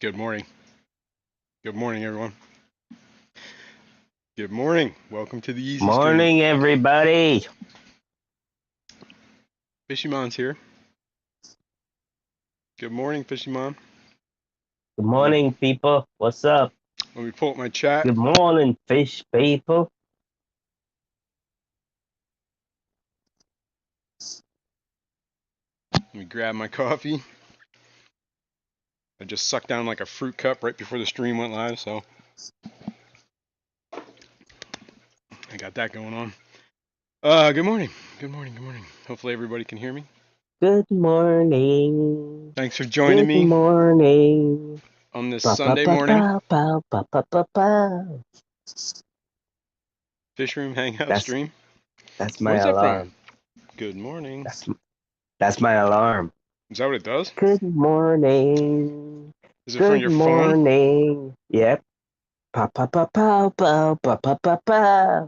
Good morning. Good morning, everyone. Good morning. Welcome to the Easy Stream. Morning, everybody. Fishymon's here. Good morning, Fishymon. Good morning, people. What's up? Let me pull up my chat. Good morning, fish people. Let me grab my coffee. I just sucked down like a fruit cup right before the stream went live, so I got that going on. Good morning. Good morning. Good morning. Hopefully everybody can hear me. Good morning. Thanks for joining Good me morning. on this Ba ba Sunday ba morning. ba ba ba ba ba ba. Fishroom Hangout That's stream. that's What my is that from? alarm. Good morning. That's my alarm. Is that what it does? Good morning. Is it from Good your phone? morning. Yep. Pa pa pa pa pa pa pa pa pa.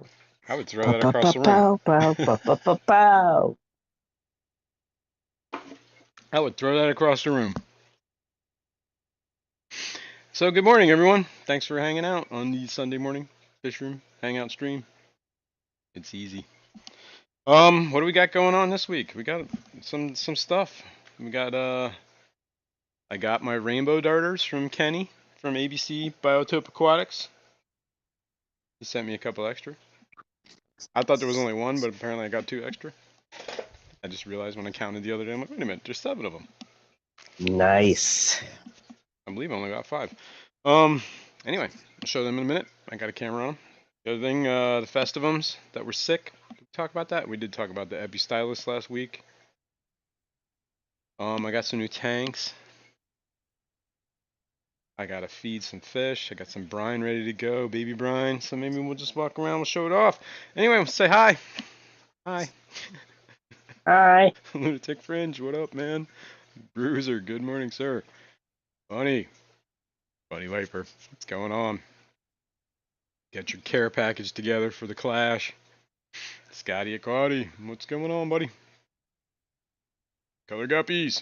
I would throw Pa that pa across pa the room. pa pa pa pa pa pa. I would throw that across the room. So good morning, everyone. Thanks for hanging out on the Sunday morning Fishroom Hangout stream. It's easy. What do we got going on this week? We got some stuff. We got I got my rainbow darters from Kenny from ABC Biotope Aquatics. He sent me a couple extra. I thought there was only one, but apparently I got two extra. I just realized when I counted the other day, I'm like, wait a minute, there's 7 of them. Nice. I believe I only got 5. Anyway, I'll show them in a minute. I got a camera on them. The other thing, the festivums that were sick. Did we talk about that? We did talk about the Epistylus last week. I got some new tanks. I gotta feed some fish. I got some brine ready to go, baby brine. So maybe we'll just walk around, we'll show it off. Anyway, we'll say hi. Hi. Hi. Lunatic Fringe, what up, man? Bruiser, good morning, sir. Bunny. Bunny Viper, what's going on? Get your care package together for the clash. Scotty Aquati, what's going on, buddy? Color Guppies,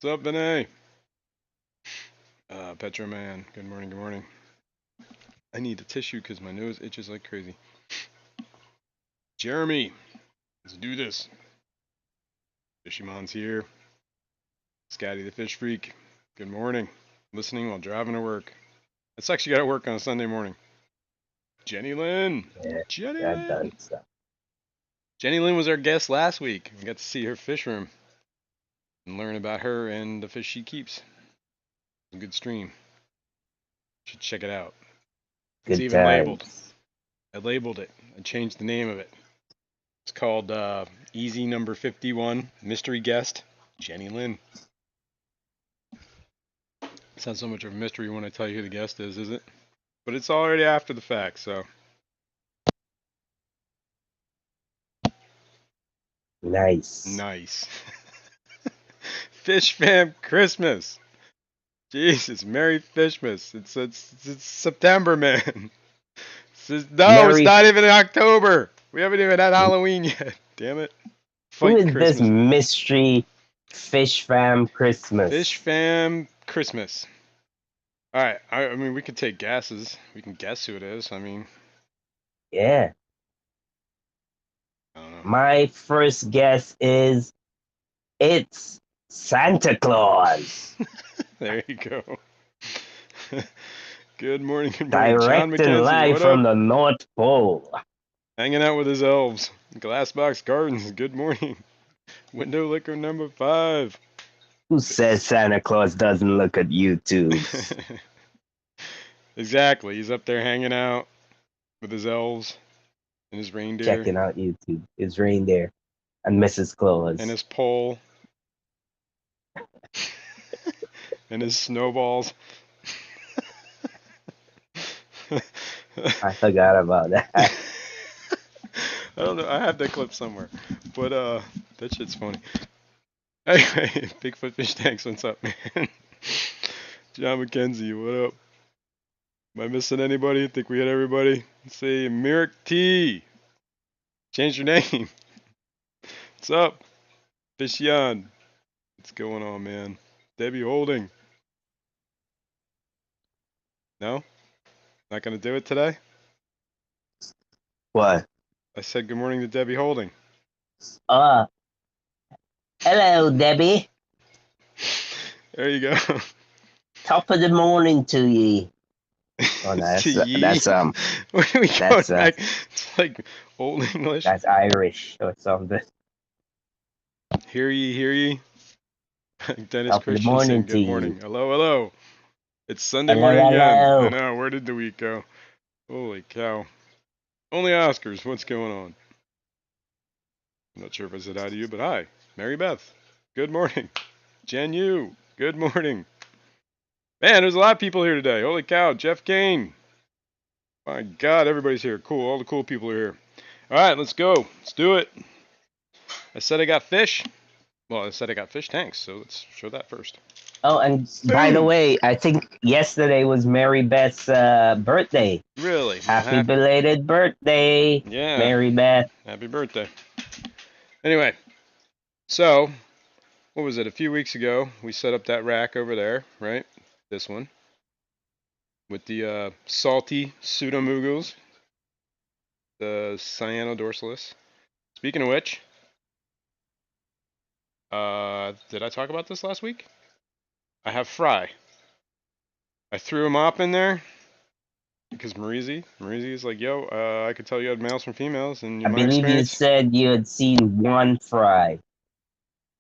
what's up, Vinay? Petro Man, good morning, good morning. I need a tissue because my nose itches like crazy. Jeremy, let's do this. Fishymon's here. Scotty the Fish Freak, good morning. Listening while driving to work. That's actually got to work on a Sunday morning. Jenny Lynn. Yeah, Jenny that Lynn. done stuff. Jenny Lynn was our guest last week. We got to see her fish room and learn about her and the fish she keeps. A good stream. Should check it out. It's Good even labeled. times. I labeled it. I changed the name of it. It's called Easy Number 51 Mystery Guest Jenny Lynn. It's not so much of a mystery when I tell you who the guest is it? But it's already after the fact, so. Nice. Nice. Fish Fam Christmas. Jesus, Merry Fishmas. It's September, man. No, it's Merry. not even October. We haven't even had Halloween yet. Damn it. Who Fight is this Christmas. mystery fish fam Fish Christmas? Fam Christmas. Alright, I mean, we could take guesses. We can guess who it is. I mean, Yeah. I don't know. My first guess is it's Santa Claus. There you go. Good morning, good morning. John Direct and McKenzie, live what up? from the North Pole. Hanging out with his elves. Glassbox Gardens, good morning. Window liquor number 5. Who says Santa Claus doesn't look at YouTubes? Exactly. He's up there hanging out with his elves and his reindeer Checking out YouTube. His reindeer and Mrs. and Claus. his pole and his snowballs. I forgot about that. I don't know. I have that clip somewhere, but that shit's funny. Anyway, Bigfoot Fish Tanks, what's up, man? John McKenzie, what up? Am I missing anybody? Think we hit everybody? Let's see, Merrick T. Change your name. What's up? Fishion. What's going on, man? Debbie Holding. No? Not gonna do it today? What? I said good morning to Debbie Holding. Uh, hello, Debbie. There you go. Top of the morning to ye. Oh, no, To ye. that's What are we going that's back? It's like old English. that's Irish or something. Hear ye, hear ye. Dennis Top of the morning Christensen, to good ye. morning. Hello, hello. It's Sunday Hello, morning again. I hello. know, where did the week go? Holy cow. Only Oscars, what's going on? I'm not sure if I said hi to you, but hi. Mary Beth, good morning. Jen Yu, good morning. Man, there's a lot of people here today. Holy cow, Jeff Kane. My God, everybody's here. Cool, all the cool people are here. All right, let's go. Let's do it. I said I got fish. Well, I said I got fish tanks, so let's show that first. Oh, and by the Boom! way, I think yesterday was Mary Beth's birthday. Really? Well, Happy belated birthday, yeah, Mary Beth. happy birthday. Anyway, so, what was it? A few weeks ago, we set up that rack over there, right? This one. With the salty pseudomugos, the cyanodorsalis. Speaking of which, did I talk about this last week? I have fry. I threw a mop in there because Marizi is like, yo, I could tell you had males from females, and I in my believe you experience, said you had seen one fry.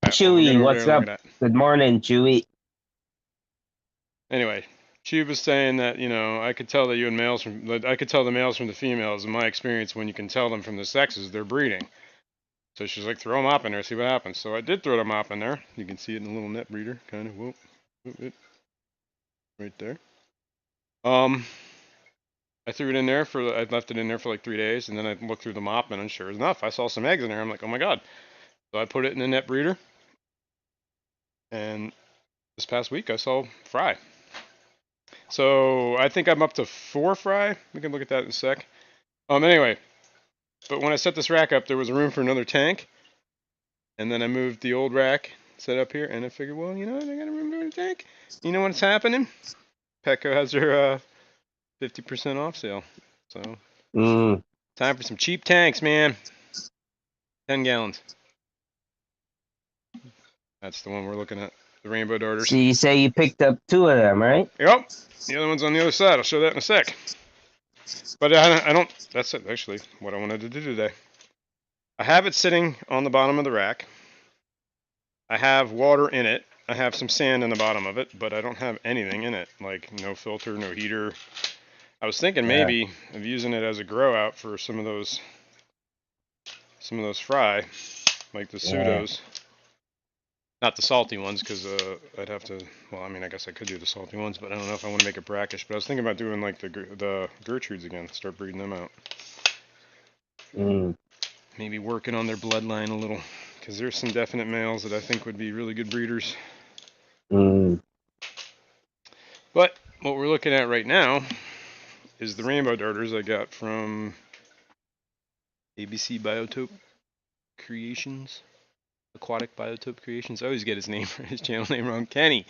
all right, well, we'll get Chewy, over there what's and look up? at that. Good morning, Chewy. Anyway, she was saying that I could tell that you had males from, I could tell the males from the females. In my experience, when you can tell them from the sexes, they're breeding. So she's like, throw a mop in there, see what happens. So I did throw the mop in there. You can see it in the little net breeder, kind of. Whoop, whoop, whoop, right there. I threw it in there I left it in there for like 3 days, and then I looked through the mop, and sure enough, I saw some eggs in there. I'm like, oh my god. So I put it in the net breeder, and this past week I saw fry. So I think I'm up to 4 fry. We can look at that in a sec. Anyway, but when I set this rack up, there was room for another tank, and then I moved the old rack set up here, and I figured, well, I got a room for a tank. You know what's happening? Petco has their 50% off sale. So Mm. time for some cheap tanks, man. 10 gallons. That's the one we're looking at. The rainbow darters. So you say you picked up two of them, right? Yep. The other one's on the other side. I'll show that in a sec. But I don't. That's actually what I wanted to do today. I have it sitting on the bottom of the rack. I have water in it. I have some sand in the bottom of it, but I don't have anything in it. Like no filter, no heater. I was thinking Yeah. maybe of using it as a grow out for some of those fry, like the Yeah. pseudos. Not the salty ones, because I'd have to. Well, I mean, I guess I could do the salty ones, but I don't know if I want to make it brackish. But I was thinking about doing like the Gertrudes again, start breeding them out. Mm. Maybe working on their bloodline a little, because there's some definite males that I think would be really good breeders. Mm. But what we're looking at right now is the rainbow darters I got from ABC Biotope Creations. Aquatic Biotope Creations. I always get his channel name wrong. Kenny.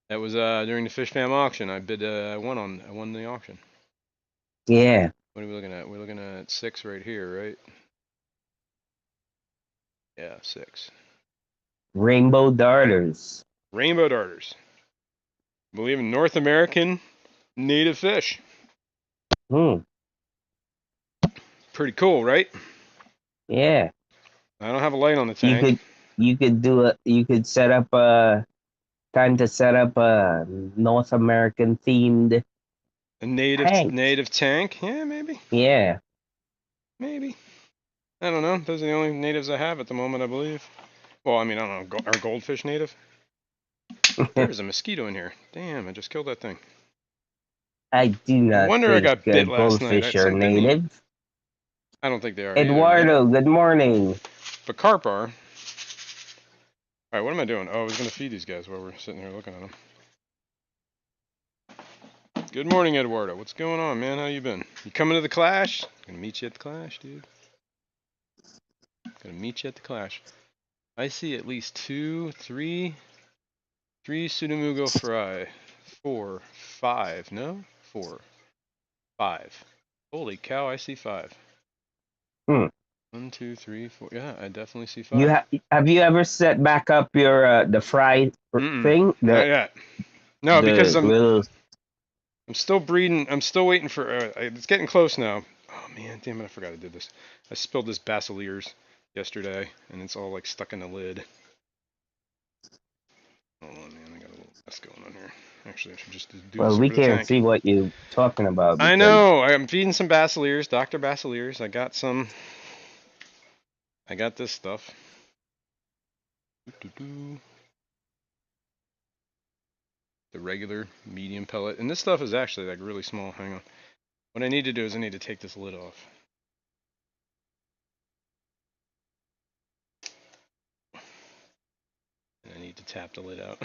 That was during the Fish Fam auction. I bid. I won the auction. Yeah. What are we looking at? We're looking at 6 right here, right? Yeah, 6. Rainbow darters. Rainbow darters. I believe in North American native fish. Hmm. Pretty cool, right? Yeah. I don't have a light on the You tank. could you could set up a time to set up a North American themed A tank. native tank? Yeah, maybe. Yeah. Maybe. I don't know. Those are the only natives I have at the moment, I believe. Well, I mean, I don't know. Are goldfish native? There is a mosquito in here. Damn, I just killed that thing. I do No not wonder I think got bit last night. goldfish are Some bit me. native. I don't think they are either, man. Eduardo, good morning. But carp are. Alright, what am I doing? Oh, I was going to feed these guys while we're sitting here looking at them. Good morning, Eduardo. What's going on, man? How you been? You coming to the Clash? Gonna meet you at the Clash, dude. Gonna meet you at the Clash. I see at least 2, 3 Pseudomugo fry. 4, 5. No? 4, 5. Holy cow, I see 5. Hmm. 1, 2, 3, 4. Yeah, I definitely see You 5. have you ever set back up your the fry Mm-mm. thing? Not yet. No, because The little I'm still breeding. I'm still waiting for. It's getting close now. Oh man, damn it! I forgot I did this. I spilled this Basilears yesterday, and it's all like stuck in the lid. Hold on, man. I got a little mess going on here. Actually, I should just do well, this we over the can't tank. see what you're talking about I because know. I'm feeding some Basilears, Dr. Basilears. I got some. I got this stuff. Doo-doo-doo. The regular medium pellet, and this stuff is actually like really small. Hang on. What I need to do is I need to take this lid off. And I need to tap the lid out.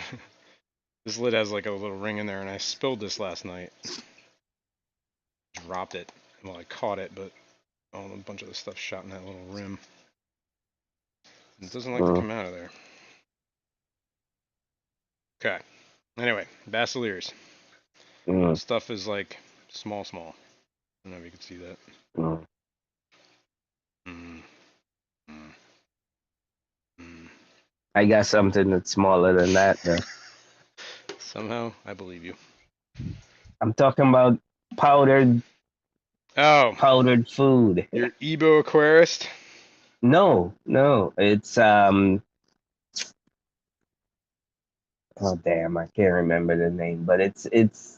This lid has like a little ring in there, and I spilled this last night. Dropped it. Well, I caught it, but a bunch of the stuff shot in that little rim. And it doesn't like to come out of there. Okay. Anyway, Basilears. mm, Stuff is like small, small. I don't know if you can see that. mm. Mm, mm, mm. I got something that's smaller than that though. Somehow, I believe you. I'm talking about powdered Oh, powdered food. you're Ebo Aquarist? No, no, it's oh damn, I can't remember the name, but it's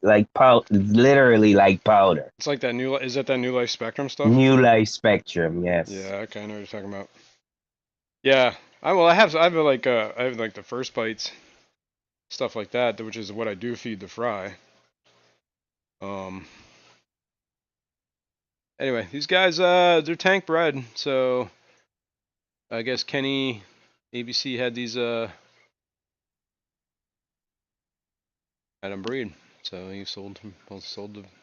like it's literally like powder. It's like that new. Is that New Life Spectrum stuff? New Life Spectrum, yes. Yeah, okay, I know what you're talking about. Yeah, I have like the first bites, stuff like that, which is what I do feed the fry. Um. Anyway, these guys, they're tank bred, so I guess Kenny, ABC had these, had them breed. So he sold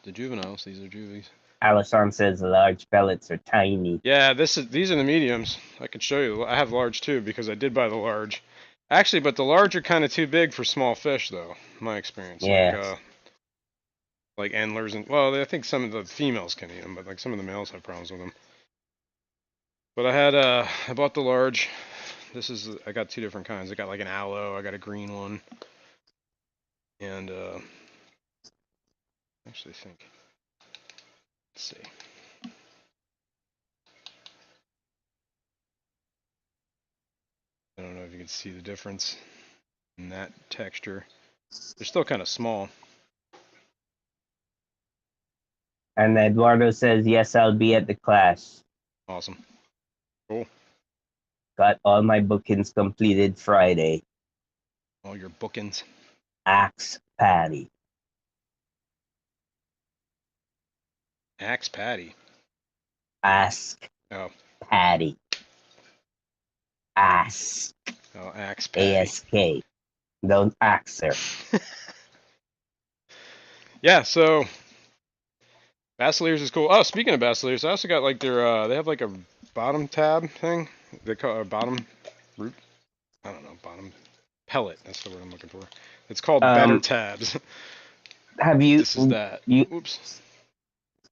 the juveniles. These are juvies. Alison says the large pellets are tiny. Yeah, these are the mediums. I can show you. I have large too because I did buy the large. Actually, but the large are kind of too big for small fish, though. My experience, Yeah. like endlers and well, I think some of the females can eat them, but like some of the males have problems with them. But I bought the large. I got two different kinds. I got like an aloe. I got a green one, and actually think. Let's see. I don't know if you can see the difference in that texture. They're still kind of small. And Eduardo says, yes, I'll be at the class. Awesome. Cool. Got all my bookings completed Friday. All your bookings. Axe Patty. Axe Patty. Ask Oh. Patty. Ask. Oh, Axe Patty. ASK. Don't ask her. Yeah, so Basilears is cool. Oh, speaking of Basilears, I also got like their they have like a bottom tab thing. They call it a bottom root. I don't know, bottom pellet. That's the word I'm looking for. It's called Better Um, Tabs. have you This is that. you Oops.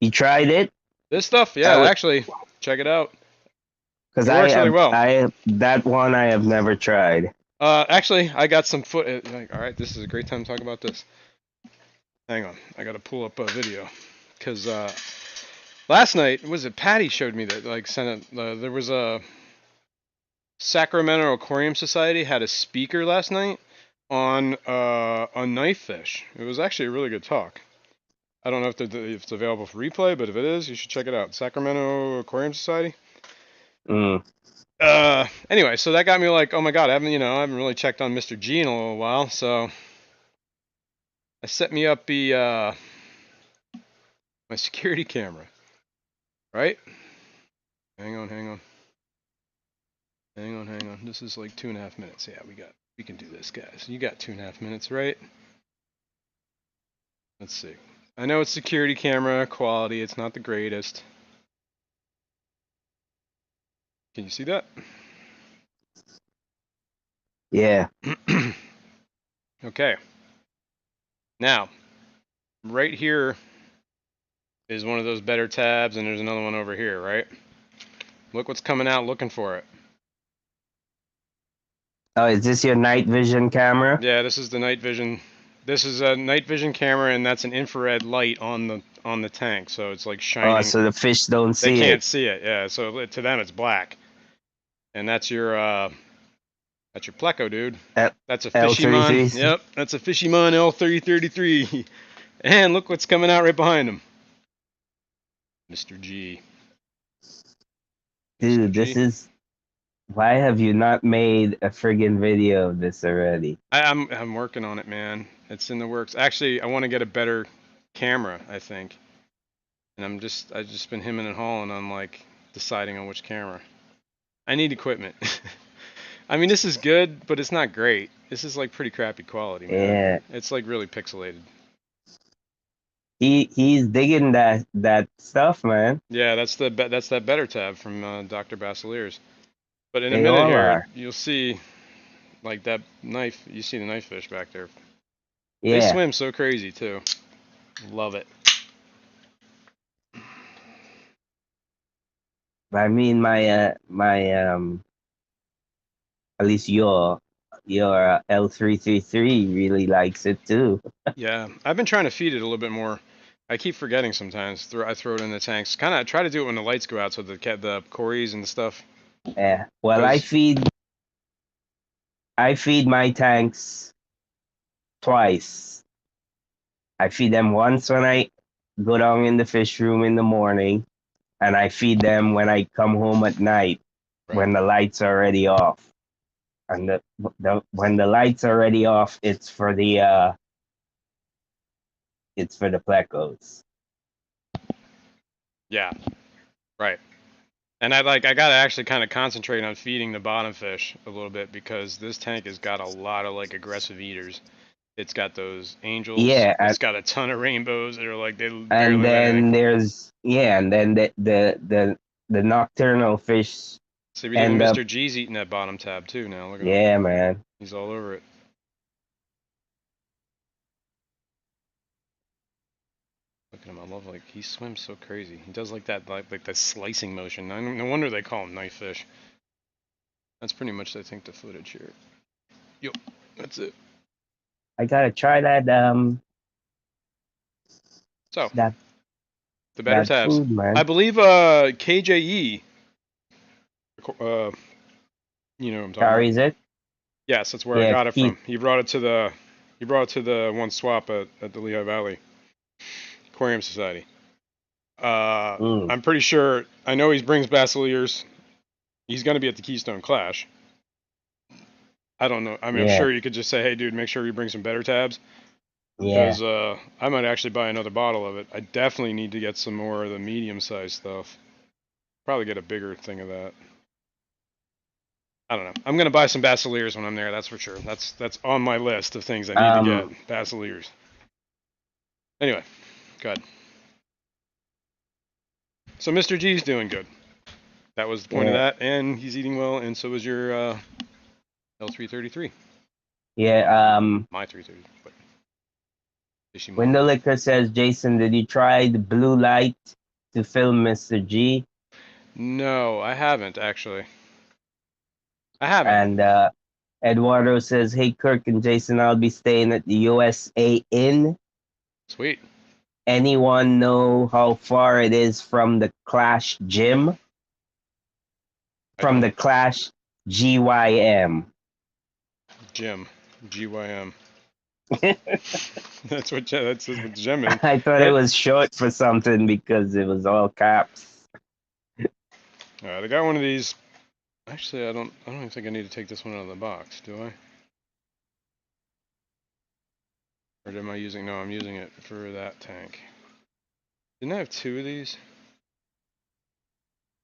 you tried it? This stuff, I yeah, would, actually, check it out. because It works really well. that one I have never tried. Actually, I got some foot. Like, all right, this is a great time to talk about this. Hang on, I got to pull up a video because last night was it Patty showed me that like sent it. There was a Sacramento Aquarium Society had a speaker last night on knife fish. It was actually a really good talk. I don't know if it's available for replay, but if it is, you should check it out. Sacramento Aquarium Society. Mm. Anyway, so that got me like, oh my god, I haven't really checked on Mr. G in a little while, so I set me up my security camera. Right? Hang on. This is like 2.5 minutes. Yeah, we can do this, guys. You got 2.5 minutes, right? Let's see. I know it's security camera quality. It's not the greatest. Can you see that? Yeah. Okay. Now, right here is one of those better tabs, and there's another one over here, right? Look what's coming out looking for it. Oh, is this your night vision camera? Yeah, this is the night vision. This is a night vision camera, and that's an infrared light on the tank, so it's like Oh, shining. so the fish don't They see it. can't see it, yeah. So to them, it's black, and that's your pleco, dude. That's a Fishymon. L33. Yep, that's a Fishymon L333. And look what's coming out right behind him, Mr. G. Mr. Dude, this G. is. Why have you not made a friggin' video of this already? I'm working on it, man. It's in the works. Actually, I want to get a better camera, I think. And I've just been hemming and hawing on like deciding on which camera. I need equipment. I mean, this is good, but it's not great. This is like pretty crappy quality, man. Yeah, It's like really pixelated. he's digging that stuff, man. Yeah, that's that better tab from Dr. Basiliers. But in a They minute all here, are. you'll see like that knife. You see the knife fish back there. They Yeah, swim so crazy too. Love it. I mean my at least your L333 really likes it too. Yeah, I've been trying to feed it a little bit more. I keep forgetting sometimes. I throw it in the tanks. Kind of try to do it when the lights go out, so the cories and stuff. Yeah. Well, Cause I feed my tanks twice. I feed them once when I go down in the fish room in the morning, and I feed them when I come home at night right. when the lights are already off. And when the lights are already off, it's for the plecos. Yeah, right. And I gotta actually kind of concentrate on feeding the bottom fish a little bit because this tank has got a lot of like aggressive eaters. It's got those angels. Yeah, It's got a ton of rainbows that are like they and barely lay an egg. then the nocturnal fish See, everything end up. Mr. G's eating that bottom tab too now. Look at him. Yeah, man. He's all over it. Look at him. I love like he swims so crazy. He does like that slicing motion. No wonder they call him knife fish. That's pretty much I think the footage here. Yep, that's it. I gotta try So that the better tabs. food, man. I believe KJE. You know what I'm talking about. Carries it. Yes, that's where I Yeah, got it Keith. from. He brought it to the one swap at the Lehigh Valley Aquarium Society. Mm, I'm pretty sure. I know he brings Basiliers. He's going to be at the Keystone Clash. I don't know. I mean, I'm yeah, sure you could just say, "Hey, dude, make sure you bring some better tabs," yeah. because I might actually buy another bottle of it. I definitely need to get some more of the medium-sized stuff. Probably get a bigger thing of that. I don't know. I'm gonna buy some Basiliers when I'm there. That's for sure. That's on my list of things I need to get. Basiliers. Anyway, good. So Mr. G's doing good. That was the point of Yeah, that, and he's eating well, and so is your L333. yeah. My 330. But When Fishymon. the liquor says, Jason, did you try the blue light to film Mr. G? No, I haven't actually. I haven't. And Eduardo says, hey, Kirk and Jason, I'll be staying at the USA Inn. Sweet. Anyone know how far it is from the Clash gym? I From don't. the Clash GYM. Jim. GYM. That's what Gem is. I thought it That, was short for something because it was all caps. I got one of these. Actually, I don't even think I need to take this one out of the box, do I? Or am I using? No, I'm using it for that tank. Didn't I have two of these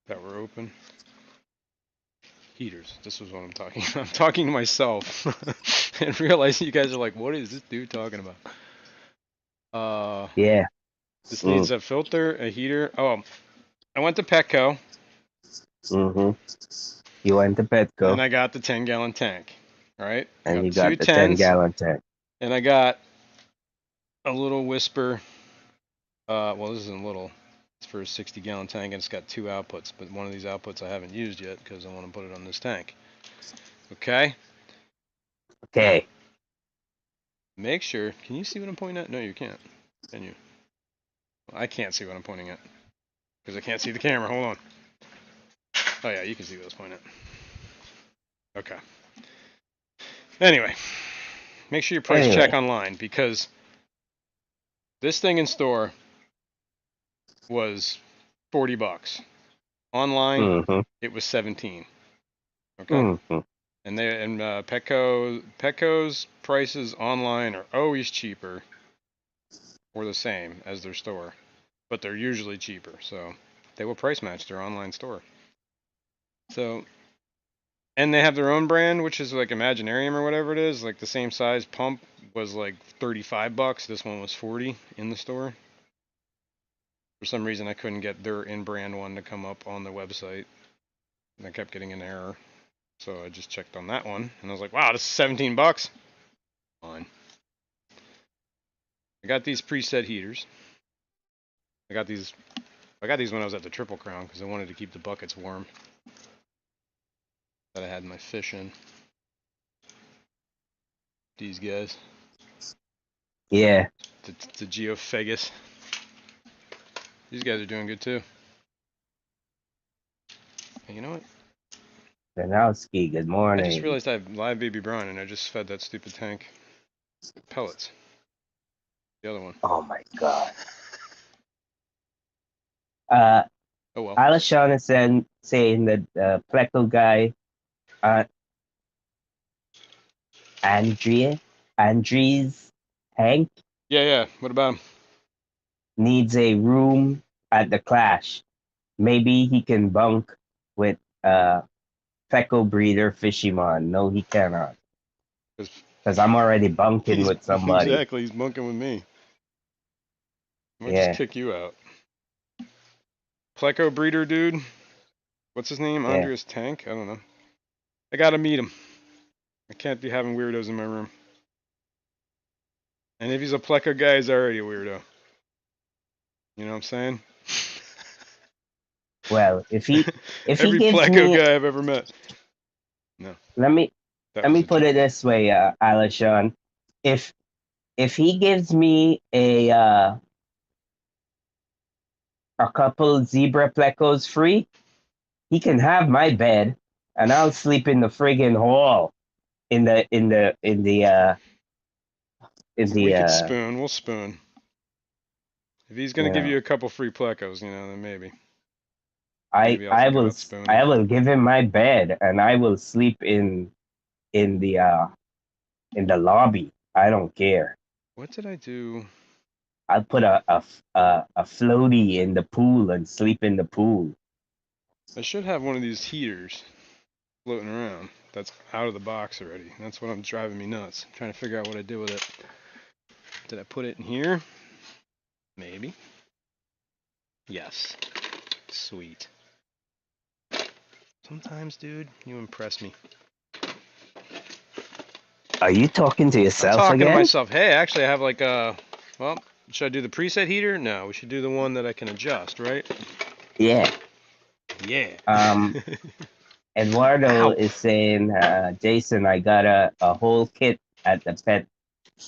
that were open? Heaters. This was what I'm talking about. I'm talking to myself and realizing you guys are like, what is this dude talking about? Yeah. This needs a filter, a heater. Oh, I went to Petco Mm-hmm. You went to and Petco I got the 10-gallon tank. All right, I and got you two got the 10 10s gallon tank. and I got a little Whisper. Well, this isn't little. It's for a 60-gallon tank, and it's got 2 outputs. But one of these outputs I haven't used yet because I want to put it on this tank. Okay. Okay. Make sure. Can you see what I'm pointing at? No, you can't. Can you? I can't see what I'm pointing at because I can't see the camera. Hold on. Oh yeah, you can see what I was pointing at. Okay. Anyway, make sure you price check Anyway. online because this thing in store was $40. Online, Mm-hmm. it was 17. Okay. Mm-hmm. And Petco's prices online are always cheaper or the same as their store, but they're usually cheaper. So they will price match their online store. So, and they have their own brand, which is like Imaginarium or whatever it is. Like the same size pump was like $35. This one was 40 in the store. For some reason, I couldn't get their in-brand one to come up on the website, and I kept getting an error. So I just checked on that one, and I was like, "Wow, this is $17." Fine. I got these preset heaters. I got these. I got these when I was at the Triple Crown because I wanted to keep the buckets warm that I had my fish in. These guys, Yeah. the Geophagus. These guys are doing good too. Hey, you know what? Danowski, good I just morning. realized I have live baby brine, and I just fed that stupid tank pellets. The other one. Oh my God. Uh, Oh well. Alashon is saying that Pleco guy, uh, Andres Hank Yeah. What about him? needs a room at the Clash. Maybe he can bunk with Pleco breeder Fishimon. No, he cannot. Because I'm already bunking He's with somebody. exactly. He's bunking with me. I might just Yeah, kick you out. Pleco breeder dude. What's his name? yeah. Andreas Tank? I don't know. I gotta meet him. I can't be having weirdos in my room. And if he's a Pleco guy, he's already a weirdo. You know what I'm saying? Well, if he Every gives Pleco me, guy I've ever met. No, let me that let was me a put it joke. this way, Alashon. If if he gives me a couple zebra plecos free, he can have my bed, and I'll sleep in the friggin' hall in the in the in the in We the could spoon. We'll spoon. If he's gonna you give you know. a couple free Plecos, then maybe. I Maybe I'll I think will about spooning. I will give him my bed, and I will sleep in in the lobby. I don't care. What did I do? I'll put a floaty in the pool and sleep in the pool. I should have one of these heaters floating around. That's out of the box already. That's what I'm driving me nuts. I'm trying to figure out what I did with it. Did I put it in here? Maybe. Yes. Sweet. Sometimes, dude, you impress me. Are you talking to I'm yourself talking to again? myself. Hey, actually, I have like a. Well, should I do the preset heater? No, we should do the one that I can adjust, right? Yeah. Yeah. Um, Eduardo Ow. is saying, Jason, I got a whole kit at the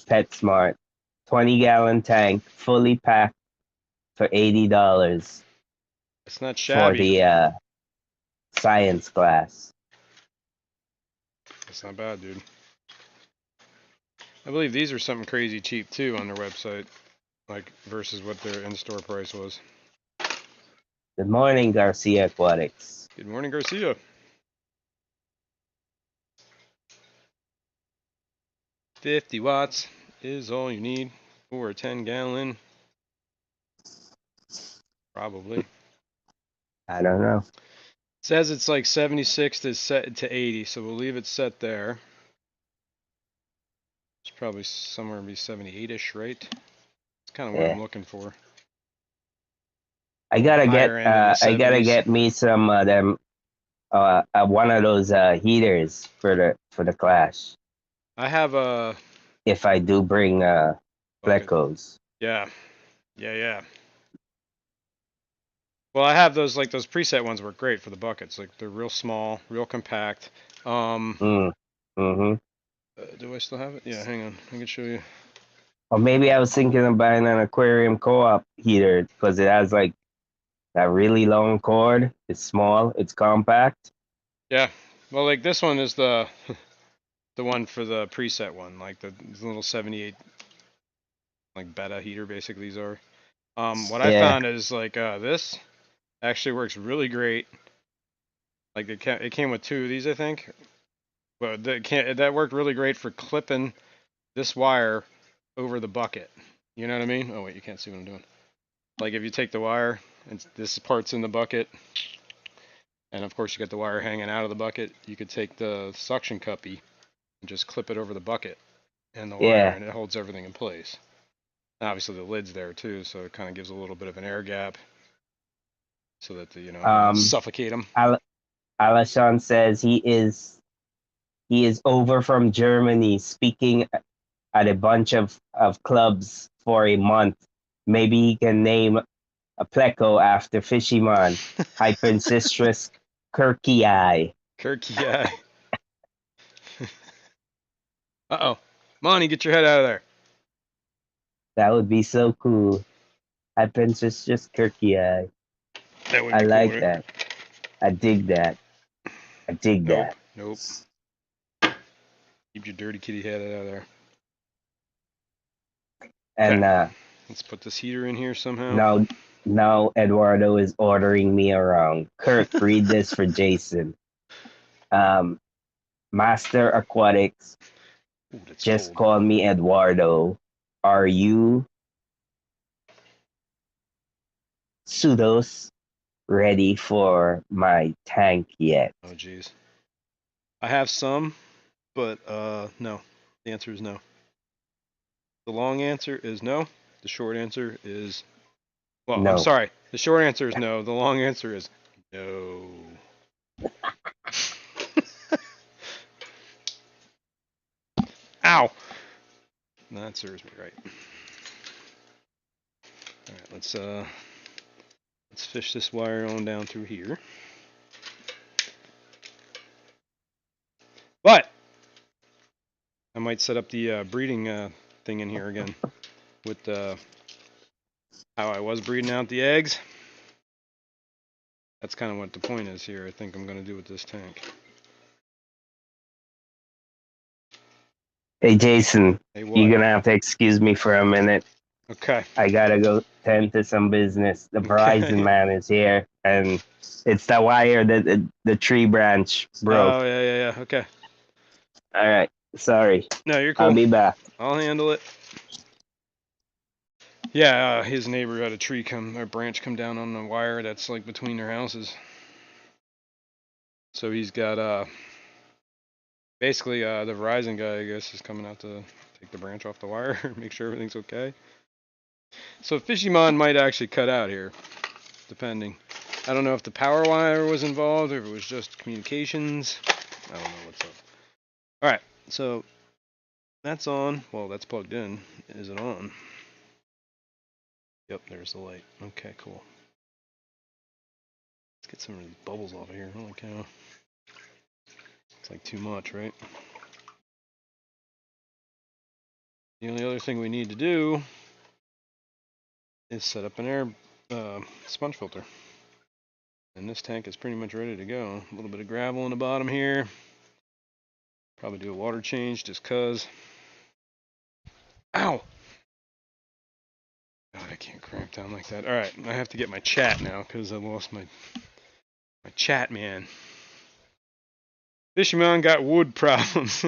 PetSmart, 20-gallon tank, fully packed for $80 It's not for shabby. the science class. It's not bad, dude. I believe these are something crazy cheap too on their website, like versus what their in-store price was. Good morning, Garcia Aquatics. Good morning, Garcia. 50 watts is all you need for a 10-gallon, probably. I don't know. It says it's like 76 to set to 80, so we'll leave it set there. It's probably somewhere be 78ish, right? It's kind of what Yeah. I'm looking for. I On the gotta higher end of the gotta 70s. get me some of them one of those heaters for the clash. I have a If I do bring bucket. Plecos. Yeah, yeah. Well, I have those those preset ones work great for the buckets. Like they're real small, real compact. Mm. Mm-hmm. Do I still have it? Yeah, hang on. I can show you. Or maybe I was thinking of buying an aquarium co-op heater because it has like that really long cord. It's small. It's compact. Yeah. Well, like this one is the the one for the preset one, like the little 78 like beta heater. Basically, these are. What I Yeah. found is like this actually works really great. Like it came with two of these, I think. But that worked really great for clipping this wire over the bucket. You know what I mean? Oh wait, you can't see what I'm doing. Like if you take the wire and this part's in the bucket, and of course you got the wire hanging out of the bucket, you could take the suction cuppy and just clip it over the bucket and the wire, Yeah. and it holds everything in place. Obviously the lid's there too, so it kind of gives a little bit of an air gap so that it doesn't Um. suffocate them. Alashon says he is over from Germany speaking at a bunch of clubs for a month. Maybe he can name a pleco after Fishyman. Hypensistrus kirkii. Kirky, yeah. Uh-oh. Monty, get your head out of there. That would be so cool. Hypensistrus kirkii. That would I be cool, like right? that. I dig that. I dig Nope, that. nope. Keep your dirty kitty head out of there. Okay, And let's put this heater in here somehow. now now Eduardo is ordering me around. Kirk, read this for Jason. Um, Master Aquatics Ooh, that's just cold. call me Eduardo. Are you pseudos ready for my tank yet? Oh, jeez. I have some, but no. The answer is no. The long answer is no. The short answer is well, I'm No. sorry. The short answer is no. The long answer is no. Ow. That serves me right. All right, let's fish this wire on down through here. But I might set up the breeding thing in here again with how I was breeding out the eggs. That's kind of what the point is here. I think I'm going to do with this tank. Hey Jason, Hey, you're what? gonna have to excuse me for a minute. Okay. I gotta go tend to some business. The Verizon Okay. man is here, and it's the wire that the tree branch broke. Oh, yeah. Okay. All right, sorry. No, you're I'll cool. be back. I'll handle it. Yeah, his neighbor had a tree come or branch come down on the wire that's like between their houses. So he's got basically the Verizon guy I guess is coming out to take the branch off the wire, make sure everything's okay. So Fishymon might actually cut out here, depending. I don't know if the power wire was involved or if it was just communications. I don't know what's up. All right, so that's on. Well, that's plugged in. Is it on? Yep, there's the light. Okay, cool. Let's get some of these bubbles off of here. Holy cow. It's like too much, right? The only other thing we need to do is set up an air sponge filter. And this tank is pretty much ready to go. A little bit of gravel in the bottom here. Probably do a water change just cause. Ow! God, I can't cramp down like that. Alright, I have to get my chat now because I lost my chat man. Fisherman got wood problems.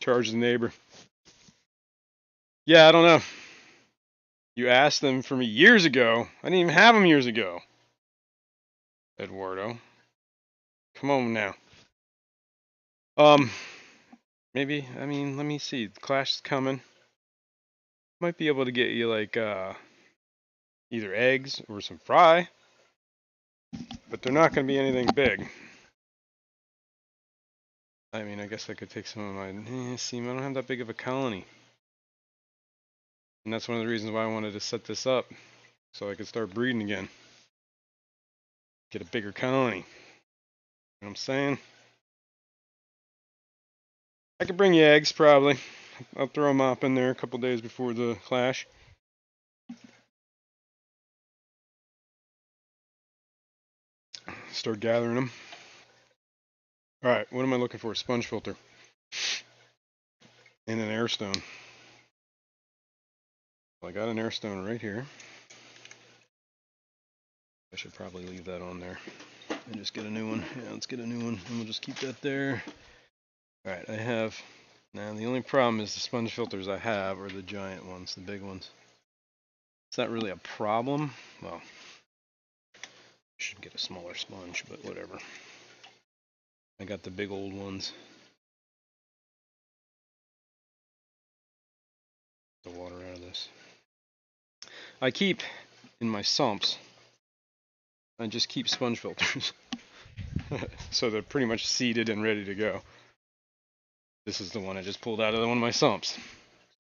Charge the neighbor. Yeah, I don't know. You asked them for me years ago. I didn't even have them years ago. Eduardo. Come on now. Maybe, let me see. The Clash is coming. Might be able to get you like either eggs or some fry. But they're not going to be anything big. I guess I could take some of my... see, I don't have that big of a colony. And that's one of the reasons why I wanted to set this up, so I could start breeding again. Get a bigger colony. You know what I'm saying? I could bring you eggs, probably. I'll throw them up in there a couple days before the clash. Start gathering them. Alright, what am I looking for? Sponge filter. And an air stone. I got an air stone right here. I should probably leave that on there and just get a new one. Yeah, let's get a new one and we'll just keep that there. Alright, I have, now the only problem is the sponge filters I have are the giant ones, the big ones. It's not really a problem. Well, I should get a smaller sponge, but whatever. I got the big old ones. The water out of this. I keep in my sumps, I just keep sponge filters. So they're pretty much seeded and ready to go. This is the one I just pulled out of one of my sumps.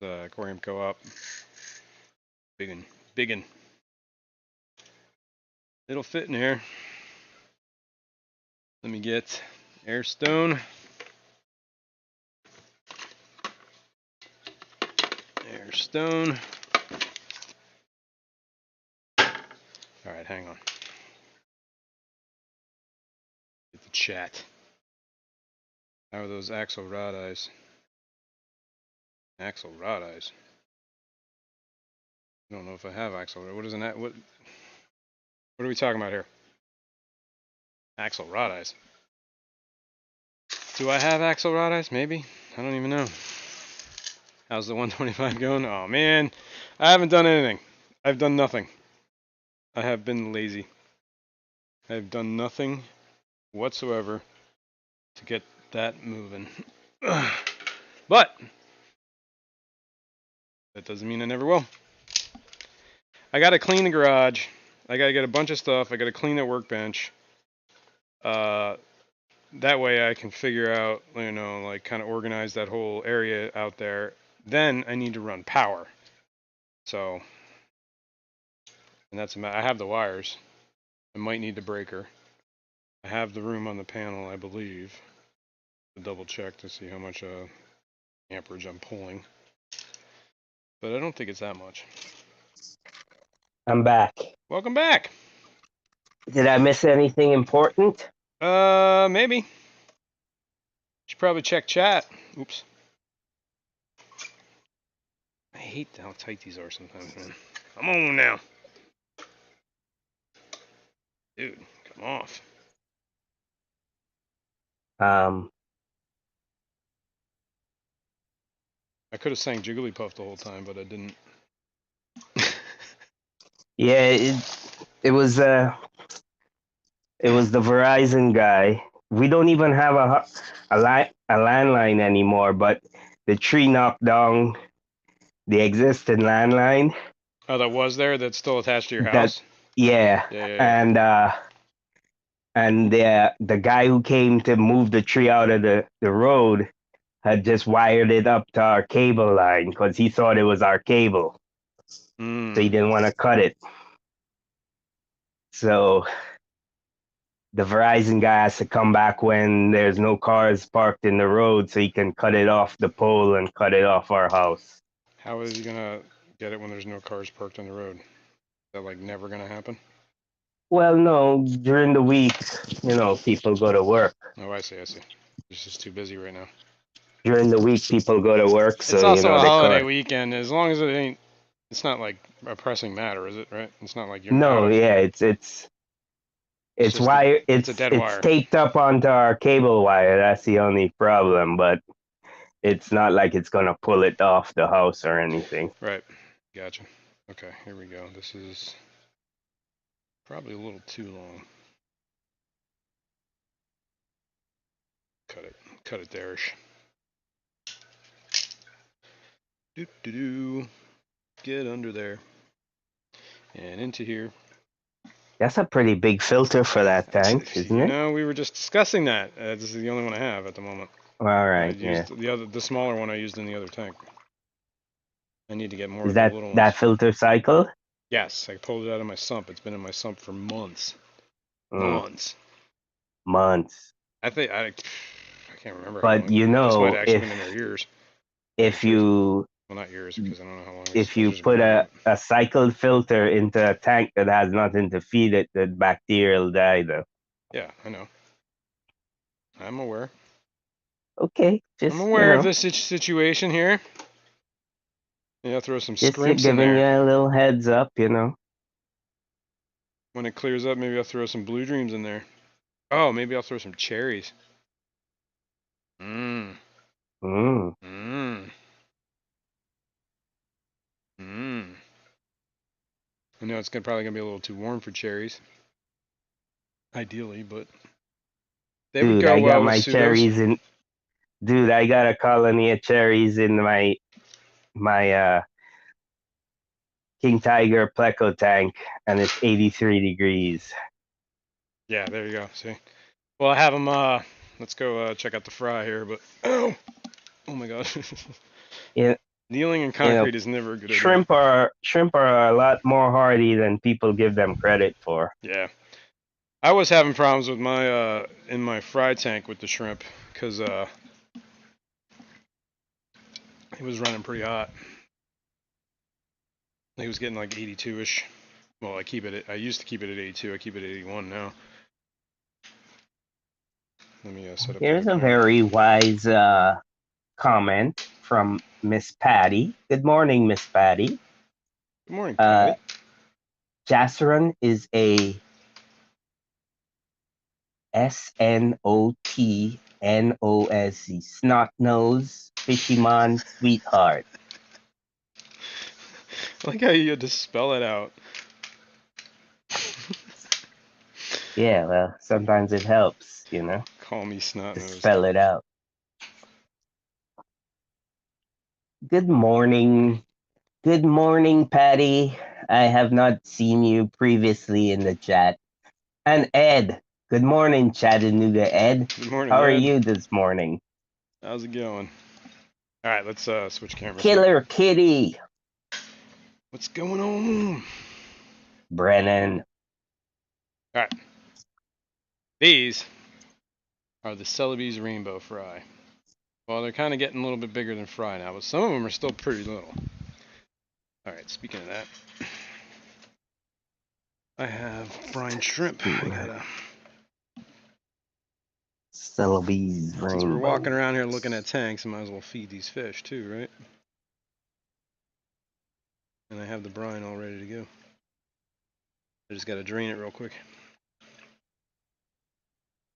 The aquarium co-op. Biggin. Biggin. It'll fit in here. Let me get air stone. Air stone. Alright, hang on. Get the chat. How are those axle rod eyes? Axle rod eyes? I don't know if I have axle rod. What is an what are we talking about here? Axle rod eyes. Do I have axle rod eyes? Maybe. I don't even know. How's the 125 going? Oh man, I haven't done anything. I've done nothing. I have been lazy. I've done nothing whatsoever to get that moving. But that doesn't mean I never will. I gotta clean the garage. I gotta get a bunch of stuff. I gotta clean that workbench. That way I can figure out, you know, like kind of organize that whole area out there. Then I need to run power. So, and that's, I have the wires. I might need the breaker. I have the room on the panel, I believe. To double check to see how much amperage I'm pulling. But I don't think it's that much. I'm back. Welcome back. Did I miss anything important? Maybe. Should probably check chat. Oops. I hate how tight these are sometimes, man. Come on now. Dude, come off. I could have sang Jigglypuff the whole time, but I didn't. Yeah, it was the Verizon guy. We don't even have a landline anymore, but the tree knocked down the existing landline. Oh, that was there? That's still attached to your That house? yeah, Yeah. and the guy who came to move the tree out of the road had just wired it up to our cable line because he thought it was our cable, so he didn't want to cut it. So the Verizon guy has to come back when there's no cars parked in the road so he can cut it off the pole and cut it off our house. How is he gonna get it when there's no cars parked on the road? Is that like never gonna happen? Well, no, during the week, people go to work. Oh, I see. It's just too busy right now. During the week, people go to work, It's so, also a they holiday cut. weekend. As long as it ain't, it's not like a pressing matter, is it? Right? It's not like you're No, out. yeah, it's Just wire. it's a dead It's wire. taped up onto our cable wire. That's the only problem, but it's not like it's gonna pull it off the house or anything. Right. Gotcha. Okay, here we go. This is probably a little too long. Cut it there-ish. Doo. Get under there. And into here. That's a pretty big filter for that tank, isn't You it? know, we were just discussing that. This is the only one I have at the moment. All I right, yeah. used the smaller one I used in the other tank. I need to get more Is of the that little ones. that filter cycle? Yes, I pulled it out of my sump. It's been in my sump for months. Mm, Months. months. I can't remember how But long. you This might know, actually been in there years. I'm if sure. you Well, not years because I don't know how long if those you have been put in there. a cycled filter into a tank that has nothing to feed it, the bacteria will die though. Yeah, I know. I'm aware. Okay, I'm just aware of this situation here. Yeah, throw some just scrimps in giving there. you a little heads up, you know. When it clears up, maybe I'll throw some blue dreams in there. Oh, maybe I'll throw some cherries. Mmm. Mm. Mmm. Mmm. I know it's probably gonna be a little too warm for cherries, ideally, but they would Dude, go I got well with my pseudos. cherries in. Dude, I got a colony of cherries in my King Tiger Pleco tank, and it's 83 degrees. Yeah, there you go. See. Well, I have them. Let's go check out the fry here. But oh my god, You, kneeling in you know, concrete is never a good idea. shrimp are a lot more hardy than people give them credit for. Yeah, I was having problems with my in my fry tank with the shrimp because it was running pretty hot. He was getting like 82ish. Well, I used to keep it at 82. I keep it at 81 now. Let me set up the Here's other a camera. very wise comment from Miss Patty. Good morning, Miss Patty. Good morning, Uh, Patty. Jasseron is a SNOTNOSE, snot nose, fishyman, sweetheart. I like how you had to spell it out. Yeah, well, sometimes it helps, you know, Call me snot to nosed. spell it out. Good morning. Good morning, Patty. I have not seen you previously in the chat. And Ed. Good morning, Chattanooga Ed. Good morning, How are Ed. you this morning? How's it going? All right, let's switch cameras here. Killer Kitty. What's going on? Brennan. All right, these are the Celebes Rainbow Fry. Well, they're kind of getting a little bit bigger than fry now, but some of them are still pretty little. All right, speaking of that, I have brine shrimp. I gotta, Celebes since we're Rainbow. walking around here looking at tanks, I might as well feed these fish too, right? And I have the brine all ready to go. I just gotta drain it real quick.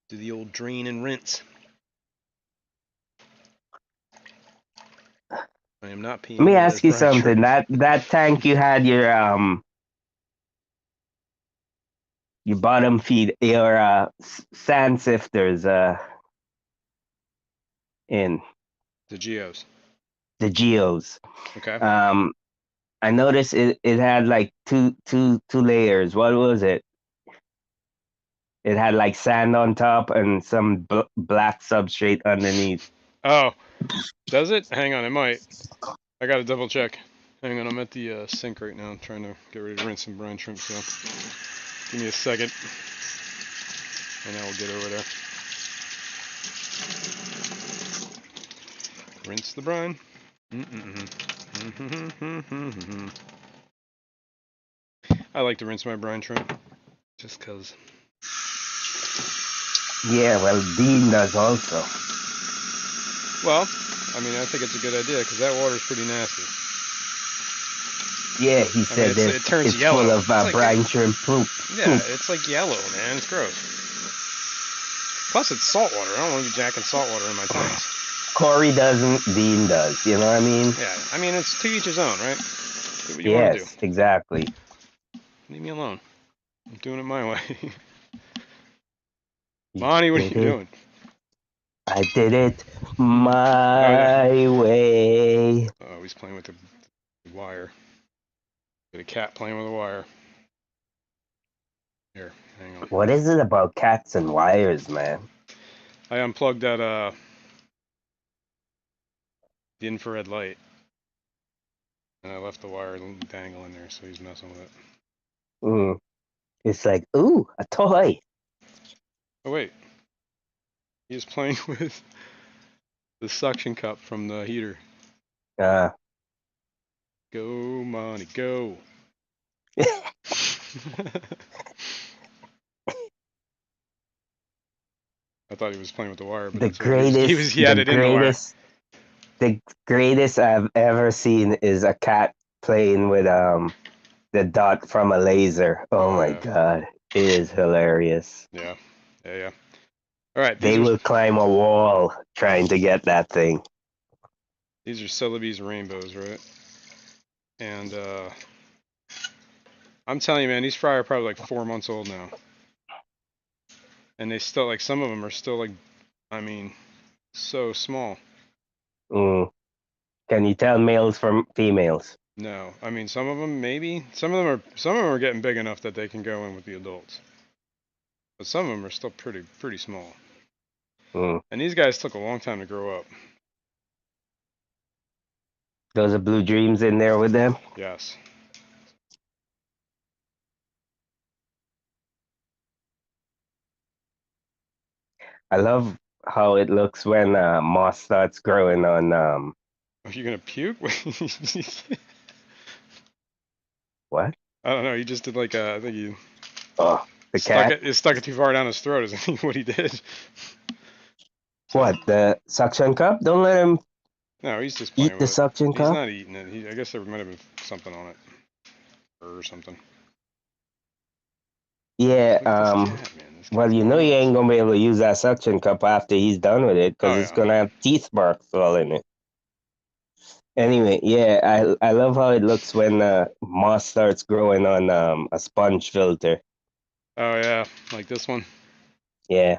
Do the old drain and rinse. I am not Let peeing. me That is ask you brine shrimp. something. That tank you had your bottom feed your sand sifters in The geos. the geos. Okay. Um I noticed it had like two layers. What was it? It had like sand on top and some black substrate underneath. Oh, does it? Hang on, it might. I gotta double check. Hang on, I'm at the sink right now. I'm trying to get ready to rinse some brine shrimp. So give me a second, and I will get over there. Rinse the brine. I like to rinse my brine shrimp, just cause. Yeah, well, Dean does also. Well, I mean, I think it's a good idea because that water's pretty nasty. Yeah, he I mean, said it turns it's full yellow. of It's like, brine shrimp poop. yeah, it's like yellow, man. It's gross. Plus, it's salt water. I don't want to be jacking salt water in my tanks. Corey doesn't, Dean does. You know what I mean? Yeah, I mean, it's to each his own, right? Do what you want to do. Yes, exactly. Leave me alone. I'm doing it my way. You Bonnie, what are did you it. doing? I did it Oh, yeah. my way. Oh, he's playing with the wire. Get a cat playing with a wire. Here, hang on. What is it about cats and wires, man? I unplugged that the infrared light. And I left the wire dangling there, so he's messing with it. Mm. It's like, ooh, a toy. Oh wait, he's playing with the suction cup from the heater. Uh, Go, money, go. I thought he was playing with the wire, but the that's what he the had it in the wire. greatest, the greatest I've ever seen is a cat playing with the dot from a laser. Oh Oh my yeah, god, it is hilarious. yeah, yeah, yeah. All right, They will climb a wall trying to get that thing. these are Celebes rainbows, right? And I'm telling you, man, these fry are probably like 4 months old now, and they still like some of them are still like, I mean, so small. Mm. Can you tell males from females? No, I mean some of them maybe. Some of them are getting big enough that they can go in with the adults, but some of them are still pretty small. Mm. And these guys took a long time to grow up. Those are blue dreams in there with them. Yes. I love how it looks when moss starts growing on Are you gonna puke? what? I don't know. He just did like I think he Oh, the cat. stuck it too far down his throat. Is I think what he did. So What, the suction cup? Don't let him no, he's just eat playing the with it. suction He's cup. not eating it. I guess there might have been something on it or something. Yeah, Look at this cat, man. This well, cat's you going know you nuts. ain't gonna be able to use that suction cup after he's done with it because Oh it's yeah. gonna have teeth marks all in it. Anyway, yeah, I love how it looks when moss starts growing on a sponge filter. Oh yeah. Like this one. Yeah.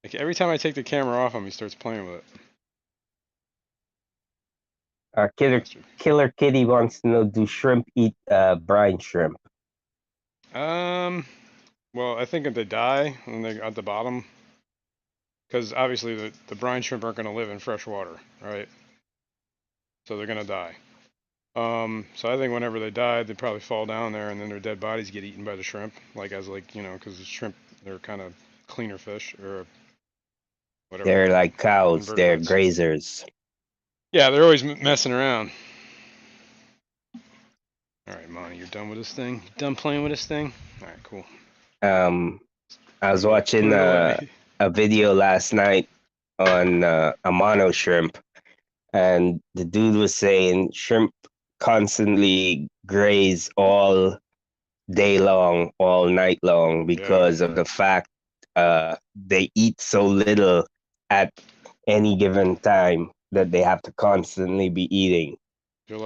Like every time I take the camera off him, he starts playing with it. Our Bastard. killer kitty wants to know, do shrimp eat brine shrimp? Um. Well, I think if they die and they at the bottom, because obviously the brine shrimp aren't going to live in fresh water, right? So they're going to die. So I think whenever they die, they probably fall down there, and then their dead bodies get eaten by the shrimp, like as like because the shrimp they're kind of cleaner fish or whatever They're like cows, they're invertebrates. grazers. Yeah, they're always messing around. All right, Monty, you're done with this thing. You done playing with this thing? All right, cool. Um, I was Put watching it away. a video last night on a mono shrimp, and the dude was saying shrimp constantly graze all day long, all night long, Yeah, because of the fact they eat so little at any given time that they have to constantly be eating. they're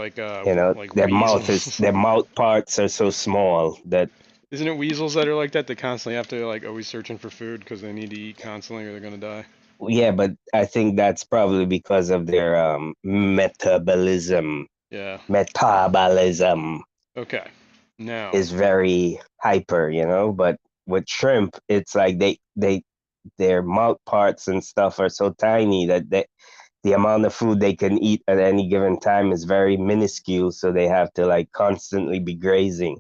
You know, like their weasels. mouth parts are so small that Isn't it weasels that are like that? They constantly have to like always searching for food because they need to eat constantly or they're gonna die. yeah, but I think that's probably because of their metabolism. Yeah. Metabolism Okay. Now, is very hyper, you know. But with shrimp, it's like their mouth parts and stuff are so tiny that the amount of food they can eat at any given time is very minuscule. So they have to like constantly be grazing.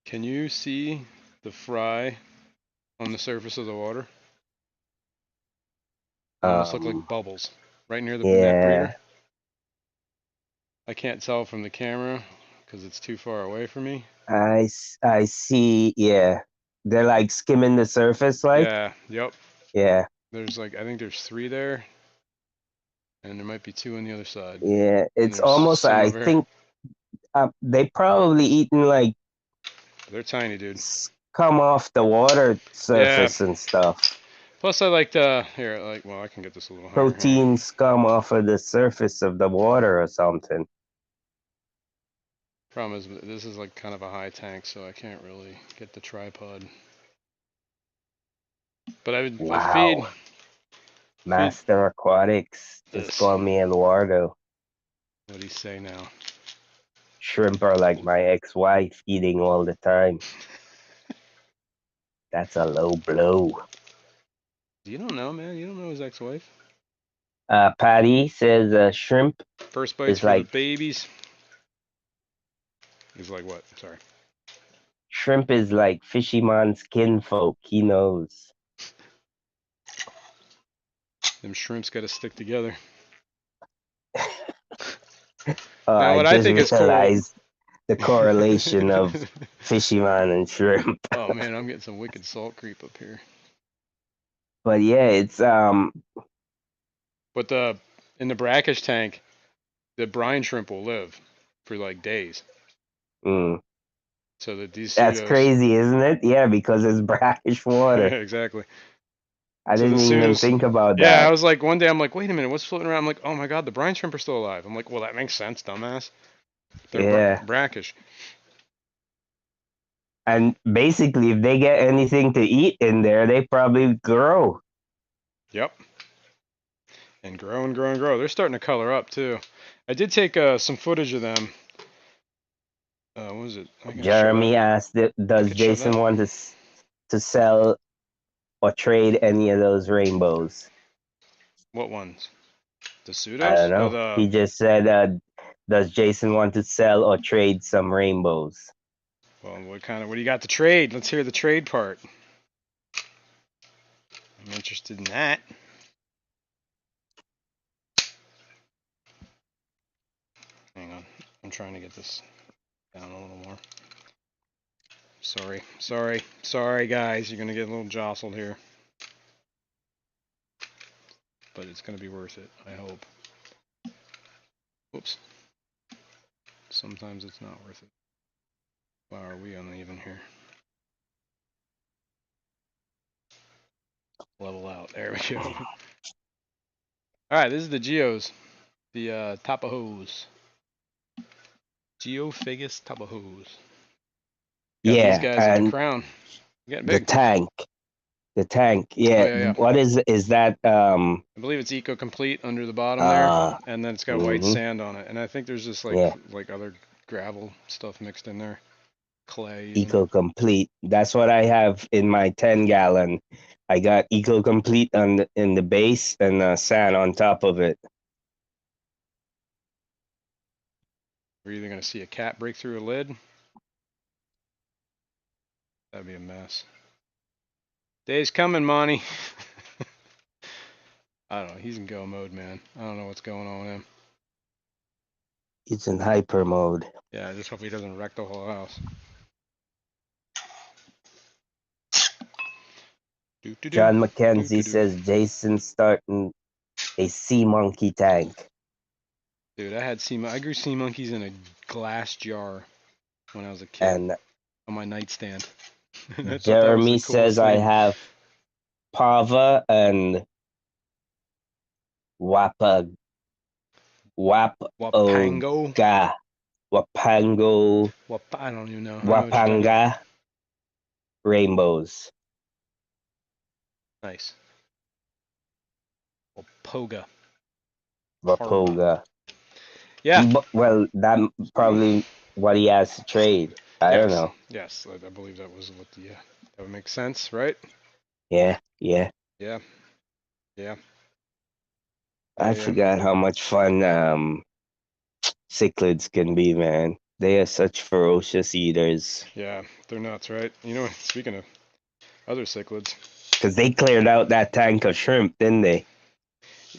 can you see the fry on the surface of the water? They almost look Um, like bubbles right near the net yeah, breeder. I can't tell from the camera because it's too far away from me. I see. Yeah, they're like skimming the surface, like Yeah. Yep. yeah. There's like I think there's three there, and there might be two on the other side, Yeah, and it's there's almost, some I over here. think they probably eaten like They're tiny, dude. come off the water Yeah. surface and stuff. Plus, I like here. Like, well, I can get this a little higher here. Proteins come off of the surface of the water or something. Problem is, this is like kind of a high tank, so I can't really get the tripod. But I feed Wow. feed Master Aquatics just this. called me Eduardo. What do you say now? Shrimp are like my ex-wife, eating all the time. That's a low blow. You don't know, man. You don't know his ex-wife. Patty says shrimp First bites is for the like babies. Is like what? Sorry. Shrimp is like fishy man's kinfolk. He knows. Them shrimps got to stick together. Now, I what I just think is cool. realized the correlation of fishy man and shrimp. Oh man, I'm getting some wicked salt creep up here. But yeah, it's But the in the brackish tank, the brine shrimp will live for like days. mm, So that these that's pseudos, crazy, isn't it? Yeah, because it's brackish water. exactly. I So the didn't even pseudos, think about yeah. I that. was like, one day I'm like, wait a minute, what's floating around? I'm like, oh my god, the brine shrimp are still alive. I'm like, well, that makes sense, dumbass. They're Yeah. brackish. And basically, if they get anything to eat in there, they probably grow. Yep. And grow and grow and grow. They're starting to color up too. I did take some footage of them. What was it? I can show that. Jeremy asked, I "Does could show Jason that. want to sell or trade any of those rainbows?" What ones? The I don't pseudos? Oh, know. the He just said, "Does Jason want to sell or trade some rainbows?" well, what kind of? What do you got to trade? Let's hear the trade part. I'm interested in that. Hang on. I'm trying to get this down a little more. Sorry, guys. You're gonna get a little jostled here, but it's gonna be worth it. I hope. Oops. Sometimes it's not worth it. Wow, are we uneven here? Level out. There we go. All right, this is the geos, the Tapajos. Geophagus Tapajos. Got these Yeah, guys at the and crown. Getting the big. tank, the tank. Oh Yeah, yeah, yeah. what is that? I believe it's Eco Complete under the bottom there, Uh, and then it's got white mm-hmm, sand on it. And I think there's just yeah, like other gravel stuff mixed in there, clay even. Eco Complete. That's what I have in my 10-gallon. I got Eco Complete in the base and sand on top of it. We're either gonna see a cat break through a lid. That'd be a mess. Day's coming, Monty. I don't know. He's in go mode, man. I don't know what's going on with him. It's in hyper mode. Yeah, I just hope he doesn't wreck the whole house. Do do do John do McKenzie do do. says Jason starting a sea monkey tank. Dude, I grew sea monkeys in a glass jar when I was a kid And on my nightstand. I thought that was the Jeremy coolest says I thing. have Pava and Wapa Wapango. Wapoga Wapango I don't even know. I know what you're talking about. Wapanga rainbows. Nice. Wapoga. Parva. Wapoga. Yeah. Well, that probably what he has to trade. I don't Yes. know. Yes. I believe that was what the. That would make sense, right? Yeah, yeah. Yeah. Yeah. Yeah. I Yeah. forgot how much fun cichlids can be, man. They are such ferocious eaters. Yeah. They're nuts, right? You know, speaking of other cichlids. Because they cleared out that tank of shrimp, didn't they?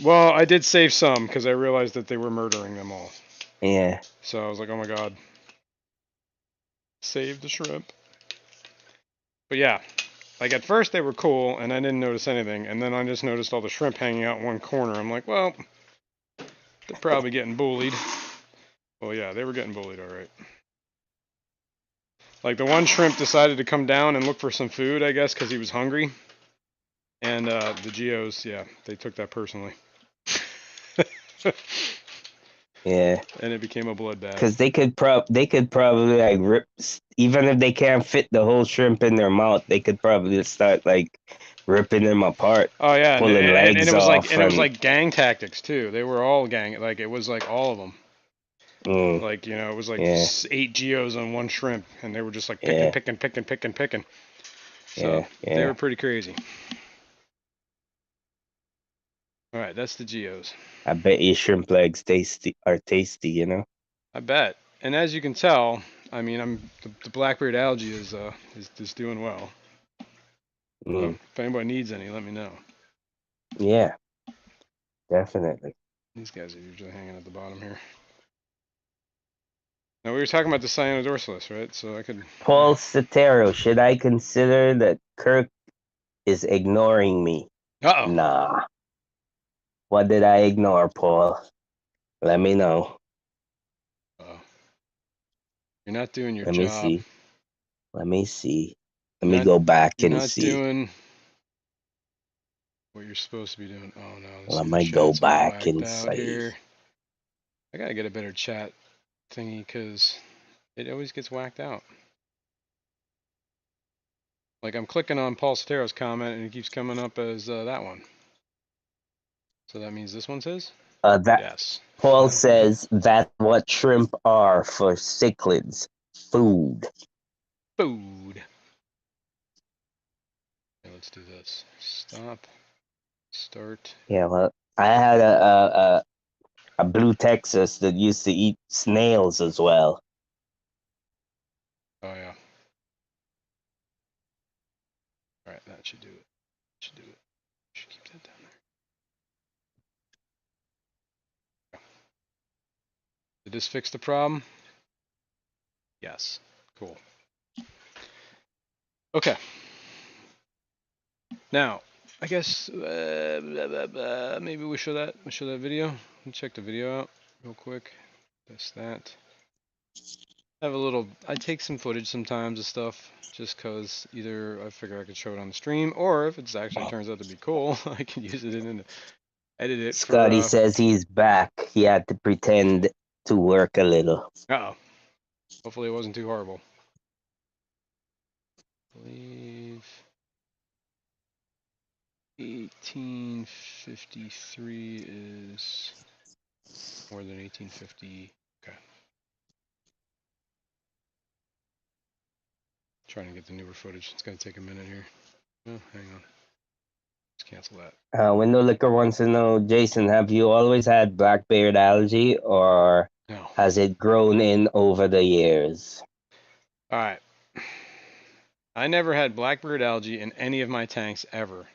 Well, I did save some because I realized that they were murdering them all. Yeah. So I was like, oh my god, save the shrimp. But yeah, like at first they were cool and I didn't notice anything, and then I just noticed all the shrimp hanging out in one corner. I'm like, well, they're probably getting bullied. Well, yeah, they were getting bullied, all right. Like the one shrimp decided to come down and look for some food, I guess, because he was hungry. And the geos, yeah, they took that personally. Yeah. And it became a bloodbath. Because they could probably like rip, even if they can't fit the whole shrimp in their mouth, they could probably start like ripping them apart, Oh yeah, pulling legs off, it was and like gang tactics too. They were all gang, like it was like all of them. mm, Like it was like yeah, 8 geos on one shrimp, and they were just like yeah, picking. So yeah, they were yeah. pretty crazy. All right, that's the geos. I bet you shrimp legs are tasty, you know. I bet. And as you can tell, I mean, the blackbeard algae is doing well. So Mm. if anybody needs any, let me know. Yeah, definitely. These guys are usually hanging at the bottom here. Now we were talking about the cyanodorsalis, right? So I could. Paul Sotero, should I consider that Kirk is ignoring me? Uh oh. Nah. What did I ignore, Paul? Let me know. You're not doing your Let me job. see. Let me see. Let You're me not. go back You're and not see. doing what you're supposed to be doing. Oh no, let's Let see, the me go chat's all back whacked and out see. here. I gotta get a better chat thingy because it always gets whacked out. Like I'm clicking on Paul Sotero's comment and it keeps coming up as that one. So that means this one's his? That Yes. Paul says that's what shrimp are for cichlids. Food. Food. Okay, let's do this. Stop. Start. Yeah, well, I had a blue Texas that used to eat snails as well. Oh yeah. All right, that should do it. Should do it. Should keep that down there. Did this fix the problem? Yes. Cool. Okay. Now, I guess maybe we show that. Video. Let me check the video out real quick. That's that. I have a little. I take some footage sometimes of stuff, just cause either I figure I could show it on the stream, or if it actually turns out to be cool, I can use it in edit it for. Scotty says he's back. He had to pretend to work a little. Oh. Hopefully it wasn't too horrible. I believe 1853 is more than 1850. Okay. Trying to get the newer footage. It's gonna take a minute here. Oh, hang on. Let's cancel that. Window Liquor wants to know, Jason, have you always had black beard algae or No. has it grown in over the years? All right. I never had blackbeard algae in any of my tanks ever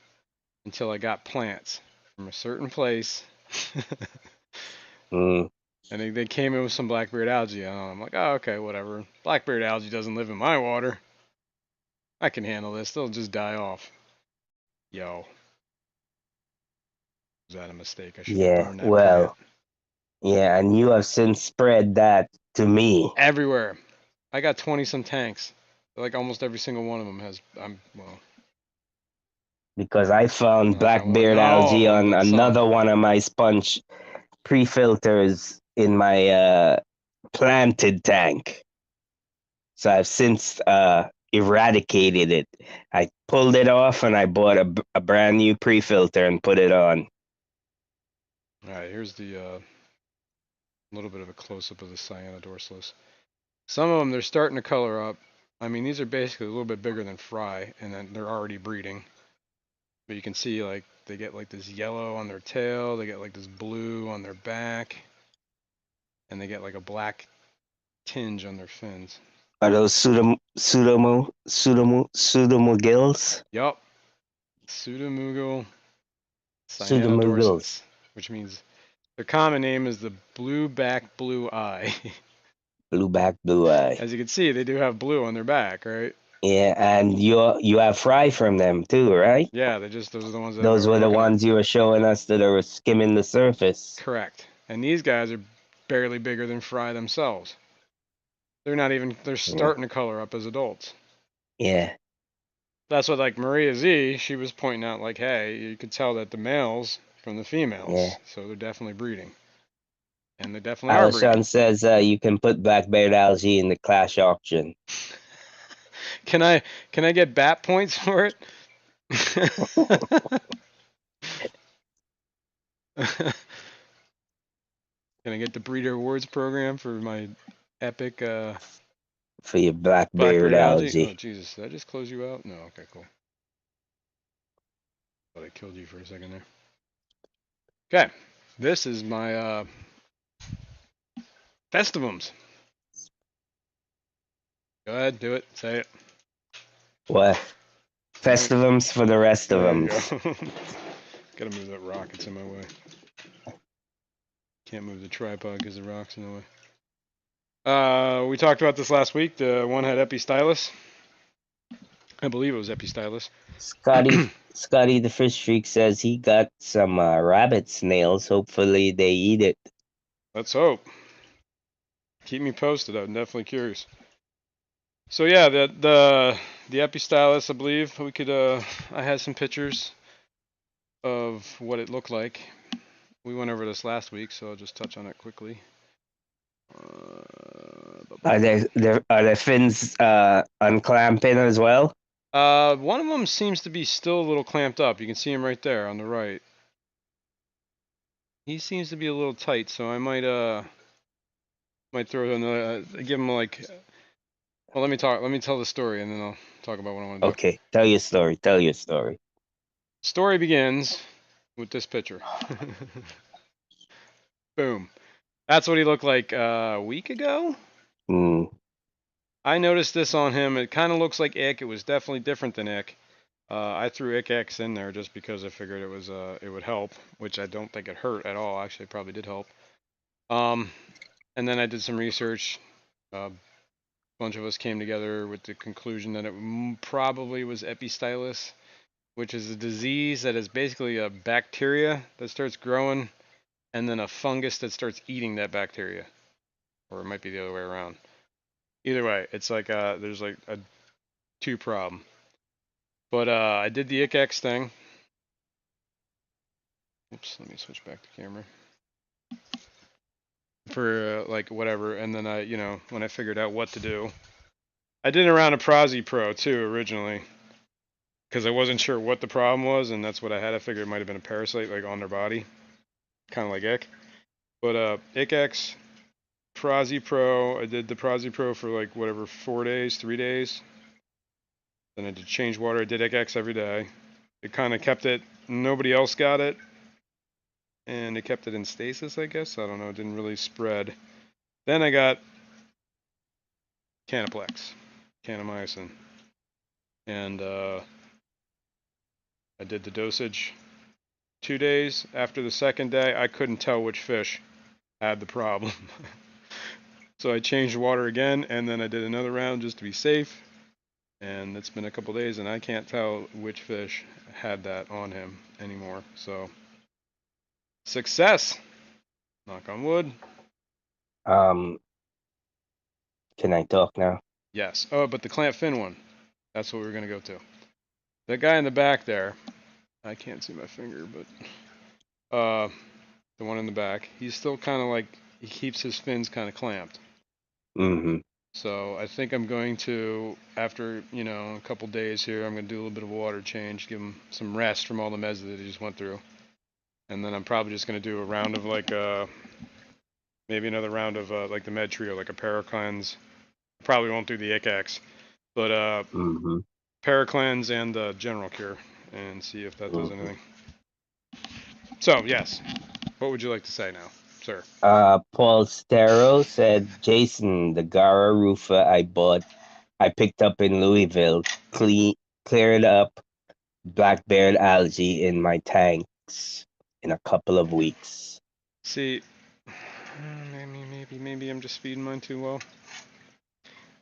until I got plants from a certain place. Mm, And they came in with some blackbeard algae. And I'm like, oh, okay, whatever. Blackbeard algae doesn't live in my water. I can handle this. They'll just die off. Yo. Was that a mistake? I should have yeah, burned that plant. well, yeah, and you have since spread that to me. Everywhere. I got 20 some tanks. Like almost every single one of them has. Well, Because I found knock on wood. blackbeard Not all of algae them, on but some. another one of my sponge pre-filters in my planted tank. So I've since eradicated it. I pulled it off and I bought a brand new pre-filter and put it on. All right, here's the little bit of a close-up of the cyanodorsalis. Some of them, they're starting to color up. I mean, these are basically a little bit bigger than fry, and then they're already breeding. But you can see, like, they get like this yellow on their tail, they get like this blue on their back, and they get like a black tinge on their fins. Are those pseudomugils? Yup, Pseudomugil Pseudomugils. cyanodorsalis, which means their common name is the blue back blue eye. Blue back, blue eye. As you can see, they do have blue on their back, right? Yeah, and you have fry from them too, right? Yeah, those are the ones that Those we're were the looking at. ones you were showing us that are skimming the surface. Correct. And these guys are barely bigger than fry themselves. They're not even, they're Yeah. starting to color up as adults. Yeah. That's what, like, Maria Z, she was pointing out, like, hey, you could tell that the males from the Yeah. females, so they're definitely breeding. And they definitely are breeding. Alishon says you can put black-beard algae in the clash auction. Can I get BAT points for it? Can I get the Breeder Awards program for my epic For your black-beard blackberry algae? Oh, algae. Jesus. Did I just close you out? No. Okay, cool. Thought I killed you for a second there. Okay. This is my festivums. Go ahead, do it. Say it. What? Alright, Festivums for the rest of there you them. go. Gotta move that rock. It's in my way. Can't move the tripod because the rock's in the way. We talked about this last week. The one had Epistylus. I believe it was Epistylus. Scotty the Fish Freak says he got some rabbit snails. Hopefully they eat it. Let's hope. Keep me posted. I'm definitely curious. So yeah, the Epistylus, I believe we could. I had some pictures of what it looked like. We went over this last week, so I'll just touch on it quickly. Are the fins unclamping as well? One of them seems to be still a little clamped up. You can see him right there on the right. He seems to be a little tight, so I might throw another, give him like. Well, let me talk. Let me tell the story, and then I'll talk about what I want to do. Okay, tell your story. Tell your story. Story begins with this picture. Boom. That's what he looked like a week ago. Mm. I noticed this on him. It kind of looks like Ick. It was definitely different than Ick. I threw Ick X in there just because I figured it would help, which I don't think it hurt at all. Actually, it probably did help. And then I did some research. A bunch of us came together with the conclusion that it probably was Epistylus, which is a disease that is basically a bacteria that starts growing and then a fungus that starts eating that bacteria. Or it might be the other way around. Either way, it's like there's like a two problem. But I did the ICX thing. Oops, let me switch back to camera. For like whatever, and then when I figured out what to do, I did a round of Prezi Pro too originally, because I wasn't sure what the problem was, and that's what I had. I figured it might have been a parasite like on their body, kind of like Ick. But ICX, Prezi Pro. I did the Prezi Pro for like whatever 4 days, 3 days. Then I did change water. I did ICX every day. It kind of kept it. Nobody else got it, and it kept it in stasis, I guess. I don't know. It didn't really spread. Then I got Canaplex, Kanamycin, and I did the dosage 2 days. After the second day, I couldn't tell which fish had the problem. So I changed the water again, and then I did another round just to be safe. And it's been a couple days, and I can't tell which fish had that on him anymore. So, success! Knock on wood. Um, can I talk now? Yes. Oh, but the clamp fin one. That's what we were going to go to. That guy in the back there. I can't see my finger, but the one in the back. He's still kind of like, he keeps his fins kind of clamped. Mm-hmm. So I think I'm going to, after, a couple days here, I'm going to do a little bit of a water change, give him some rest from all the meds that he just went through. And then I'm probably just going to do a round of like, maybe another round of like the med trio, like a paracleanse. Probably won't do the ICX, but Mm-hmm. paracleanse and general cure, and see if that does Mm-hmm. anything. So, yes. What would you like to say now, sir? Paul Stero said, Jason, the Gara Rufa I picked up in Louisville, cleared up black-beard algae in my tanks in a couple of weeks. See, maybe I'm just feeding mine too well.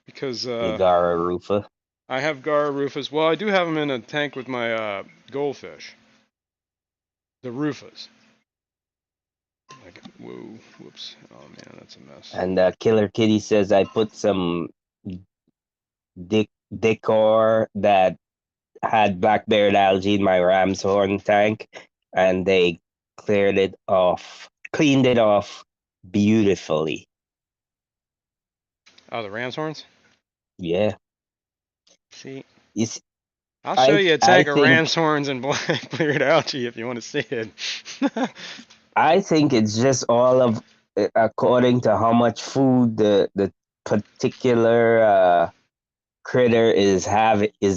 Because The Gara Rufa. I have Gara rufus. Well, I do have them in a tank with my goldfish. The rufus. Like, whoa, whoops. Oh man, that's a mess. And Killer Kitty says I put some decor that had black-beard algae in my ram's horn tank, and they cleaned it off beautifully. Oh, the ram's horns? Yeah. See, You see, I'll show you a I tank of ram's think horns and black-beard algae if you want to see it. I think it's just all of according to how much food the particular critter is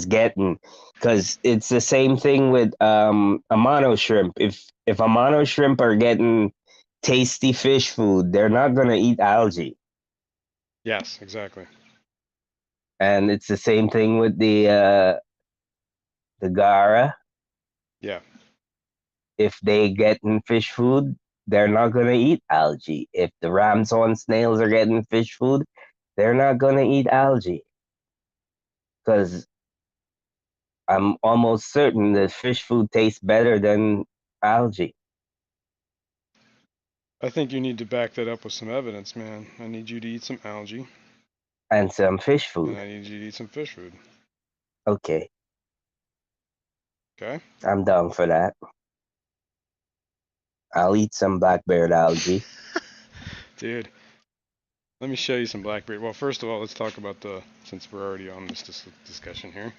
getting, because it's the same thing with a mono shrimp. If a mono shrimp are getting tasty fish food, they're not gonna eat algae. Yes, exactly. And it's the same thing with the Gara. Yeah. If they get in fish food, they're not gonna eat algae. If the ramshorn snails are getting fish food, they're not gonna eat algae. Because I'm almost certain that fish food tastes better than algae I think you need to back that up with some evidence, man. I need you to eat some algae, and some fish and food. I need you to eat some fish food. Okay, Okay? I'm down for that. I'll eat some black-beard algae. Dude, let me show you some blackberry. Well, first of all, let's talk about since we're already on this discussion here.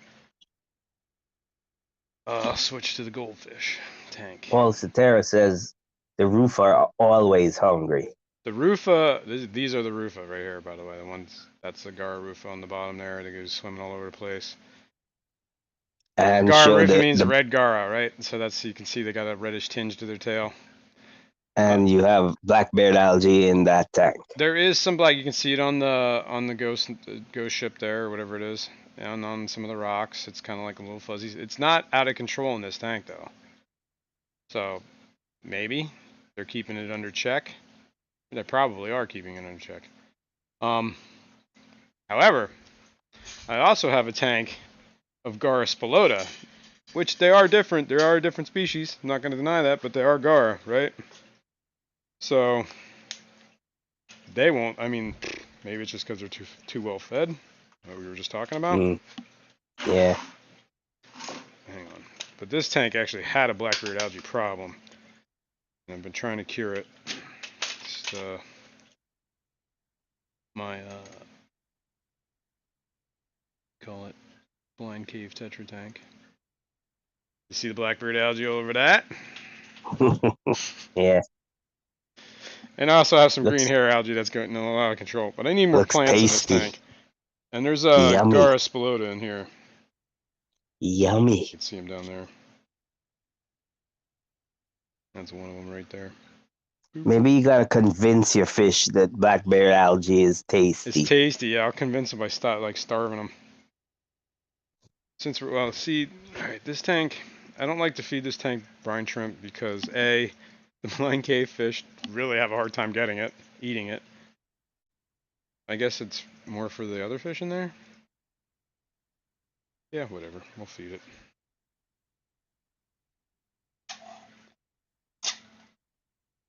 Switch to the goldfish tank. Paul Cetera says the roof are always hungry. The Rufa, these are the Rufa right here, by the way. The ones, that's the Gar Rufa on the bottom there. They go swimming all over the place. And Gara show Rufa the, means the red Gara, right? So you can see they got a reddish tinge to their tail. and you have black-beard algae in that tank. There is some black. You can see it on the ghost ship there, or whatever it is, and on some of the rocks. It's kind of like a little fuzzy. It's not out of control in this tank though. So maybe they're keeping it under check. They probably are keeping it under check. Um, However, I also have a tank of Gara spilota, which they are different. There are different species. I'm not going to deny that, but they are Gara, right? So they won't. I mean, maybe it's just because they're too well fed. What we were just talking about. Yeah. Hang on. But this tank actually had a blackbeard algae problem, and I've been trying to cure it. Just, my call it blind cave tetra tank. You see the blackbeard algae all over that? Yeah. And I also have some green Looks hair algae that's getting a lot of control. But I need more looks plants in this tasty. tank. And there's a Yummy. Gara spilota in here. Yummy. You can see him down there. That's one of them right there. Maybe you gotta convince your fish that black-beard algae is It's tasty. tasty. Yeah, I'll convince him by starving them. Since well, see, all right, this tank. I don't like to feed this tank brine shrimp because the blind cave fish really have a hard time eating it. I guess it's more for the other fish in there. Yeah, whatever. We'll feed it.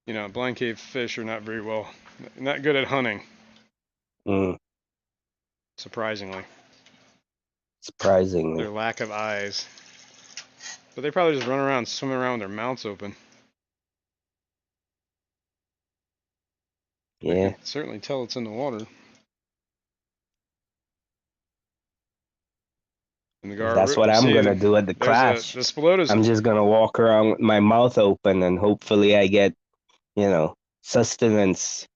You know, blind cave fish are not not good at hunting, Mm, surprisingly. surprisingly. Their lack of eyes. But they probably just run around swimming around with their mouths open. I Yeah. can certainly tell it's in the water. And the That's what I'm see, gonna do at the the clash. spilotas. I'm just gonna walk around with my mouth open and hopefully I get, sustenance.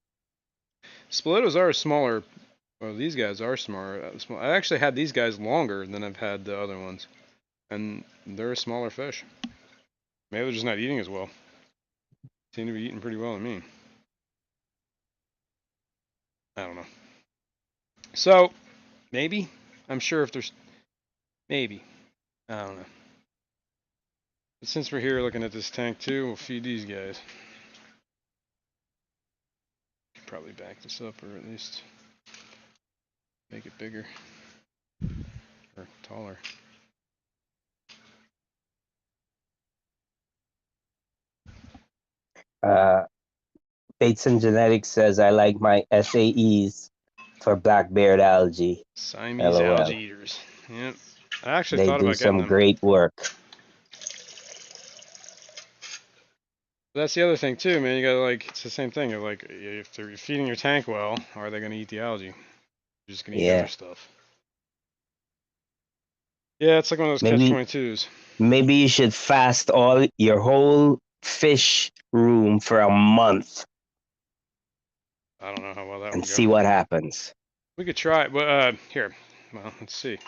Spilotas are smaller. Well, these guys are smaller. I actually had these guys longer than I've had the other ones, and they're a smaller fish. Maybe they're just not eating as well. Seem to be eating pretty well to me. I don't know. So maybe I'm sure if there's maybe I don't know. But since we're here looking at this tank too, we'll feed these guys. Could probably back this up or at least make it bigger or taller. Uh, Fates and Genetics says I like my SAEs for black-beard algae. Siamese algae LOL. eaters. Yep. I actually They thought do about getting some them. great work. But that's the other thing too, man. You gotta it's the same thing. You're like, if they're feeding your tank well, are they gonna eat the algae? You're just gonna eat other Yeah. stuff. Yeah, it's like one of those catch Maybe 22s. maybe you should fast all your whole fish room for a month I don't know how well that and would go. see what happens. We could try. But here, well, let's see.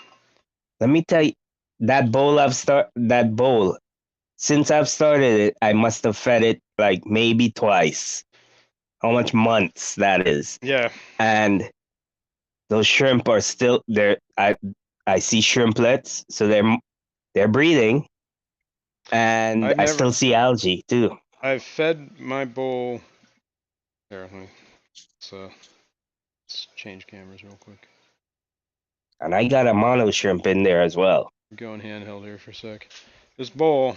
Let me tell you, that bowl. Since I've started it, I must have fed it like maybe twice. How much months that is. Yeah, And those shrimp are still there. I see shrimplets, so they're breeding, and I've I never. still see algae too. I've fed my bowl. Here, let's change cameras real quick. And I got a mono shrimp in there as well. I'm going handheld here for a sec. This bowl,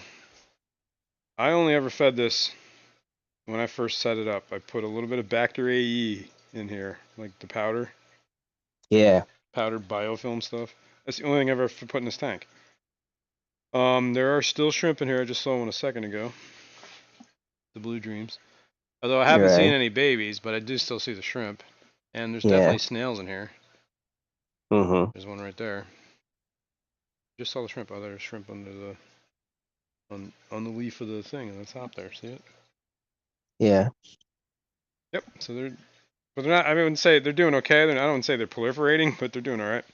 I only ever fed this when I first set it up. I put a little bit of Bacter AE in here, like the Yeah, powdered biofilm stuff. That's the only thing I've ever put in this tank. There are still shrimp in here. I just saw one a second ago. The blue dreams. Although I haven't seen right. any babies, but I do still see the shrimp. And there's Yeah. definitely snails in here. Mm-hmm. There's one right there. Just saw the shrimp. Oh, there's shrimp under the on the leaf of the thing on the top there. See it? Yeah. Yep. So but they're not. I wouldn't say they're doing okay. I don't say they're proliferating, but they're doing all right.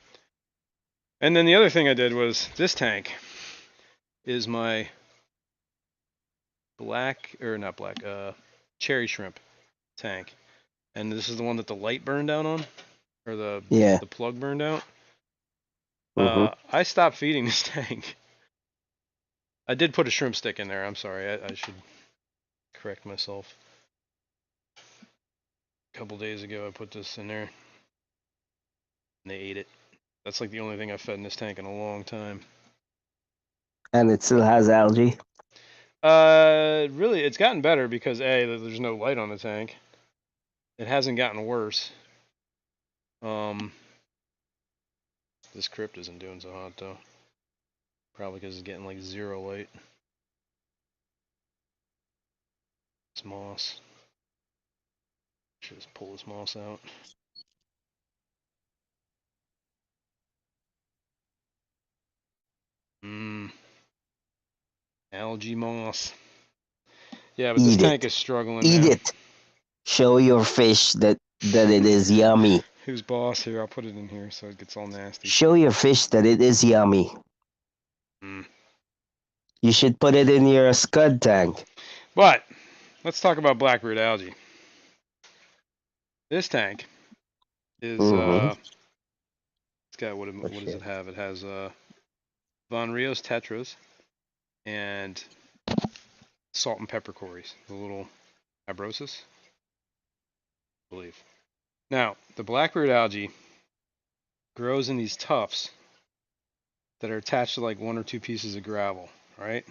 And then the other thing I did was this tank is my black or not black, cherry shrimp tank, and this is the one that the light burned out on, or Yeah. the plug burned out. Mm-hmm. I stopped feeding this tank. I did put a shrimp stick in there. I'm sorry. I should correct myself. A couple days ago, I put this in there, and they ate it. That's like the only thing I've fed in this tank in a long time. And it still has algae. Really, it's gotten better because there's no light on the tank. It hasn't gotten worse. Um, this crypt isn't doing so hot though. Probably because it's getting like zero light. It's moss. Should just pull this moss out. Mmm. Algae moss. Yeah, but this Eat tank it. is struggling, Eat man. it. Show your fish that it is yummy. Who's boss here? I'll put it in here so it gets all nasty. Show your fish that it is yummy. Mm. You should put it in your scud tank. But let's talk about blackroot algae. This tank is Mm-hmm. it's got what does it have? It has Von Rio's tetras and salt and pepper cories, the little fibrosis, I believe. Now, the blackroot algae grows in these tufts that are attached to like one or two pieces of gravel, right?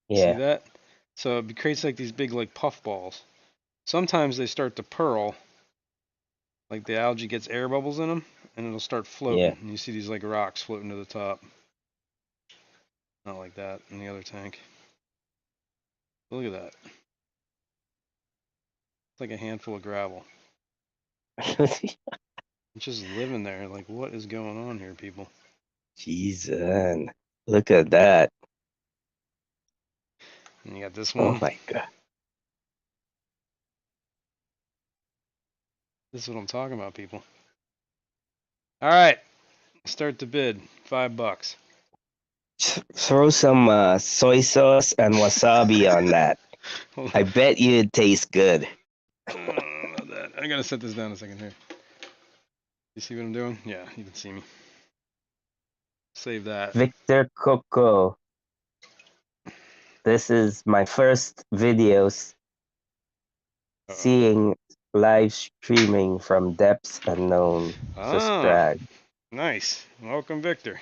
See Yeah. that? So it creates like these big like puff balls. Sometimes they start to pearl, like the algae gets air bubbles in them, and it'll start Yeah. floating. And you see these like rocks floating to the top. Not like that in the other tank. Look at that. It's like a handful of gravel. It's just living there. Like, what is going on here, people? Jesus. Look at that. And you got this Oh one. my god. This is what I'm talking about, people. All right, start the bid. $5. Throw some soy sauce and wasabi on that. Hold I bet you it tastes good. on. That. I gotta set this down a second here. You see what I'm doing? Yeah, you can see me. Save that. Victor Coco. This is my first videos Uh-oh. seeing live streaming from depths unknown. Ah, Subscribe. nice. Welcome, Victor.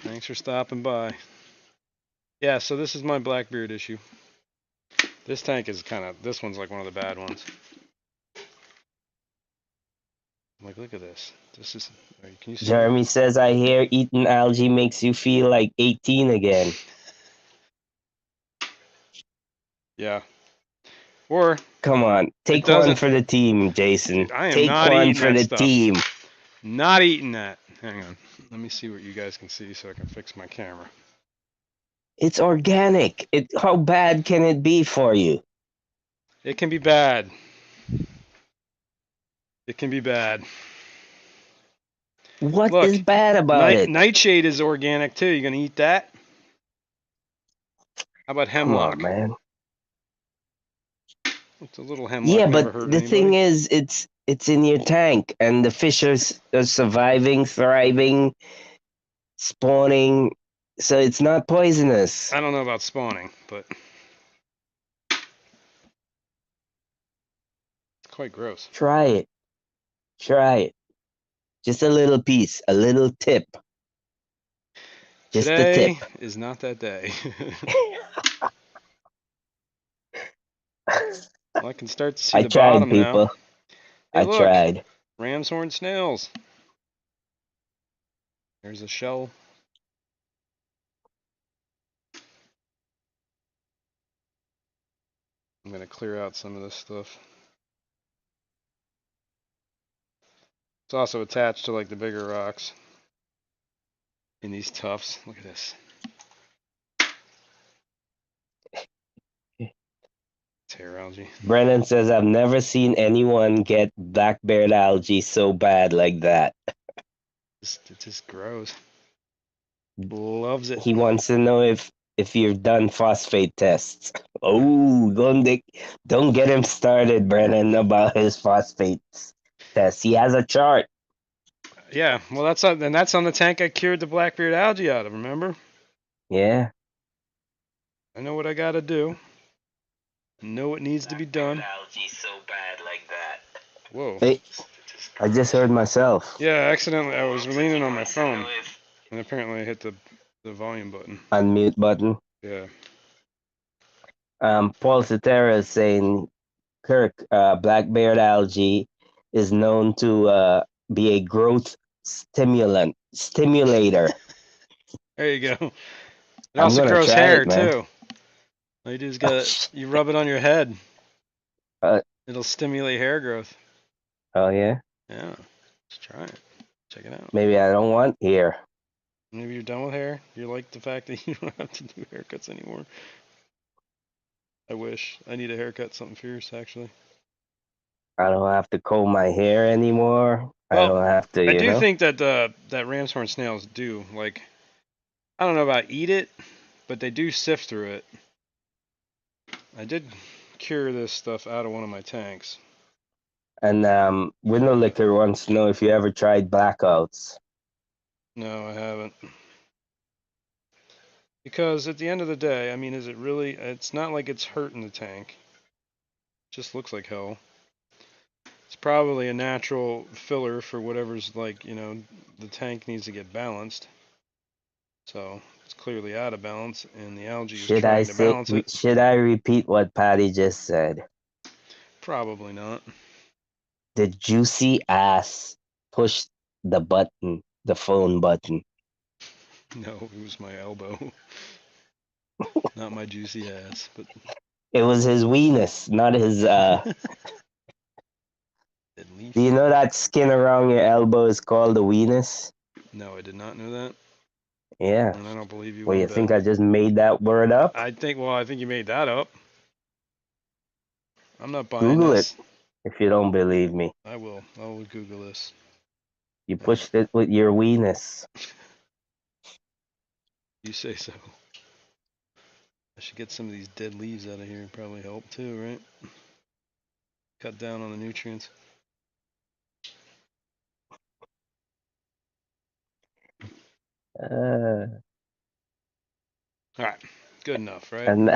Thanks for stopping by. Yeah, so this is my Blackbeard issue. This tank is this one's like one of the bad ones. Like, look at this. This is, can you see that? Jeremy says, I hear eating algae makes you feel like 18 again. Yeah. Or Come on, it take one doesn't. for the team, Jason. Dude, I am Take not one eating for that the stuff. team. Not eating that. Hang on. Let me see what you guys can see so I can fix my camera. It's organic. How bad can it be for you? It can be bad. It can be bad. What is Look, bad about it? nightshade is organic too. You gonna eat that? How about Come on, hemlock? man. What's a little hemlock Yeah, never but hurt the thing anybody? is, it's in your tank, and the fish are surviving, thriving, spawning, so it's not poisonous. I don't know about spawning, but it's quite gross. Try it. Try it. Just a little piece, a little tip. Just a tip. Today is not that day. Well, I can start to see I the tried, bottom now. people. Hey, I look, tried. ram's horn snails. There's a shell. I'm gonna clear out some of this stuff. It's also attached to like the bigger rocks in these tufts. Look at this. Tear algae. Brennan says, I've never seen anyone get black-beard algae so bad like that. It just grows. Loves it. He wants to know if you've done phosphate tests. Oh, don't get him started, Brennan, about his phosphates test. He has a chart. Yeah, well that's on the tank I cured the blackbeard algae out of. Remember? Yeah. I know what I gotta do. I know what needs to be done. Algae so bad like that. Whoa. Hey, I just heard myself. Yeah, accidentally I was leaning on my phone, and apparently I hit the volume button. Unmute button. Yeah. Paul Cetera is saying, Kirk, black-beard algae is known to be a growth stimulator. There you go. It I'm also gonna grows try hair it, man. too. All you do is you rub it on your head. Uh, It'll stimulate hair growth. oh yeah. Yeah. Let's try it. Check it out. Maybe I don't want hair. Maybe you're done with hair. You like the fact that you don't have to do haircuts anymore. I wish. I need a haircut, something fierce, actually. I don't have to comb my hair anymore. I Well, don't have to, I you do know. think that ram's horn snails do like, I don't know about eat it, but they do sift through it. I did cure this stuff out of one of my tanks. And Window Liquor wants to know if you ever tried blackouts. No, I haven't. Because at the end of the day, I mean, is it really? It's not like it's hurting the tank. It just looks like hell. It's probably a natural filler for whatever's like, the tank needs to get balanced. So it's clearly out of balance, and the algae is trying to balance it. Should I repeat what Patty just said? Probably not. The juicy ass pushed the button, the phone button. No, it was my elbow, not my juicy ass. But It was his weenus, not his at Do least. you know that skin around your elbow is called the weenus? No, I did not know that, Yeah. and I don't believe you Well, one you bit. think I just made that word up? I think you made that up. I'm not buying Google it this. if you don't believe me. I will. I will Google this. You pushed it with your weenus. You say so. I should get some of these dead leaves out of here and probably help too, right? Cut down on the nutrients. Uh, All right, good enough, right? and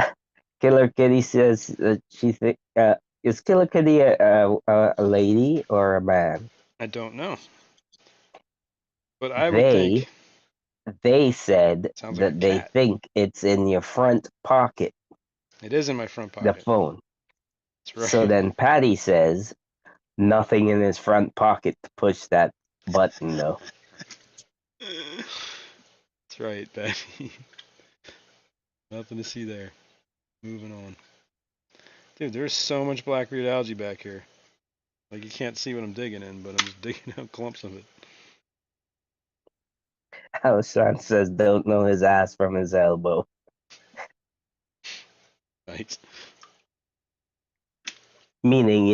Killer Kitty says she think is Killer Kitty a lady or a man? I don't know, but I would They think they said sounds like a that they cat. think it's in your front pocket, It is in my front the pocket. phone. That's So right. then Patty says nothing in his front pocket to push that button though. That's right, Betty. Nothing to see there. Moving on. Dude, there's so much blackbeard algae back here. Like, you can't see what I'm digging in, but I'm just digging out clumps of it. Alshon says don't know his ass from his elbow. Right? Meaning,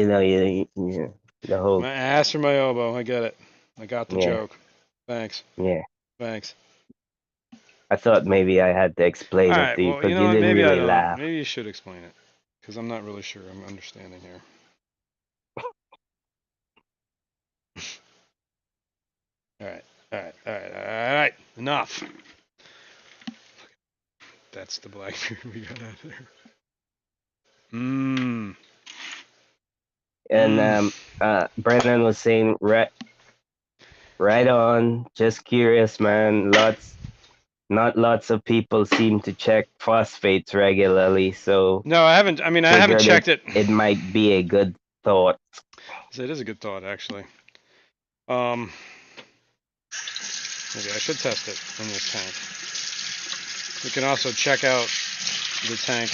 the whole My ass or my elbow. I get it. I got the yeah, joke. Thanks. yeah. Thanks. I thought maybe I had to All explain it right, to you well, you because know you what? didn't Maybe I really don't. laugh. Maybe you should explain it. Because I'm not really sure I'm understanding here. All right, all right, all right, all right. Enough. That's the Blackbeard we got out there. Mmm. And Mmm. Brennan was saying, right on. Just curious, man. Not lots of people seem to check phosphates regularly, so No, I haven't. I mean, I haven't figured checked it. it might be a good thought. So it is a good thought, actually. Um, maybe I should test it in this tank. We can also check out the tank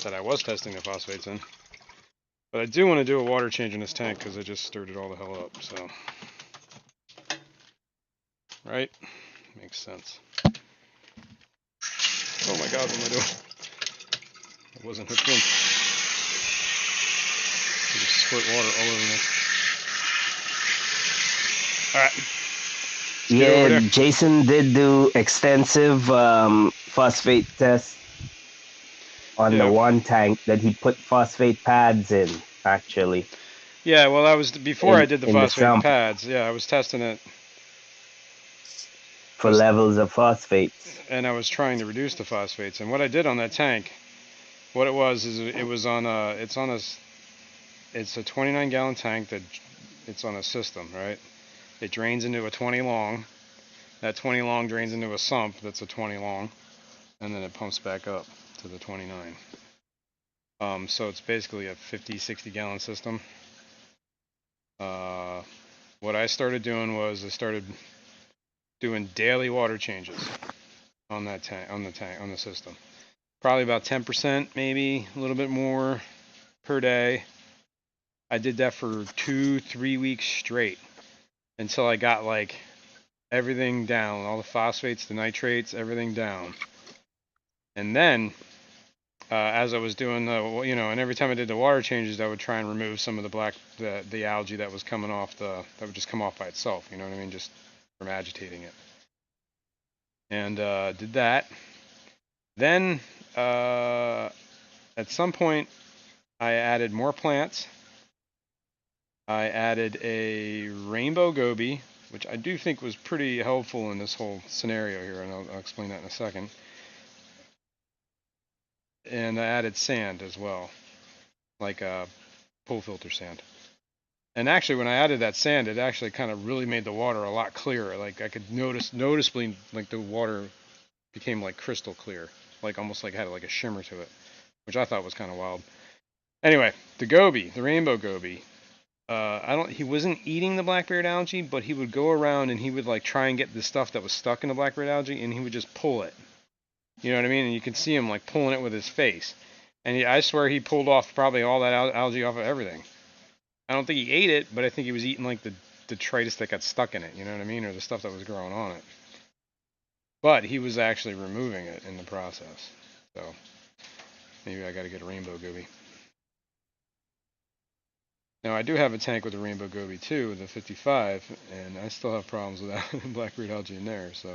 that I was testing the phosphates in. But I do want to do a water change in this tank because I just stirred it all the hell up. So, right? Makes sense. Oh my God, what am I doing? It wasn't hooked in. I just squirt water all over me. All right. Let's get over Yeah, there. Jason did do extensive phosphate tests on the Yeah. one tank that he put phosphate pads in, actually, Yeah, well, I was before I did the in the phosphate sump pads. Yeah, I was testing it. I for was, levels of phosphates. and I was trying to reduce the phosphates. And what I did on that tank, what it was is it was on a, it's a 29-gallon tank that it's on a system, right? It drains into a 20 long. That 20 long drains into a sump that's a 20 long, and then it pumps back up to the 29. So it's basically a 50, 60-gallon system. What I started doing was I started doing daily water changes on that tank, on the system. Probably about 10%, maybe a little bit more per day. I did that for 2, 3 weeks straight until I got like everything down, all the phosphates, the nitrates, everything down. And then, as I was doing the, and every time I did the water changes, I would try and remove some of the algae that was coming off that would just come off by itself. You know what I mean? Just from agitating it. And did that. Then, at some point, I added more plants. I added a rainbow goby, which I do think was pretty helpful in this whole scenario here, and I'll explain that in a second. And I added sand as well, like a pool filter sand. And actually, when I added that sand, it actually kind of really made the water a lot clearer. Like I could noticeably, like the water became like crystal clear, like almost like had like a shimmer to it, which I thought was kind of wild. Anyway, the goby, the rainbow goby. He wasn't eating the blackberry algae, but he would go around and he would like try and get the stuff that was stuck in the blackberry algae, and he would just pull it. You know what I mean? And you can see him like pulling it with his face. And I swear he pulled off probably all that algae off of everything. I don't think he ate it, but I think he was eating like the detritus that got stuck in it. You know what I mean? Or the stuff that was growing on it. But he was actually removing it in the process. So maybe I got to get a rainbow goby. Now I do have a tank with a rainbow goby too, the 55, and I still have problems with that blackberry algae in there. So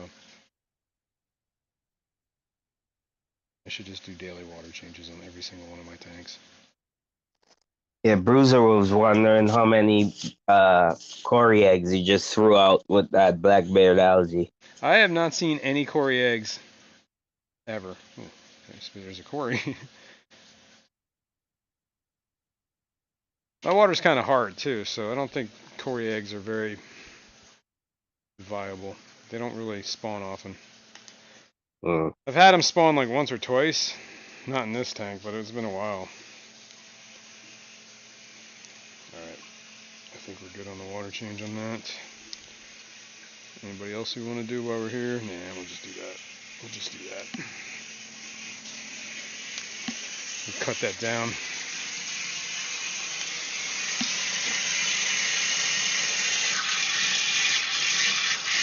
I should just do daily water changes on every single one of my tanks. Yeah, Bruiser was wondering how many Cory eggs he just threw out with that black-beard algae. I have not seen any Cory eggs ever. Ooh, there's a Cory. My water's kind of hard too, so I don't think Cory eggs are very viable. They don't really spawn often. Mm. I've had them spawn like once or twice. Not in this tank, but it's been a while. Alright, I think we're good on the water change on that. Anybody else we want to do while we're here? Nah, we'll just do that. We'll just do that. We'll cut that down.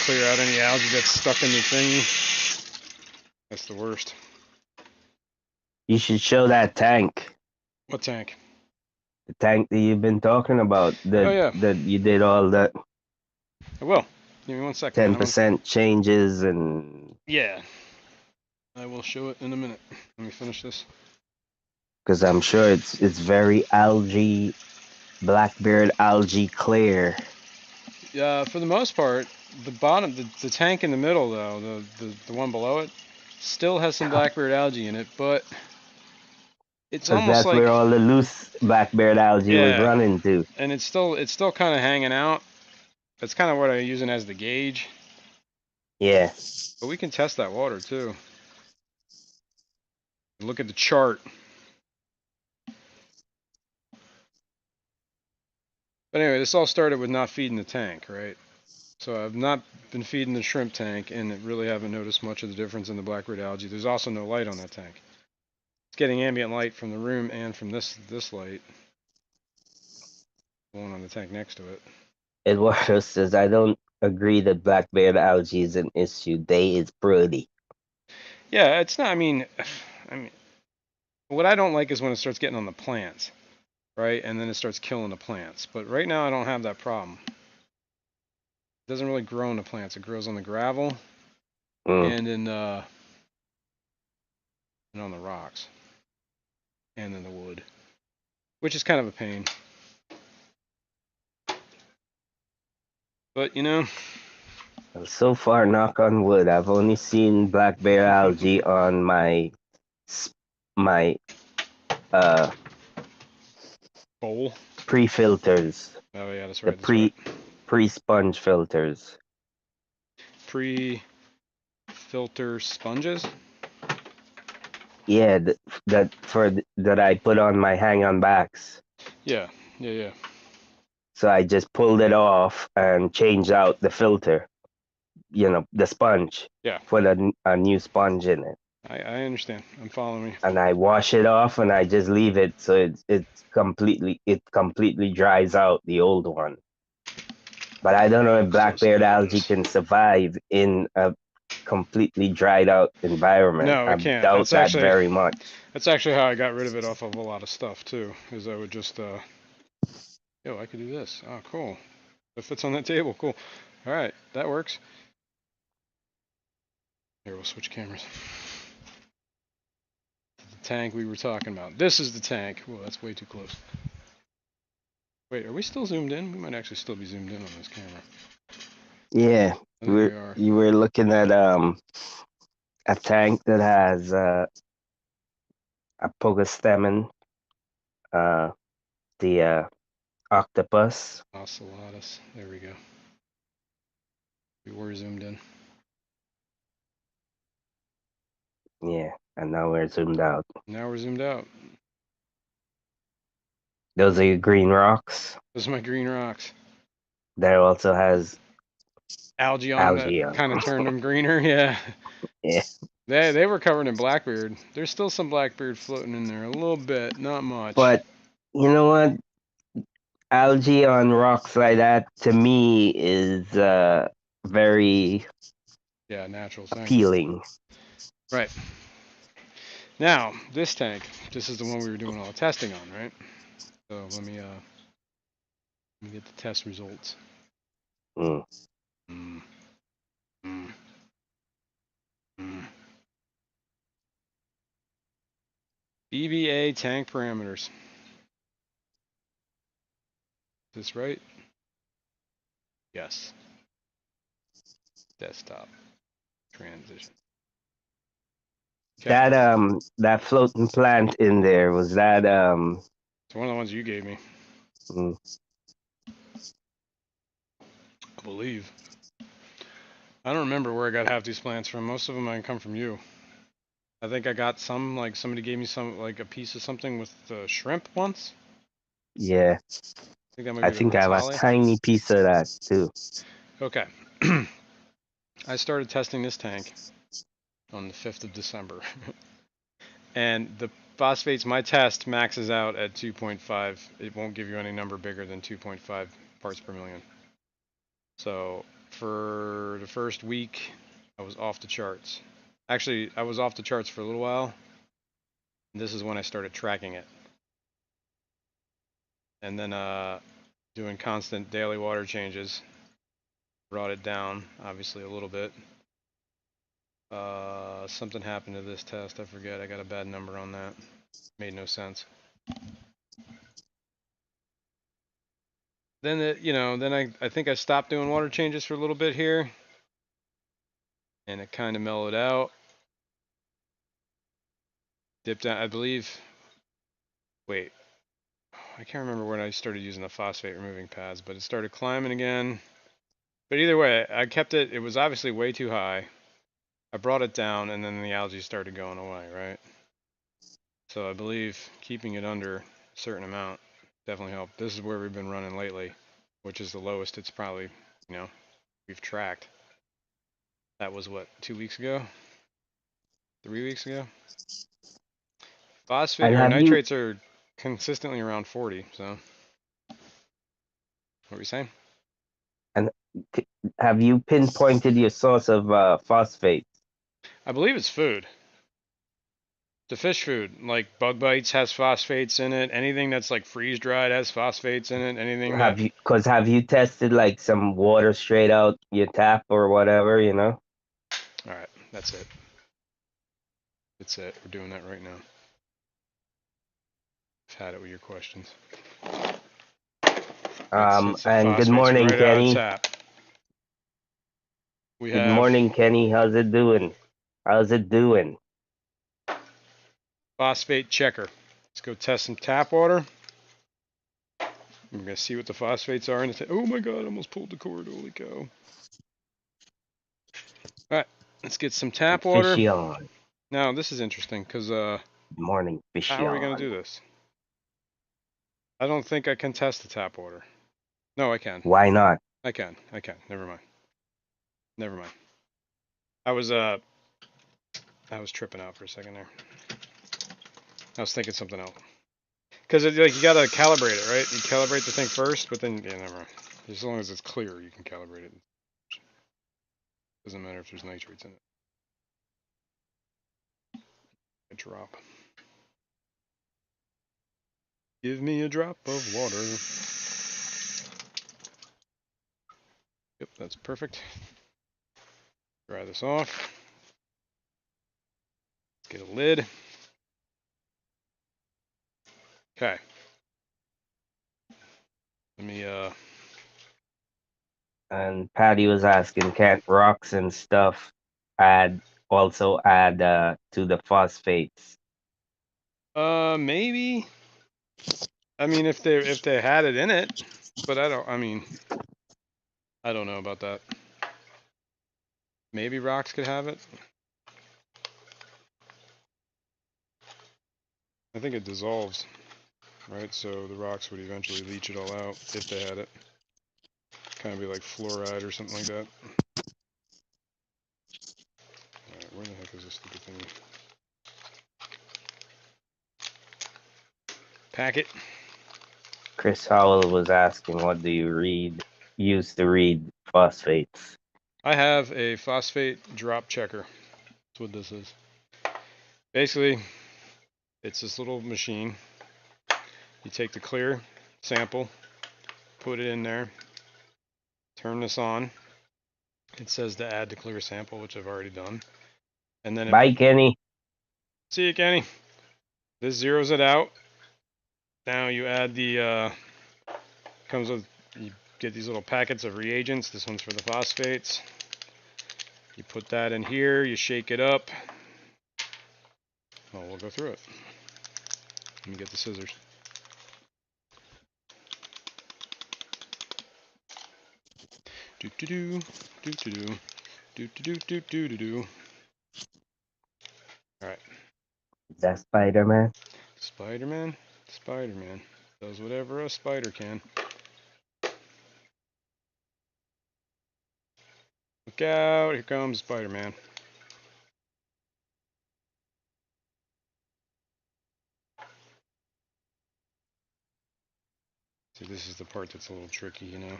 Clear out any algae that's stuck in the thingy. That's the worst. You should show that tank. What tank? The tank that you've been talking about. Oh yeah, That you did all the I will. Give me 1 second, man. 10% changes and Yeah, I will show it in a minute. Let me finish this. because I'm sure it's very blackbeard algae clear. Yeah, for the most part, the bottom, the tank in the middle though, the one below it, still has some blackbeard algae in it, but it's Because almost that's where like, all the loose blackbeard algae was yeah, running to. and it's still kind of hanging out. That's kind of what I'm using as the gauge. Yeah. But we can test that water too. Look at the chart. But anyway, this all started with not feeding the tank, right? So I've not been feeding the shrimp tank, and really haven't noticed much of the difference in the blackbeard algae. There's also no light on that tank. It's getting ambient light from the room and from this light, the one on the tank next to it. Eduardo says, I don't agree that blackbeard algae is an issue. They is pretty. Yeah, it's not. I mean, what I don't like is when it starts getting on the plants, right? And then it starts killing the plants. But right now I don't have that problem. It doesn't really grow in the plants. It grows on the gravel Mm. and and on the rocks and in the wood, which is kind of a pain. But So far, knock on wood, I've only seen blackbeard algae on my uh bowl. pre-filters, Oh yeah, that's the right. That's right. pre-sponge filters. Pre-filter sponges. Yeah, that I put on my hang-on backs. Yeah, yeah, yeah. So I just pulled it off and changed out the filter, the sponge, Yeah, put a new sponge in it. I understand. I'm following you. And I wash it off and I just leave it so it completely dries out the old one. But I don't know if So blackbeard slow on algae this. can survive in a completely dried out environment. No, I it can't. doubt that very much. That's actually how I got rid of it off of a lot of stuff too. Is I would just yo, I could do this. Oh, cool. It fits on that table. Cool. All right, that works. Here, we'll switch cameras. The tank we were talking about. This is the tank. Whoa, that's way too close. Wait, are we still zoomed in? We might actually still be zoomed in on this camera. Yeah, I think we are. you were looking at a tank that has a pogostemen, uh, the octopus. Ocellatus. There we go. We were zoomed in. Yeah, and now we're zoomed out. Now we're zoomed out. Those are your green rocks. Those are my green rocks. There also has Algae on them that algae on kind of turned them greener. Yeah. Yeah. They were covered in blackbeard. There's still some blackbeard floating in there, a little bit, not much. But you know what? Algae on rocks like that to me is very Yeah, natural thing. appealing. Right. Now, this tank, this is the one we were doing all the testing on, right? So let me get the test results. Mm. Mm, mm, mm. BVA tank parameters. Is this right? Yes. Desktop. Transition. Okay. That floating plant in there was that It's one of the ones you gave me, mm, I believe. I don't remember where I got half these plants from. Most of them I can come from you. I think I got some, like somebody gave me some, like a piece of something with shrimp once. yeah. I think that might I be the think I have a Rotale. tiny piece of that too. Okay. I started testing this tank on the 5th of December. And the phosphates, my test maxes out at 2.5. It won't give you any number bigger than 2.5 parts per million. So for the first week, I was off the charts. Actually, I was off the charts for a little while. This is when I started tracking it. And then doing constant daily water changes brought it down, obviously, a little bit. Something happened to this test. I forget. I got a bad number on that. Made no sense. then I think I stopped doing water changes for a little bit here, and it kind of mellowed out. Dipped down, I believe. Wait, I can't remember when I started using the phosphate removing pads, but it started climbing again. But either way, I kept it. It was obviously way too high. I brought it down, and then the algae started going away, right? So I believe keeping it under a certain amount definitely helped. This is where we've been running lately, which is the lowest it's probably, we've tracked. That was what, 2 weeks ago? 3 weeks ago? Phosphate And or have you nitrates are consistently around 40. So, what were you saying? and have you pinpointed your source of phosphate? I believe it's food. The fish food, like bug bites, has phosphates in it. Anything that's like freeze dried has phosphates in it. Anything that. Have you tested like some water straight out your tap or whatever, you know? All right, that's it. That's it. We're doing that right now. I've had it with your questions. It's the And good phosphates morning, right out of Kenny. tap. We Good have morning, Kenny. How's it doing? How's it doing? phosphate checker. Let's go test some tap water. We're gonna see what the phosphates are in it. Oh my god, I almost pulled the cord. Holy cow. Alright, let's get some tap water. Fishy on. Now, this is interesting because Good morning, how fishy are we gonna on. do this? I don't think I can test the tap water. No, I can. Why not? I can. Never mind. Never mind. I was tripping out for a second there. I was thinking something else. Because like you gotta calibrate it, right? You calibrate the thing first, but then never mind. As long as it's clear, you can calibrate it. Doesn't matter if there's nitrates in it. A drop. Give me a drop of water. Yep, that's perfect. Dry this off. Get a lid. Okay. Let me And Patty was asking, can't rocks and stuff also add to the phosphates? maybe. I mean, if they had it in it, but I don't. I mean, I don't know about that. Maybe rocks could have it. I think it dissolves, right? So the rocks would eventually leach it all out if they had it. Kind of be like fluoride or something like that. Alright, where the heck is this stupid thing? Packet. Chris Howell was asking, what do you use to read phosphates? I have a phosphate drop checker. That's what this is. Basically, it's this little machine. You take the clear sample, put it in there, turn this on. It says to add the clear sample, which I've already done. And then Bye, Kenny. see you, Kenny. This zeroes it out. Now you add the, comes with, you get these little packets of reagents. This one's for the phosphates. You put that in here, you shake it up. Well, we'll go through it. Let me get the scissors. Do do do do do do do do do do do do. All right. Is that Spider-Man? Spider-Man. Spider-Man does whatever a spider can. Look out! Here comes Spider-Man. See, this is the part that's a little tricky, you know.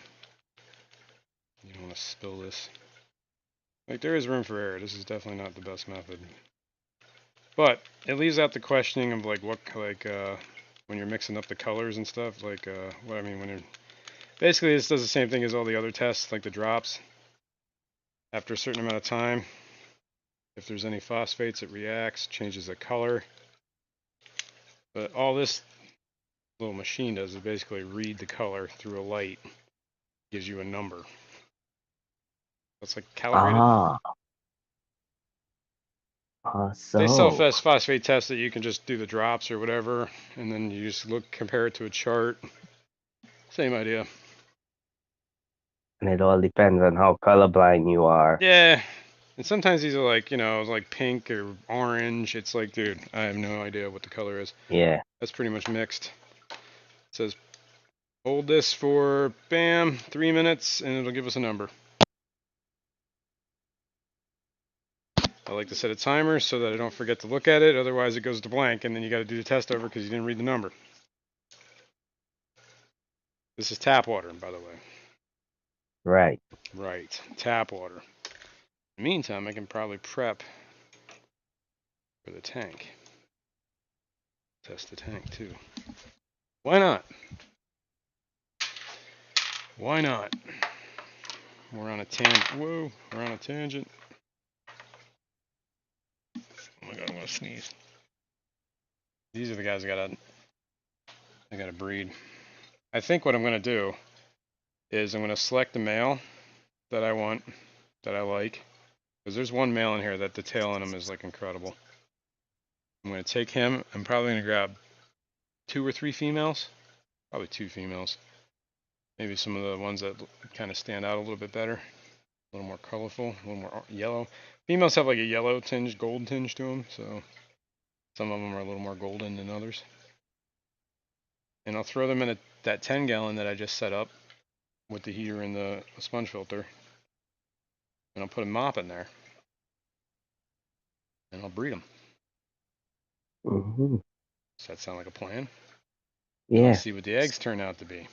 You don't want to spill this. Like, there is room for error. This is definitely not the best method. But it leaves out the questioning of like when you're mixing up the colors and stuff. Like what I mean when you're basically this does the same thing as all the other tests, like the drops. After a certain amount of time, if there's any phosphates, it reacts, changes the color. But all this little machine does is basically read the color through a light, gives you a number. That's like calibrated. Ah, They sell so. phosphate tests that you can just do the drops or whatever, and then you just compare it to a chart. Same idea. And it all depends on how colorblind you are. Yeah. And sometimes these are like, like pink or orange. It's like, dude, I have no idea what the color is. Yeah. That's pretty much mixed. It says, hold this for, bam, 3 minutes, and it'll give us a number. I like to set a timer so that I don't forget to look at it. Otherwise, it goes to blank, and then you got to do the test over because you didn't read the number. This is tap water, by the way. Right. Right, tap water. In the meantime, I can probably prep for the tank. Test the tank, too. Why not? Why not? We're on a tangent. Whoa, we're on a tangent. Oh my god, I'm gonna sneeze. These are the guys I gotta breed. I think what I'm gonna do is I'm gonna select the male that I want, that I like. Because there's one male in here that the tail on him is like incredible. I'm gonna take him. I'm probably gonna grab 2 or 3 females. Probably 2 females. Maybe some of the ones that kind of stand out a little bit better. A little more colorful, a little more yellow. Females have like a yellow tinge, gold tinge to them, so some of them are a little more golden than others. And I'll throw them in that 10 gallon that I just set up with the heater and the sponge filter. And I'll put a mop in there. And I'll breed them. Mm-hmm. Does that sound like a plan? And I'll Yeah. see what the eggs turn out to be.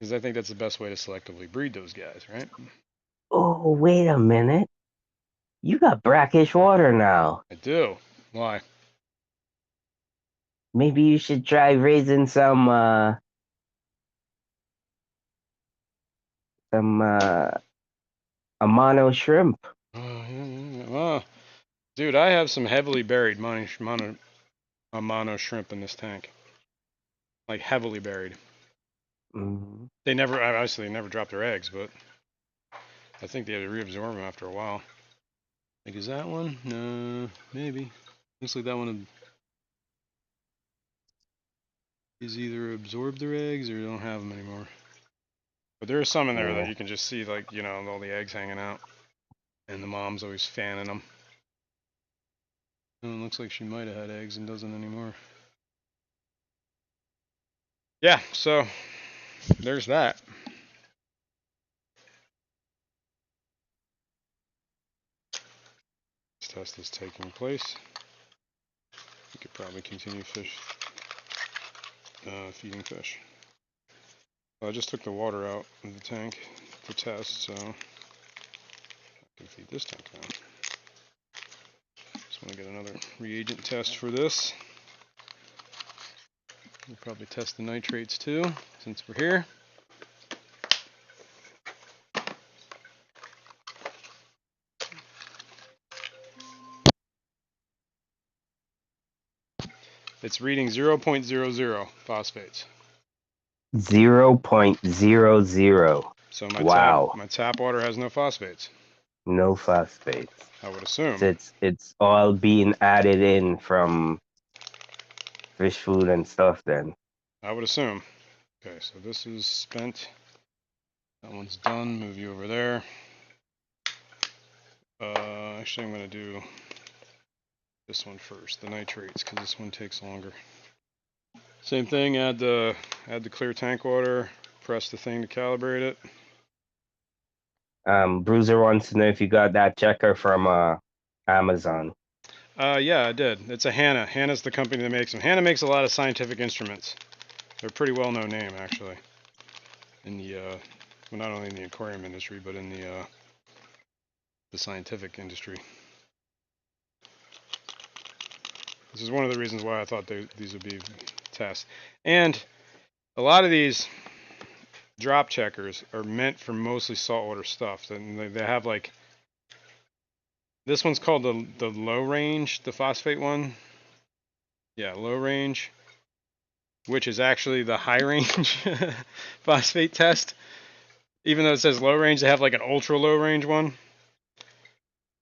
Because I think that's the best way to selectively breed those guys, right? Oh, wait a minute. You got brackish water now. I do. Why? Maybe you should try raising some Amano shrimp. Oh, yeah. Oh, dude, I have some heavily buried mono shrimp in this tank. Like heavily buried. Mm-hmm. They never drop their eggs, but I think they had to reabsorb them after a while. Like, is that one? No, maybe. Looks like that one is either absorbed their eggs or don't have them anymore. But there are some in there that Yeah. you can just see, like, all the eggs hanging out. And the mom's always fanning them. And it looks like she might have had eggs and doesn't anymore. Yeah, so there's that. This test is taking place. We could probably continue feeding fish. Well, I just took the water out of the tank to test, so I can feed this tank now. Just want to get another reagent test for this. We'll probably test the nitrates too, since we're here. It's reading 0.00 phosphates. 0.00. So Wow. my tap water has no phosphates. No phosphates. I would assume. So it's all being added in from fish food and stuff then. I would assume. Okay, so this is spent. That one's done. Move you over there. Actually, I'm going to do this one first, the nitrates, because this one takes longer. Same thing. Add the clear tank water. Press the thing to calibrate it. Bruiser wants to know if you got that checker from Amazon. Yeah, I did. It's a Hanna. Hanna's the company that makes them. Hanna makes a lot of scientific instruments. They're a pretty well-known name, actually, in the well, not only in the aquarium industry, but in the scientific industry. This is one of the reasons why I thought these would be tests. And a lot of these drop checkers are meant for mostly saltwater stuff. And they have like, this one's called the low range, the phosphate one. Yeah, low range, which is actually the high range phosphate test. Even though it says low range, they have like an ultra low range one.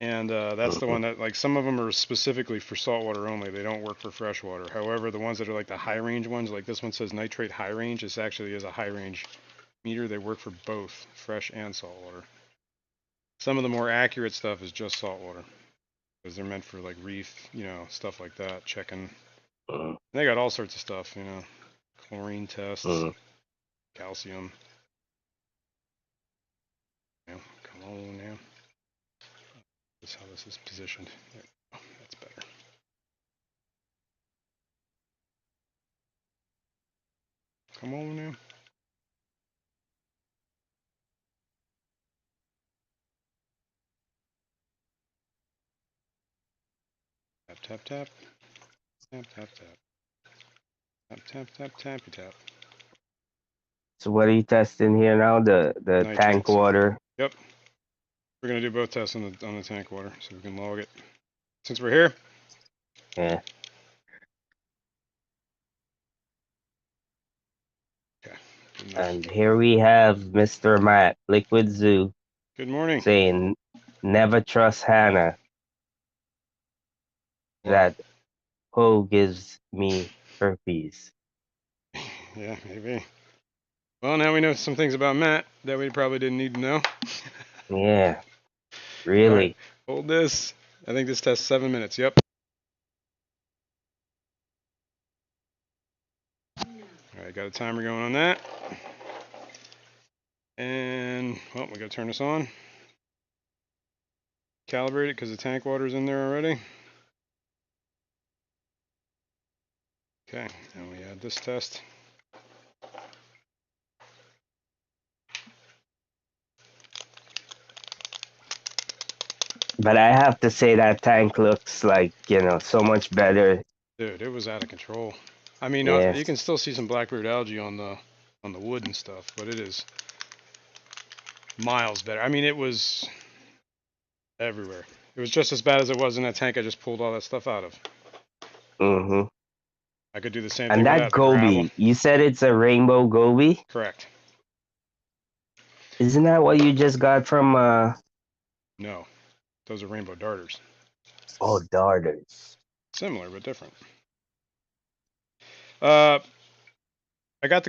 And that's the one that, like, some of them are specifically for saltwater only. They don't work for freshwater. However, the ones that are like the high range ones, like this one says nitrate high range, this actually is a high range meter. They work for both fresh and saltwater. Some of the more accurate stuff is just saltwater because they're meant for like reef, stuff like that, checking. They got all sorts of stuff, chlorine tests, calcium. Come on now. That's how this is positioned. There, that's better. Come on now. Tap, tap, tap. Tap, tap, tap. Tap, tap, tap, tappy tap. So what are you testing here now? The tank Nitrates. water. Yep. We're gonna do both tests on the tank water, so we can log it. Since we're here. Yeah. Okay. Good enough. And here we have Mr. Matt, Liquid Zoo, Good morning. saying, "Never trust Hannah. Why? That hoe gives me herpes." Yeah, maybe. Well, now we know some things about Matt that we probably didn't need to know. Yeah, All right. really. Hold this. I think this tests 7 minutes. Yep. All right, got a timer going on that. And, well, we got to turn this on. Calibrate it because the tank water's in there already. Okay, and we add this test. But I have to say that tank looks like, so much better. Dude, it was out of control. I mean, you Yes. can still see some blackbeard algae on the wood and stuff, but it is miles better. I mean, it was everywhere. It was just as bad as it was in that tank I just pulled all that stuff out of. Mm-hmm. I could do the same thing And with that that, the gravel. goby, you said it's a rainbow goby? Correct. Isn't that what you just got from No, those are rainbow darters. oh, darters. Similar but different. Uh, I got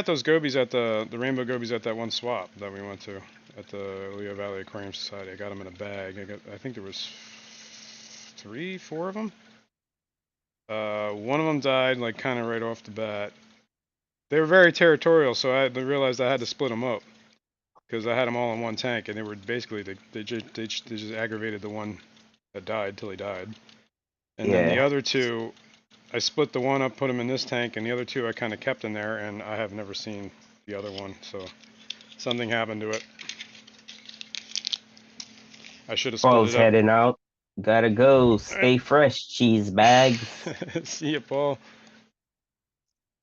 those gobies at the rainbow gobies at that one swap that we went to at the Leo Valley Aquarium Society. I got them in a bag. I think there was 3, 4 of them. One of them died like kind of right off the bat. They were very territorial, so I realized I had to split them up because I had them all in one tank, and they were basically they just aggravated the one that died till he died, and then the Yeah. other two, I split the one up, put them in this tank, and the other two I kind of kept in there, and I have never seen the other one, so something happened to it. I should have split Paul's it up. heading out. Gotta go. All right. Stay fresh, cheese bags. See you, Paul.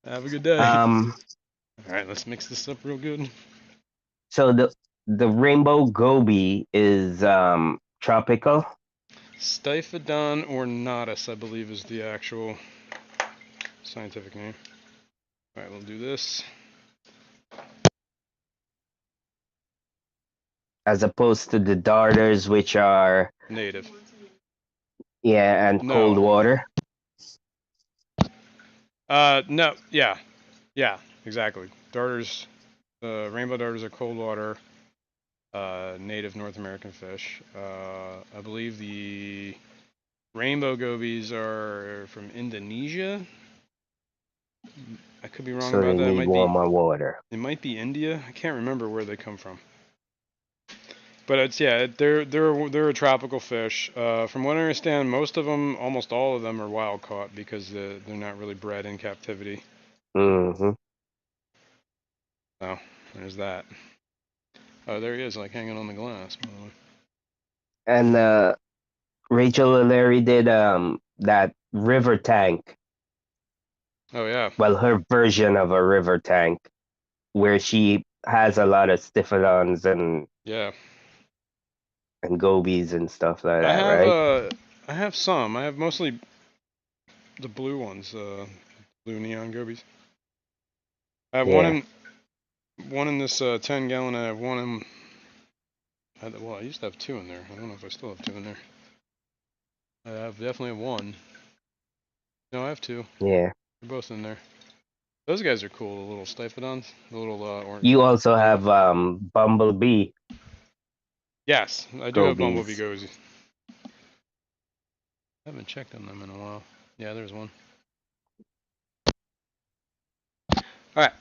Have a good day. Um, All right, let's mix this up real good. so the rainbow goby is tropical. Stiphodon ornatus, I believe, is the actual scientific name. All right, we'll do this. As opposed to the darters, which are, Native. yeah, and cold No. water. No. Yeah, exactly. Darters, rainbow darters are cold water, native North American fish. I believe the rainbow gobies are from Indonesia. I could be wrong So about they that. need warmer water. It might be India. I can't remember where they come from. But it's they're a tropical fish. From what I understand, most of them, almost all of them, are wild caught because they're not really bred in captivity. Mm-hmm. So there's that. Oh, there he is, like hanging on the glass. By the way. And Rachel O'Leary did that river tank. Oh yeah, Well, her version of a river tank, where she has a lot of stiphodons yeah. and gobies and stuff like I that, have right? I have some. I have mostly the blue ones, blue neon gobies. I have Yeah. one in this 10 gallon. I have one in. Well, I used to have two in there. I don't know if I still have two in there. I have definitely one. No, I have two. Yeah. They're both in there. Those guys are cool. The little Stiphodons, the little orange. You also Little. have bumblebee Yes, I do have bumblebee gobies. gobies. I haven't checked on them in a while. Yeah, there's one. All right.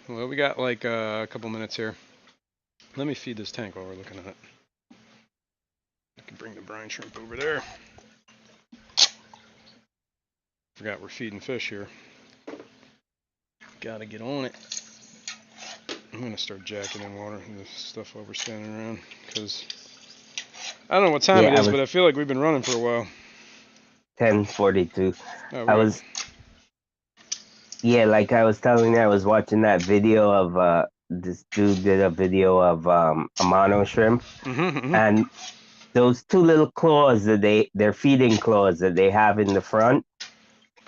Well, we got like a couple minutes here. Let me feed this tank while we're looking at it. I can bring the brine shrimp over there. Forgot we're feeding fish here. Gotta get on it. I'm gonna start jacking in water and the stuff while we're standing around because I don't know what time Yeah, it I is, was but I feel like we've been running for a while. 10:42. Oh, we I got. was Yeah, like I was telling you, I was watching that video of this dude did a video of a mono shrimp, Mm-hmm. and those two little claws that their feeding claws that they have in the front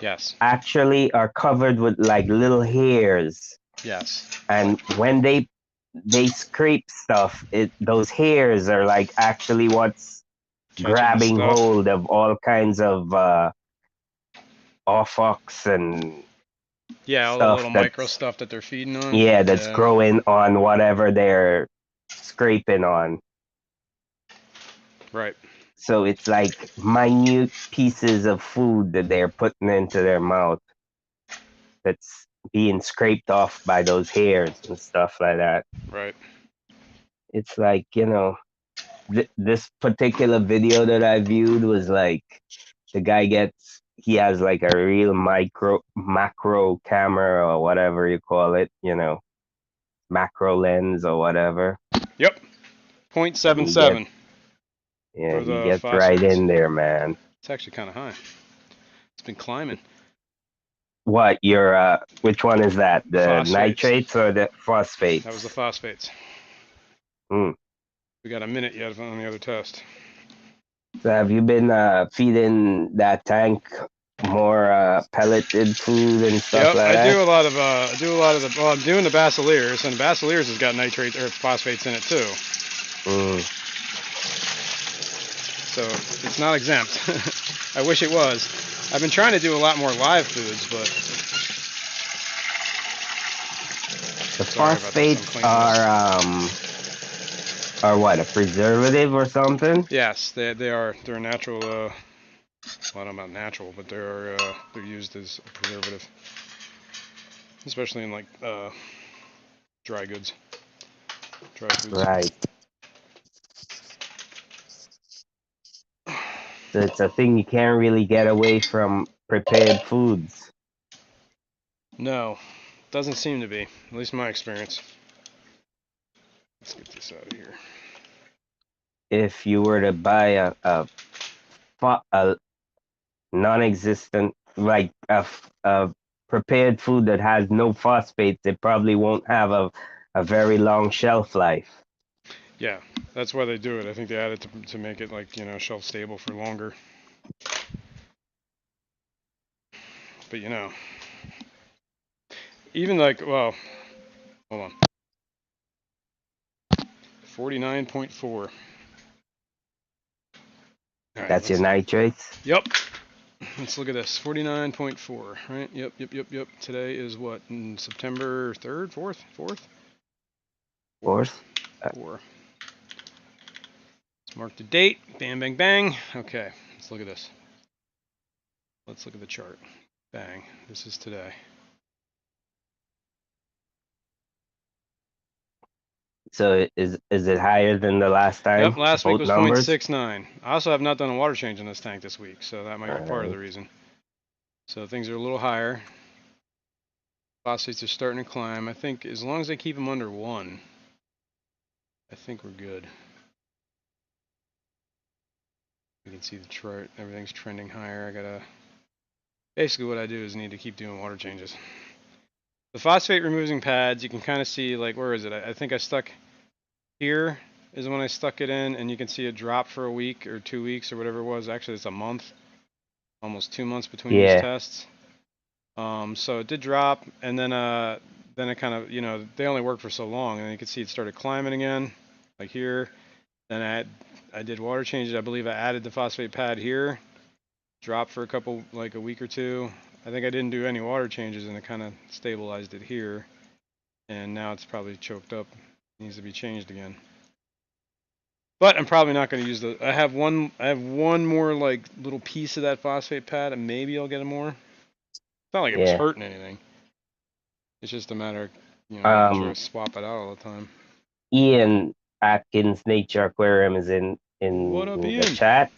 Yes. actually are covered with like little hairs, Yes. and when they scrape stuff, those hairs are like actually what's Catching the grabbing stuff. hold of all kinds of ofox and Yeah, all the stuff little micro that's stuff that they're feeding on. yeah, that's Yeah. growing on whatever they're scraping on. Right. So it's like minute pieces of food that they're putting into their mouth that's being scraped off by those hairs and stuff like that. Right. It's like, this particular video that I viewed was like the guy he has like a real macro camera or whatever you call it, macro lens or whatever. Yep. And he gets 0.77 Yeah, for he the gets right phosphates. in there, man. It's actually kind of high. It's been climbing. What which one is that? The Phosphates. nitrates or the That was the phosphates? phosphates. Hmm. We got a minute yet on the other test. So have you been feeding that tank more pelleted food and stuff Yep, like I that? do a lot of the. Well, I'm doing the basilears, and basilears has got nitrates or phosphates in it too. Mm. So it's not exempt. I wish it was. I've been trying to do a lot more live foods, but The sorry about this. I'm phosphates cleaning are what, a preservative or something? Yes, they are. They're natural. Well, I don't know about natural, but they're used as a preservative, especially in like dry goods, dry foods. Right. So it's a thing you can't really get away from prepared foods. No, doesn't seem to be. At least in my experience. Let's get this out of here. If you were to buy a non-existent, like a prepared food that has no phosphates, it probably won't have a very long shelf life. Yeah, that's why they do it. I think they add it to make it like shelf stable for longer. But even like hold on, 49.4. All right, That's your nitrates. Yep. Let's look at this. 49.4. Right. Yep. Today is what? September 3rd, 4th, 4th, Of course. 4. Let's mark the date. Bang, bang, bang. Okay. Let's look at this. Let's look at the chart. Bang. This is today. So is it higher than the last Yep. time? Last week Both was numbers. 0.69. I also have not done a water change in this tank this week, so that might All be part of right. the reason. So things are a little higher. Phosphates are starting to climb. I think as long as they keep them under 1, I think we're good. You can see the chart. Everything's trending higher. Basically what I do is need to keep doing water changes. The phosphate removing pads, you can kind of see, like, where is it? I think I stuck here is when I stuck it in, and you can see it drop for a week or 2 weeks or whatever it was. Actually, it's a month almost 2 months between these Yeah. tests. So it did drop, and then it kind of, they only worked for so long, and you can see it started climbing again, like here. Then I did water changes. I believe I added the phosphate pad here, dropped for a couple, like a week or two. I think I didn't do any water changes, and it kind of stabilized it here. And now it's probably choked up. It needs to be changed again. But I'm probably not going to use the. I have one more like little piece of that phosphate pad, and maybe I'll get a more. It's not like it was Yeah. hurting anything. It's just a matter of, making sure I Um, swap it out all the time. Ian Atkins Nature Aquarium is What up, in the Ian? chat.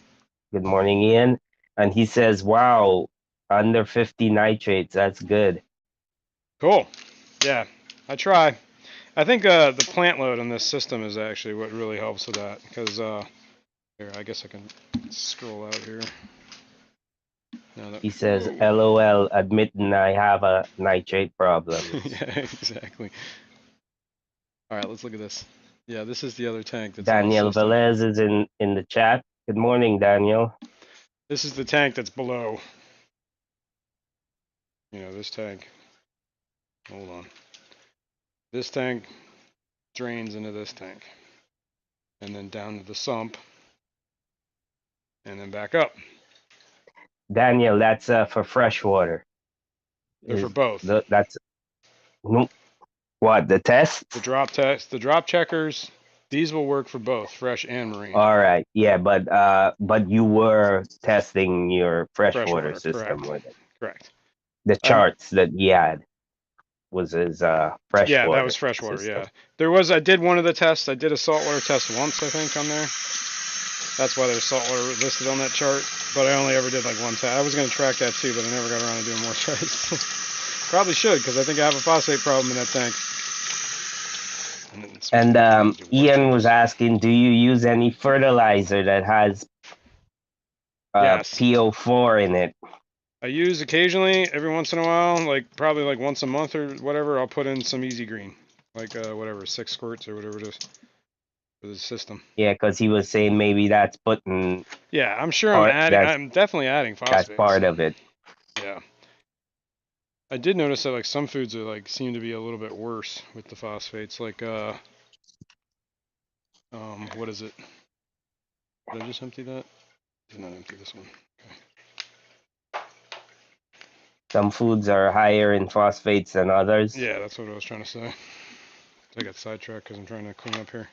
Good morning, Ian. And he says, "Wow, under 50 nitrates. That's good." Cool. Yeah, I try. I think the plant load on this system is actually what really helps with that. Because here, I guess I can scroll out here. Now that, He says, whoa. "LOL, admitting I have a nitrate problems." Yeah, exactly. All right, let's look at this. Yeah, this is the other tank that's in the Daniel system. Velez is in the chat. Good morning, Daniel. This is the tank that's below. This tank. Hold on. This tank drains into this tank, and then down to the sump, and then back up. Daniel, that's for fresh water. They're for Is both. that's what the The test? drop test, the drop checkers, these will work for both fresh and marine. All right, yeah, but you were testing your freshwater Freshwater, system correct. with it. Correct. The I'm charts that he had was his Yeah, that was freshwater freshwater, system. yeah. I did one of the tests. I did a saltwater test once, I think, on there. That's why there's saltwater listed on that chart. But I only ever did like one test. I was going to track that too, but I never got around to doing more tests. Probably should, because I think I have a phosphate problem in that tank. And speaking And of, I need to do water Ian was changes. asking, do you use any fertilizer that has Yes. PO4 in it? I use occasionally, every once in a while, like probably like once a month or whatever, I'll put in some Easy Green. Like whatever, 6 squirts or whatever it is for the system. Yeah, because he was saying maybe that's putting Yeah, I'm sure part I'm definitely adding that's phosphates. part of it. Yeah. I did notice that like some foods are like seem to be a little bit worse with the phosphates. Like what is it? Did I just empty that? Did not empty this one. Okay. Some foods are higher in phosphates than others. Yeah, that's what I was trying to say. I got sidetracked because I'm trying to clean up here.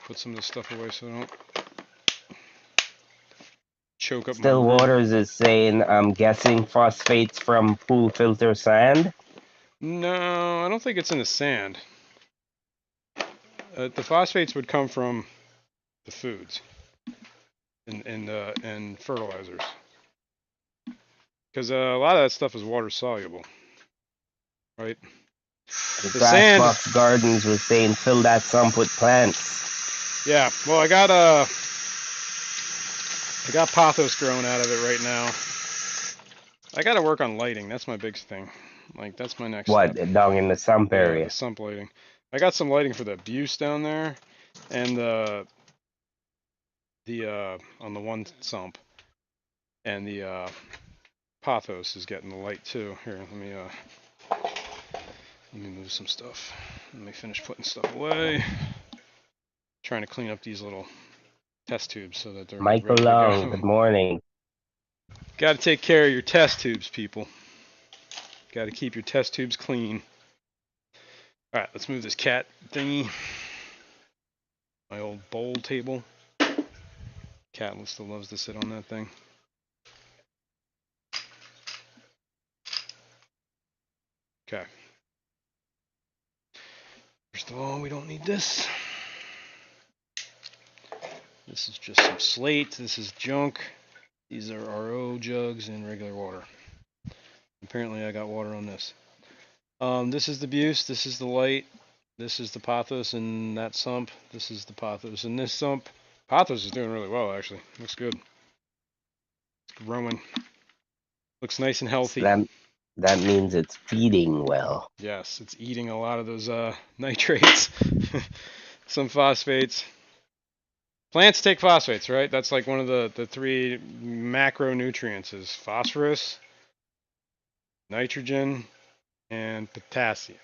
Put some of this stuff away so I don't choke up my Still room. Waters is saying, I'm guessing phosphates from pool filter sand. No, I don't think it's in the sand. The phosphates would come from the foods and fertilizers, because a lot of that stuff is water soluble, right? The The sand. Grassbox Gardens was saying, fill that sump with plants. Yeah. Well, I got pothos growing out of it right now. I got to work on lighting. That's my big thing. Like that's my next What, step. down in the sump Yeah, the area? sump lighting. I got some lighting for the abuse down there, and the on the one sump, and the pothos is getting the light too. Here, let me move some stuff. Let me finish putting stuff away. Trying to clean up these little test tubes so that they're Michael ready to Long, go. good morning. Got to take care of your test tubes, people. Got to keep your test tubes clean. All right, let's move this cat thingy. My old bowl table. Cat still loves to sit on that thing. Okay. First of all, we don't need this. This is just some slate. This is junk. These are RO jugs and regular water. Apparently I got water on this. This is the buse. This is the light. This is the pothos in that sump. This is the pothos in this sump. Pothos is doing really well, actually. Looks good. It's growing. Looks nice and healthy. So that means it's feeding well. Yes, it's eating a lot of those nitrates. Some phosphates. Plants take phosphates, right? That's like one of the three macronutrients is phosphorus, nitrogen, and potassium.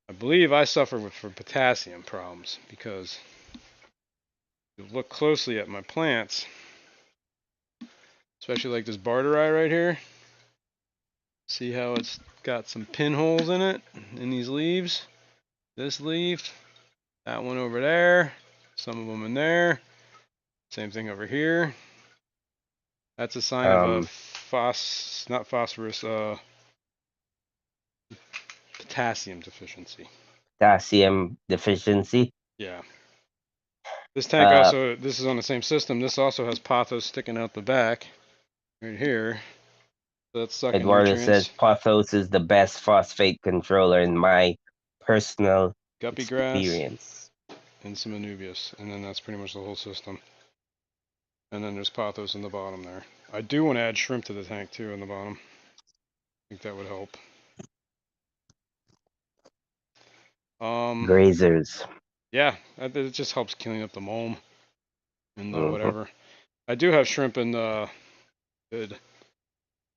I believe I suffer from potassium problems because if you look closely at my plants, especially like this barteri right here. See how it's got some pinholes in it, in these leaves? This leaf, that one over there, some of them in there, same thing over here. That's a sign of a not phosphorus, potassium deficiency. Potassium deficiency. Yeah. This tank Uh, also, this is on the same system. This also has pothos sticking out the back, right here. So that's sucking Eduardo says nutrients. Pothos is the best phosphate controller in my personal Guppy grass experience. and some anubias, and then that's pretty much the whole system. And then there's pothos in the bottom there. I do want to add shrimp to the tank too in the bottom. I think that would help. Grazers. Yeah, it just helps clean up the mulm and the Mm-hmm. whatever. I do have shrimp in the good.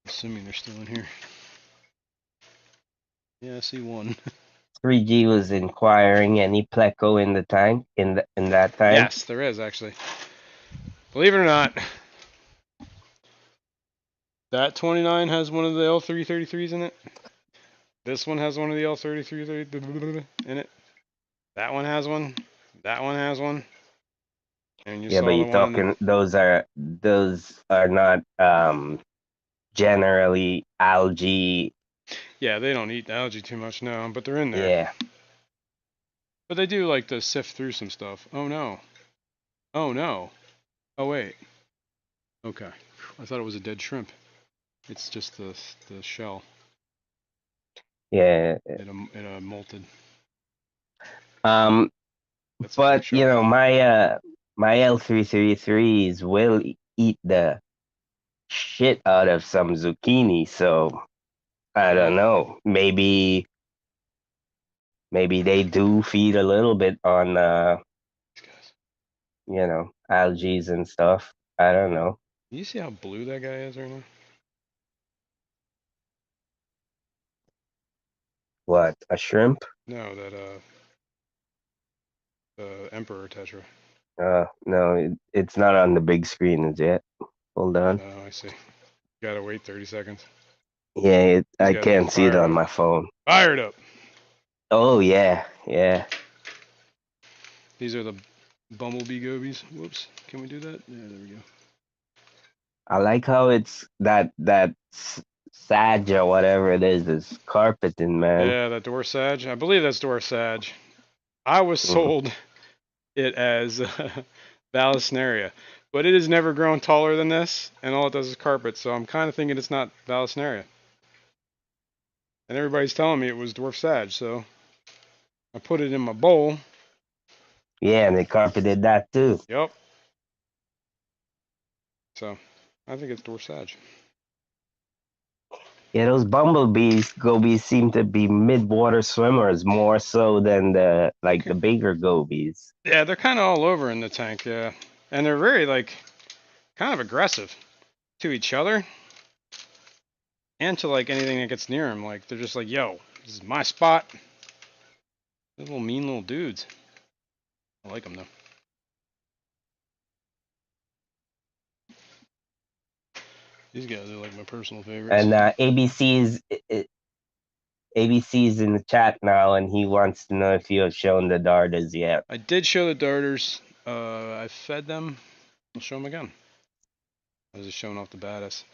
Assuming they're still in here. Yeah, I see one. 3G was inquiring any pleco in the tank in that tank. Yes, there is actually. Believe it or not, that 29 has one of the L333s in it. This one has one of the L33 in it. That one has one. That one has one. And you Yeah, but saw the you're one in the. talking those are not generally algae. Yeah, they don't eat algae too much now, but they're in there. Yeah. But they do like to sift through some stuff. Oh no. Oh no. Oh wait. Okay. I thought it was a dead shrimp. It's just the shell. Yeah. It molted. Um That's a big but you shell. know my L333s will eat the shit out of some zucchini, so I Yeah. don't know. Maybe they do feed a little bit on These guys. algae and stuff. I don't know. You see how blue that guy is right now? What, a shrimp? No, that emperor tetra. No, it's not on the big screen as yet. Hold on. Oh, I see. Gotta wait 30 seconds. Yeah, These I guys are can't see it fired on up. my phone. Fired up. Oh yeah, yeah. These are the bumblebee gobies. Whoops. Can we do that? Yeah, there we go. I like how it's that sage or whatever it is carpeting, man. Yeah, that dwarf sage. I believe that's dwarf sage. I was Mm. sold it as Vallisneria, but it has never grown taller than this, and all it does is carpet. So I'm kind of thinking it's not Vallisneria. And everybody's telling me it was dwarf sage, so I put it in my bowl. Yeah, and they carpeted that too. Yep. So I think it's dwarf sage. Yeah, those bumblebees, gobies seem to be mid-water swimmers more so than the bigger gobies. Yeah, they're kind of all over in the tank. Yeah, and they're very like kind of aggressive to each other and to like anything that gets near them. Like they're just like, "Yo, this is my spot." They're little mean little dudes. I like them though. These guys are like my personal favorites. And ABC's in the chat now, and he wants to know if you have shown the darters yet. I did show the darters. I fed them. I'll show them again. I was just showing off the baddest.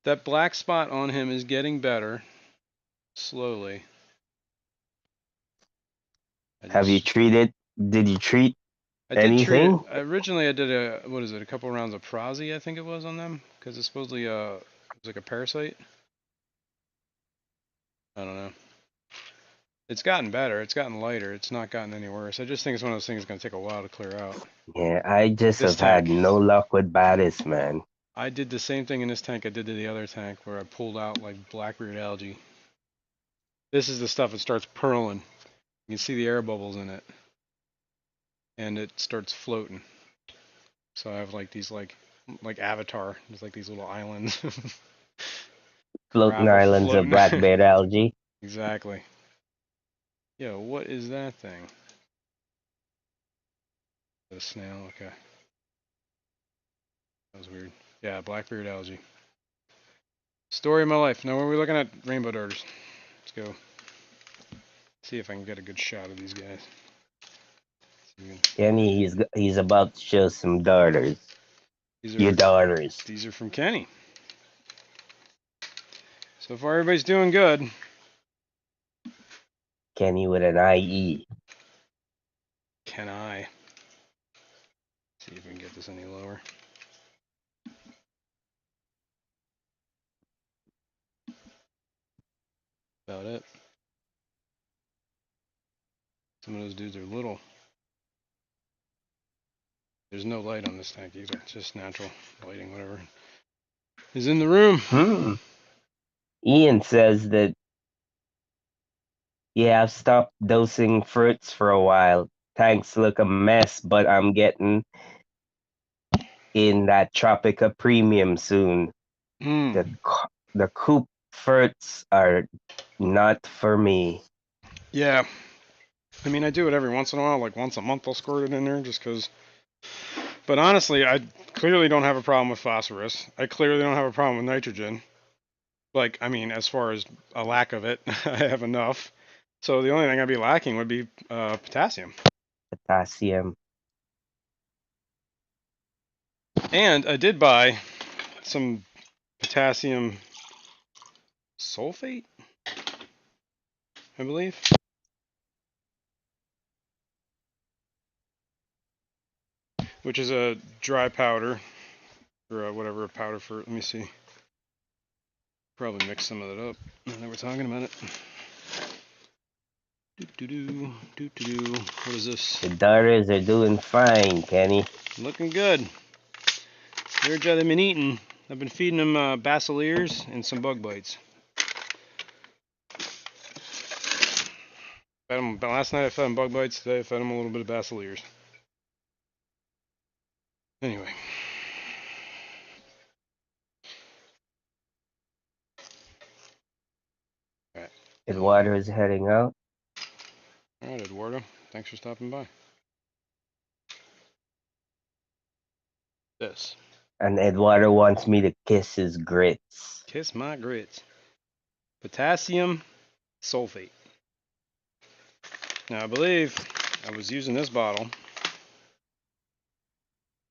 That black spot on him is getting better, slowly. Have you treated? Did you treat I did treat it. anything? Originally, I did a couple rounds of Prazi, I think it was on them, because it's supposedly it was like a parasite. I don't know. It's gotten better. It's gotten lighter. It's not gotten any worse. I just think it's one of those things that's gonna take a while to clear out. Yeah, I just This have had tank, no luck with baddest, man. I did the same thing in this tank I did to the other tank, where I pulled out like blackbeard algae. This is the stuff that starts purling. You can see the air bubbles in it, and it starts floating. So I have like these like Avatar. There's like these little islands. Floating Gravel islands of floating. black-beard algae. Exactly. Yo, what is that thing? The snail. Okay, that was weird. Yeah, blackbeard algae. Story of my life. Now, we're looking at rainbow darters. Let's go. See if I can get a good shot of these guys. Kenny, he's about to show some darters. These Your are daughters. these are from Kenny. So far, everybody's doing good. Kenny with an IE. Can I? See if we can get this any lower. About it. Some of those dudes are little. There's no light on this tank either. It's just natural lighting, whatever is in the room. Ian says that, yeah, I've stopped dosing fruits for a while. Tanks look a mess, but I'm getting in that Tropica Premium soon. Mm. The coop fruits are not for me. Yeah. I mean, I do it every once in a while, like once a month I'll squirt it in there just because. But honestly, I clearly don't have a problem with phosphorus. I clearly don't have a problem with nitrogen. Like, I mean, as far as a lack of it, I have enough. So the only thing I'd be lacking would be potassium. Potassium. And I did buy some potassium sulfate, I believe, which is a dry powder or whatever, a powder for. Let me see. Probably mix some of that up. Now we're talking about it. What is this? The darters are doing fine, Kenny. Looking good. They've been eating. I've been feeding them basilears and some bug bites. Last night I fed them bug bites. Today I fed them a little bit of basilears. Anyway. All right. Eduardo is heading out. All right, Eduardo. Thanks for stopping by. This. And Eduardo wants me to kiss his grits. Kiss my grits. Potassium sulfate. Now I believe I was using this bottle.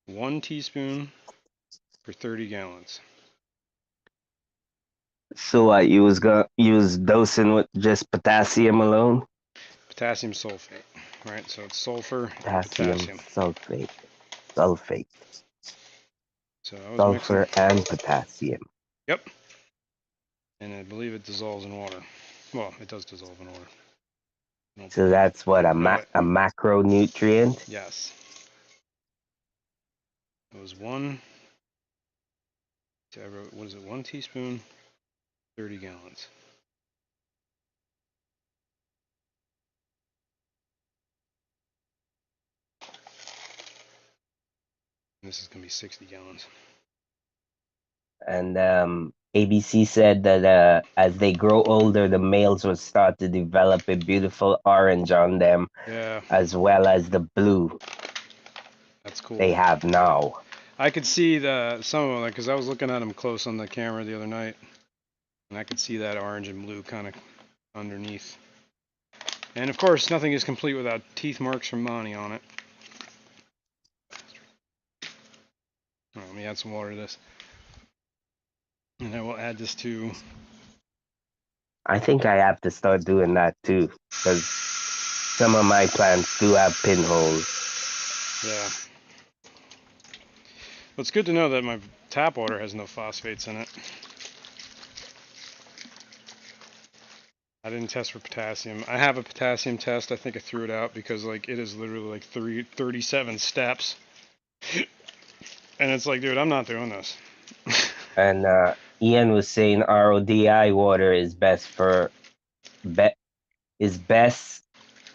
1 teaspoon for 30 gallons. So what? You was dosing with just potassium alone? Potassium sulfate. Right, so it's sulfur and Potassium potassium. sulfate. So I was Sulfur mixing. and potassium. Yep. And I believe it dissolves in water. Well, it does dissolve in water. So that's what a macronutrient. Yes. It was one. What is it? 1 teaspoon, 30 gallons. And this is gonna be 60 gallons. And ABC said that as they grow older, the males will start to develop a beautiful orange on them, Yeah. as well as the blue. That's cool. They have now. I could see some of them because I was looking at them close on the camera the other night, and I could see that orange and blue kind of underneath. And of course, nothing is complete without teeth marks from Monty on it. Right, let me add some water to this, and I will add this to. I think I have to start doing that too, because some of my plants do have pinholes. Yeah. Well, it's good to know that my tap water has no phosphates in it. I didn't test for potassium. I have a potassium test. I think I threw it out because like it is literally like 37 steps. And it's like, dude, I'm not doing this. And Ian was saying RODI water is best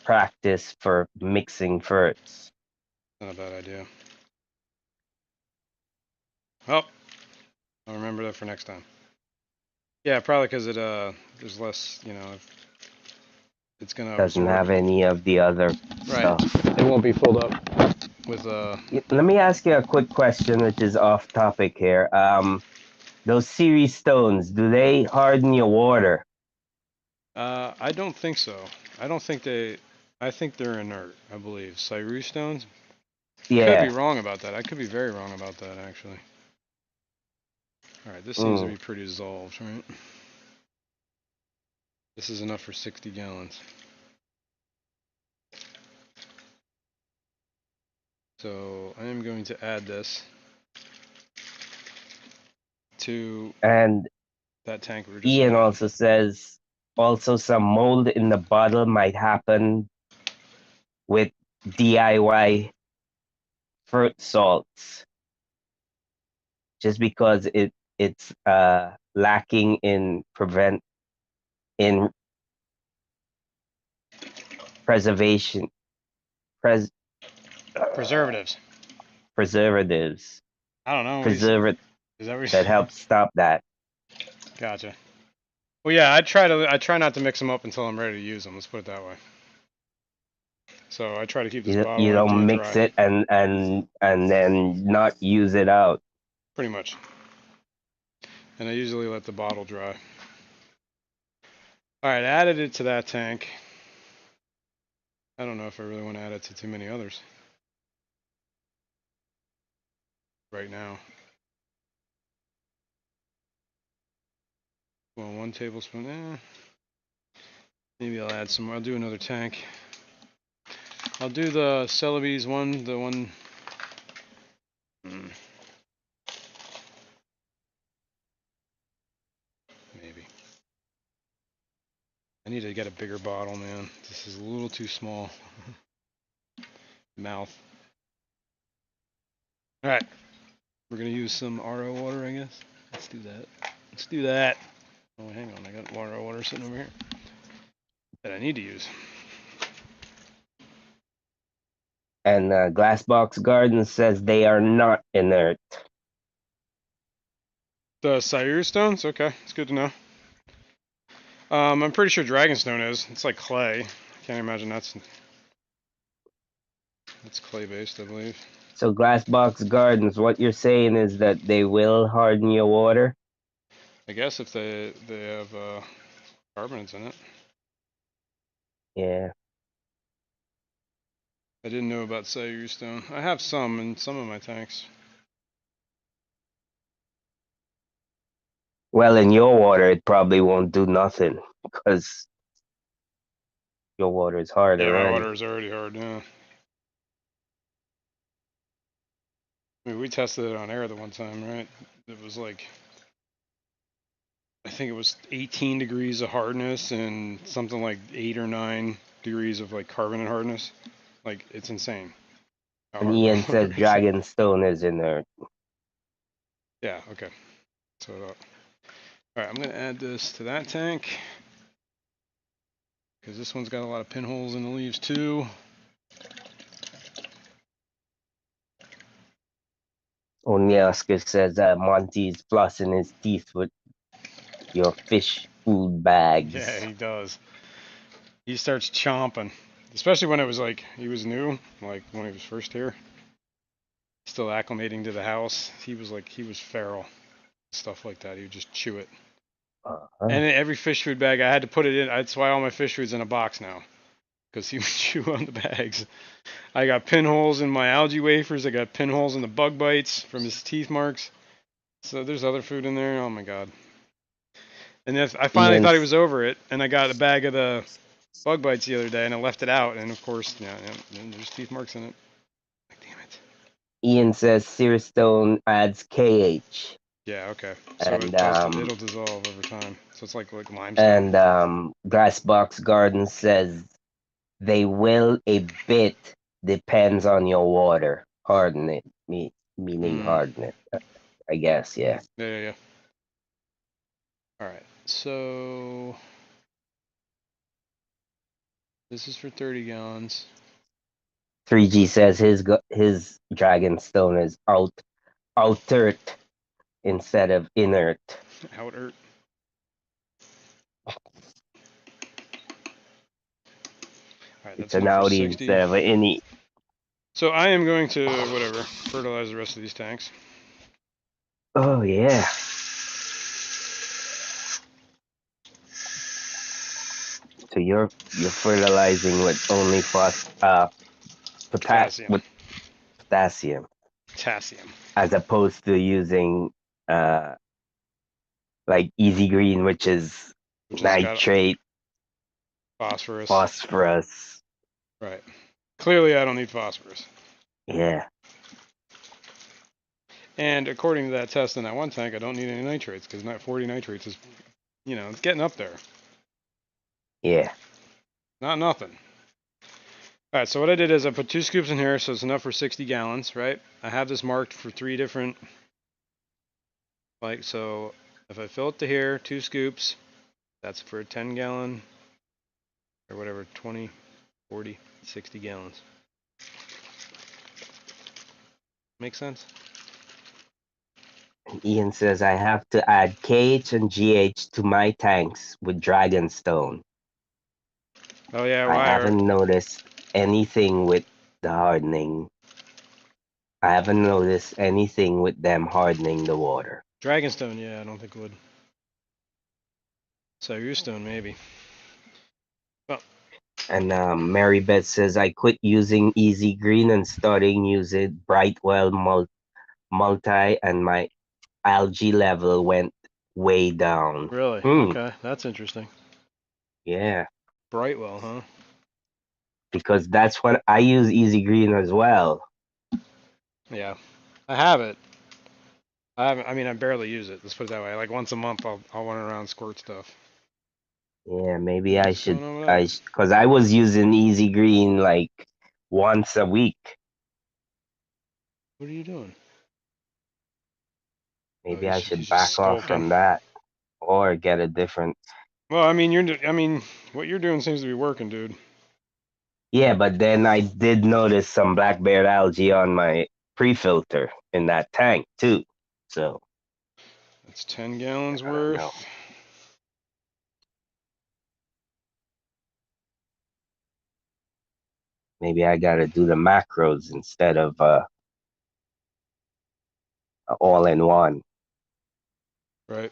practice for mixing fruits. Not a bad idea. Oh, I'll remember that for next time. Yeah, probably because there's less, it's gonna Doesn't absorb have it. any of the other Right. stuff. It won't be filled up with Let me ask you a quick question, which is off topic here. Those series stones, do they harden your water? I don't think so. I don't think they. I think they're inert. I believe Cyrus stones. Could be Yeah. wrong about that. I could be very wrong about that actually. All right, this seems to Mm. be pretty dissolved, right? This is enough for 60 gallons. So I am going to add this to And that tank we were just Ian looking at. also says also some mold in the bottle might happen with DIY fruit salts just because it's lacking in in preservation pres Preservatives. preservatives I don't know. What do you say? preservative Is that what you're that saying? helps stop that. Gotcha. Well, yeah. I try not to mix them up until I'm ready to use them. Let's put it that way. So I try to keep this You bottle empty don't and mix dry. it and then not use it out. Pretty much. And I usually let the bottle dry. All right, added it to that tank. I don't know if I really want to add it to too many others right now. Well, 1 tablespoon. Maybe I'll add some more. I'll do another tank. I'll do the Celebes one. The one. Maybe. I need to get a bigger bottle, man. This is a little too small. Mouth. All right. We're gonna use some RO water, I guess. Let's do that. Let's do that. Oh, hang on. I got RO water sitting over here that I need to use. And Glassbox Garden says they are not inert. The Cyrus stones. Okay, it's good to know. I'm pretty sure Dragonstone is. It's like clay. I can't imagine that's clay based, I believe. So Glassbox Gardens, what you're saying is that they will harden your water? I guess if they have carbonates in it. Yeah. I didn't know about Cyrus stone. I have some in some of my tanks. Well, in your water, it probably won't do nothing because your water is hard Yeah, my already. water is already hard. Yeah. I mean, we tested it on air the one time, right? It was like I think it was 18 degrees of hardness and something like 8 or 9 degrees of like carbonate hardness. Like it's insane how And hard my Ian water says is. Dragonstone is inert. Yeah. Okay. So all right, I'm gonna add this to that tank because this one's got a lot of pinholes in the leaves too. Onyaska says that Monty's flossing his teeth with your fish food Yeah, bags. he does. He starts chomping, especially when it was like he was new, like when he was first here, still acclimating to the house. He was feral, stuff like that. He would just chew it. Uh-huh. And every fish food bag, I had to put it in. That's why all my fish food's in a box now, because he would chew on the bags. I got pinholes in my algae wafers. I got pinholes in the bug bites from his teeth marks. So there's other food in there. Oh my god. And if I finally thought he Ian's was over it, and I got a bag of the bug bites the other day, and I left it out, and of course, yeah, there's teeth marks in it. Like, damn it. Ian says Searstone adds KH. Yeah, okay. So And it does. It'll dissolve over time. So it's like limestone. Glassbox Garden says they will a bit depends on your water. Harden it, meaning Mm. harden it. I guess, yeah. Yeah, yeah, yeah. All right. So this is for 30 gallons. 3G says his Dragonstone is altered. instead of inert. Outer. All right, It's that's an enough for outie 60. instead of an innie. So I am going to, whatever, fertilize the rest of these tanks. Oh yeah. So you're fertilizing with only Potassium. with potassium Potassium. as opposed to using uh like Easy Green, which is Which has got nitrate, phosphorus. phosphorus. Right. Clearly, I don't need phosphorus. Yeah. And according to that test in that one tank, I don't need any nitrates because 40 nitrates is, it's getting up there. Yeah. Not nothing. All right, so what I did is I put 2 scoops in here, so it's enough for 60 gallons, right? I have this marked for 3 different, so if I fill it to here, 2 scoops, that's for a 10 gallon, or whatever, 20, 40, 60 gallons. Make sense? Ian says I have to add KH and GH to my tanks with Dragonstone. Oh yeah, I why? haven't noticed anything with the hardening. I haven't noticed anything with them hardening the water. Dragonstone, yeah, I don't think would. Stone, maybe. Oh, And Mary Beth says I quit using Easy Green and starting using Brightwell Multi, and my algae level went way down. really? Hmm. Okay, that's interesting. Yeah, Brightwell, huh? because that's what I use Easy Green as well. Yeah, I have it. I mean, I barely use it. Let's put it that way. Like once a month, I'll run around squirt stuff. Yeah, maybe I What's should. going on with that? Because I was using Easy Green like once a week. What are you doing? Oh, Maybe I he's should just back off skulking. from that or get a different. Well, I mean, what you're doing seems to be working, dude. Yeah, but then I did notice some black bear algae on my pre-filter in that tank too. So That's 10 gallons I don't know. worth. Maybe I got to do the macros instead of all in one. Right.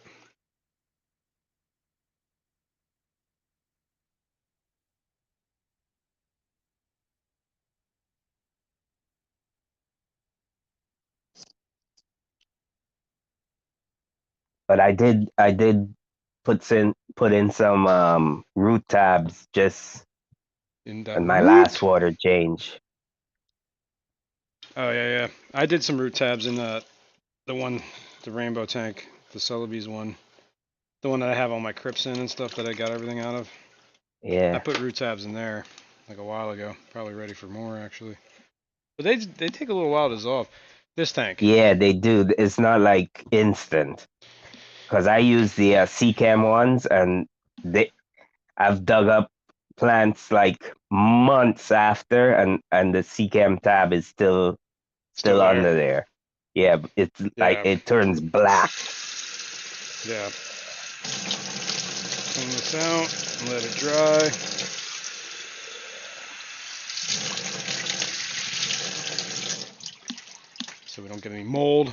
But I did put in some root tabs just In that in my last root. water change. Oh yeah, yeah. I did some root tabs in the one, the rainbow tank, the Celebes one, the one that I have all my crypts in and stuff that I got everything out of. I Yeah. put root tabs in there like a while ago. Probably ready for more actually. But they take a little while to dissolve. This tank. Yeah, they do. It's not like instant. Because I use the CCAM ones, and I've dug up plants like months after, and the CCAM tab is Still still there. under there. Yeah, it's like Yeah. it turns black. Yeah. Clean this out and let it dry. So we don't get any mold,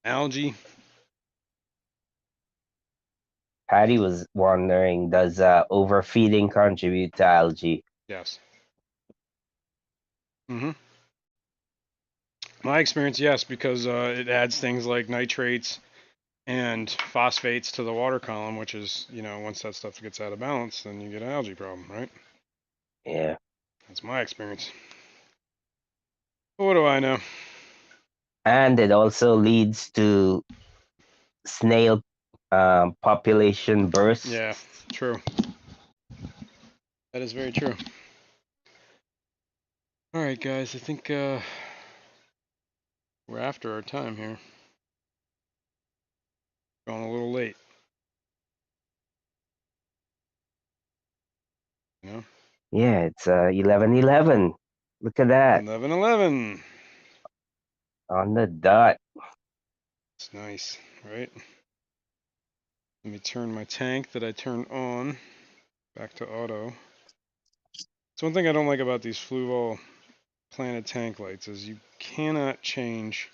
algae. Patty was wondering, does overfeeding contribute to algae? Yes. Mm-hmm. My experience, yes, because it adds things like nitrates and phosphates to the water column, which is, once that stuff gets out of balance, then you get an algae problem, right? Yeah. That's my experience. But what do I know? And it also leads to snail population bursts. Yeah, true. That is very true. All right, guys, I think we're after our time here. Going a little late. You know? Yeah, it's 11:11. Look at that. 11:11. On the dot. nice, right? Let me turn my tank that I turned on back to auto. So one thing I don't like about these Fluval Planet tank lights is you cannot change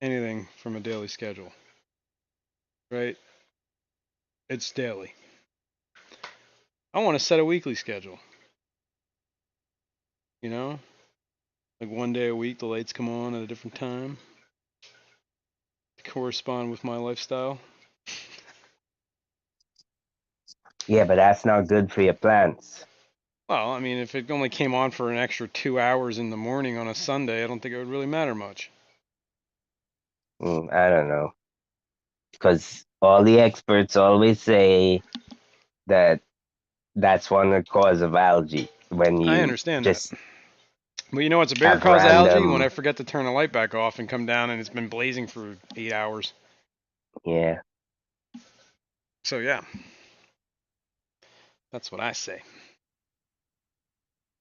anything from a daily schedule, right? It's daily. I want to set a weekly schedule. You know, like one day a week the lights come on at a different time to correspond with my lifestyle. Yeah, but that's not good for your plants. Well, I mean, if it only came on for an extra 2 hours in the morning on a Sunday, I don't think it would really matter much. I don't know. Because all the experts always say that that's one of the cause of algae when I you understand that. just But you know what's a bigger have cause of algae? When I random. forget to turn the light back off and come down and it's been blazing for 8 hours. Yeah. So yeah, that's what I say.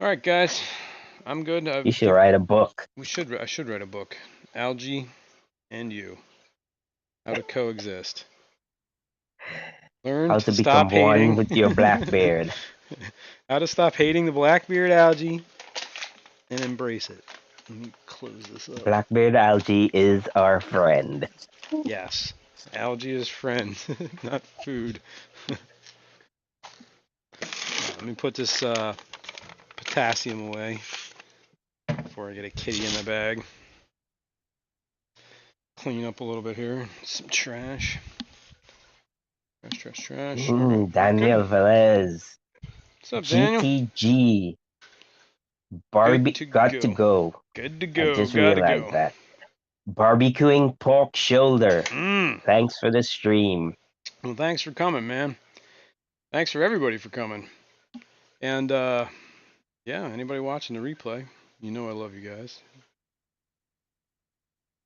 All right, guys, I'm good. I You should think write a book. I should write a book. Algae and you, how to coexist. Learn How to to stop become one hating. with your blackbeard. How to stop hating the blackbeard algae and embrace it. Let me close this up. Blackbeard algae is our friend. Yes, algae is friend, not food. Let me put this potassium away before I get a kitty in the bag. Clean up a little bit here. Some trash. Trash. All right, we're good. Daniel Velez. What's up, Daniel? GTG. Good Barbie to got to go. go. Good to I go. just Gotta realized go. that. Barbecuing pork shoulder. Mmm. Thanks for the stream. Well, thanks for coming, man. Thanks for everybody for coming. And yeah, anybody watching the replay, you know I love you guys.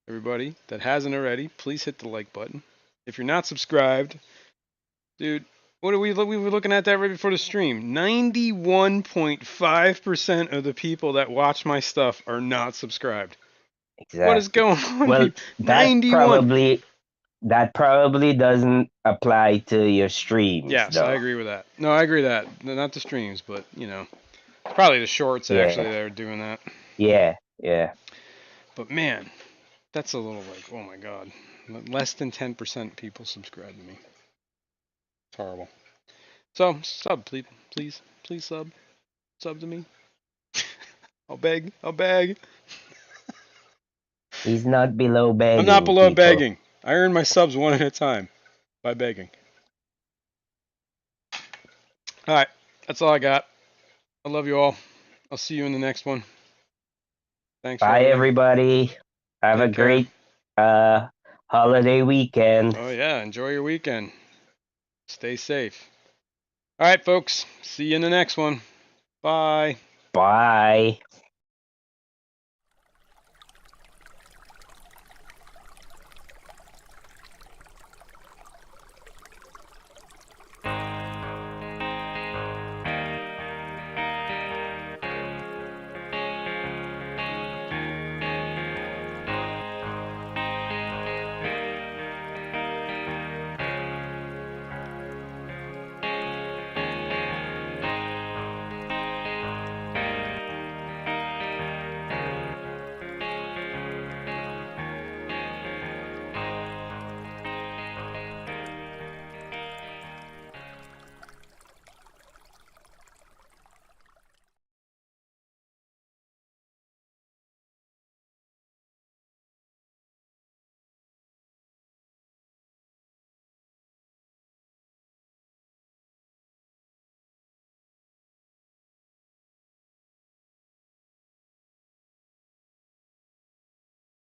Everybody that hasn't already, please hit the like button. If you're not subscribed, dude, what are we were looking at that right before the stream? 91.5% of the people that watch my stuff are not subscribed. What is Exactly. going on, Well, people? 91. that probably doesn't apply to your streams Yes, I though. agree with that. No, I agree with that. Not the streams, but you know, probably the shorts actually Yeah. that are doing that. Yeah. Yeah. But man, that's a little like, oh my god. Less than 10% people subscribe to me. It's horrible. So, sub, please. Please sub. Sub to me. I'll beg. I'll beg. He's not below I'm not begging, below people. begging. I earn my subs one at a time by begging. Alright, that's all I got. I love you all. I'll see you in the next one. Thanks for Bye everything. everybody. Have a Take care. great holiday weekend. Oh, yeah. Enjoy your weekend. Stay safe. All right, folks. See you in the next one. Bye. Bye.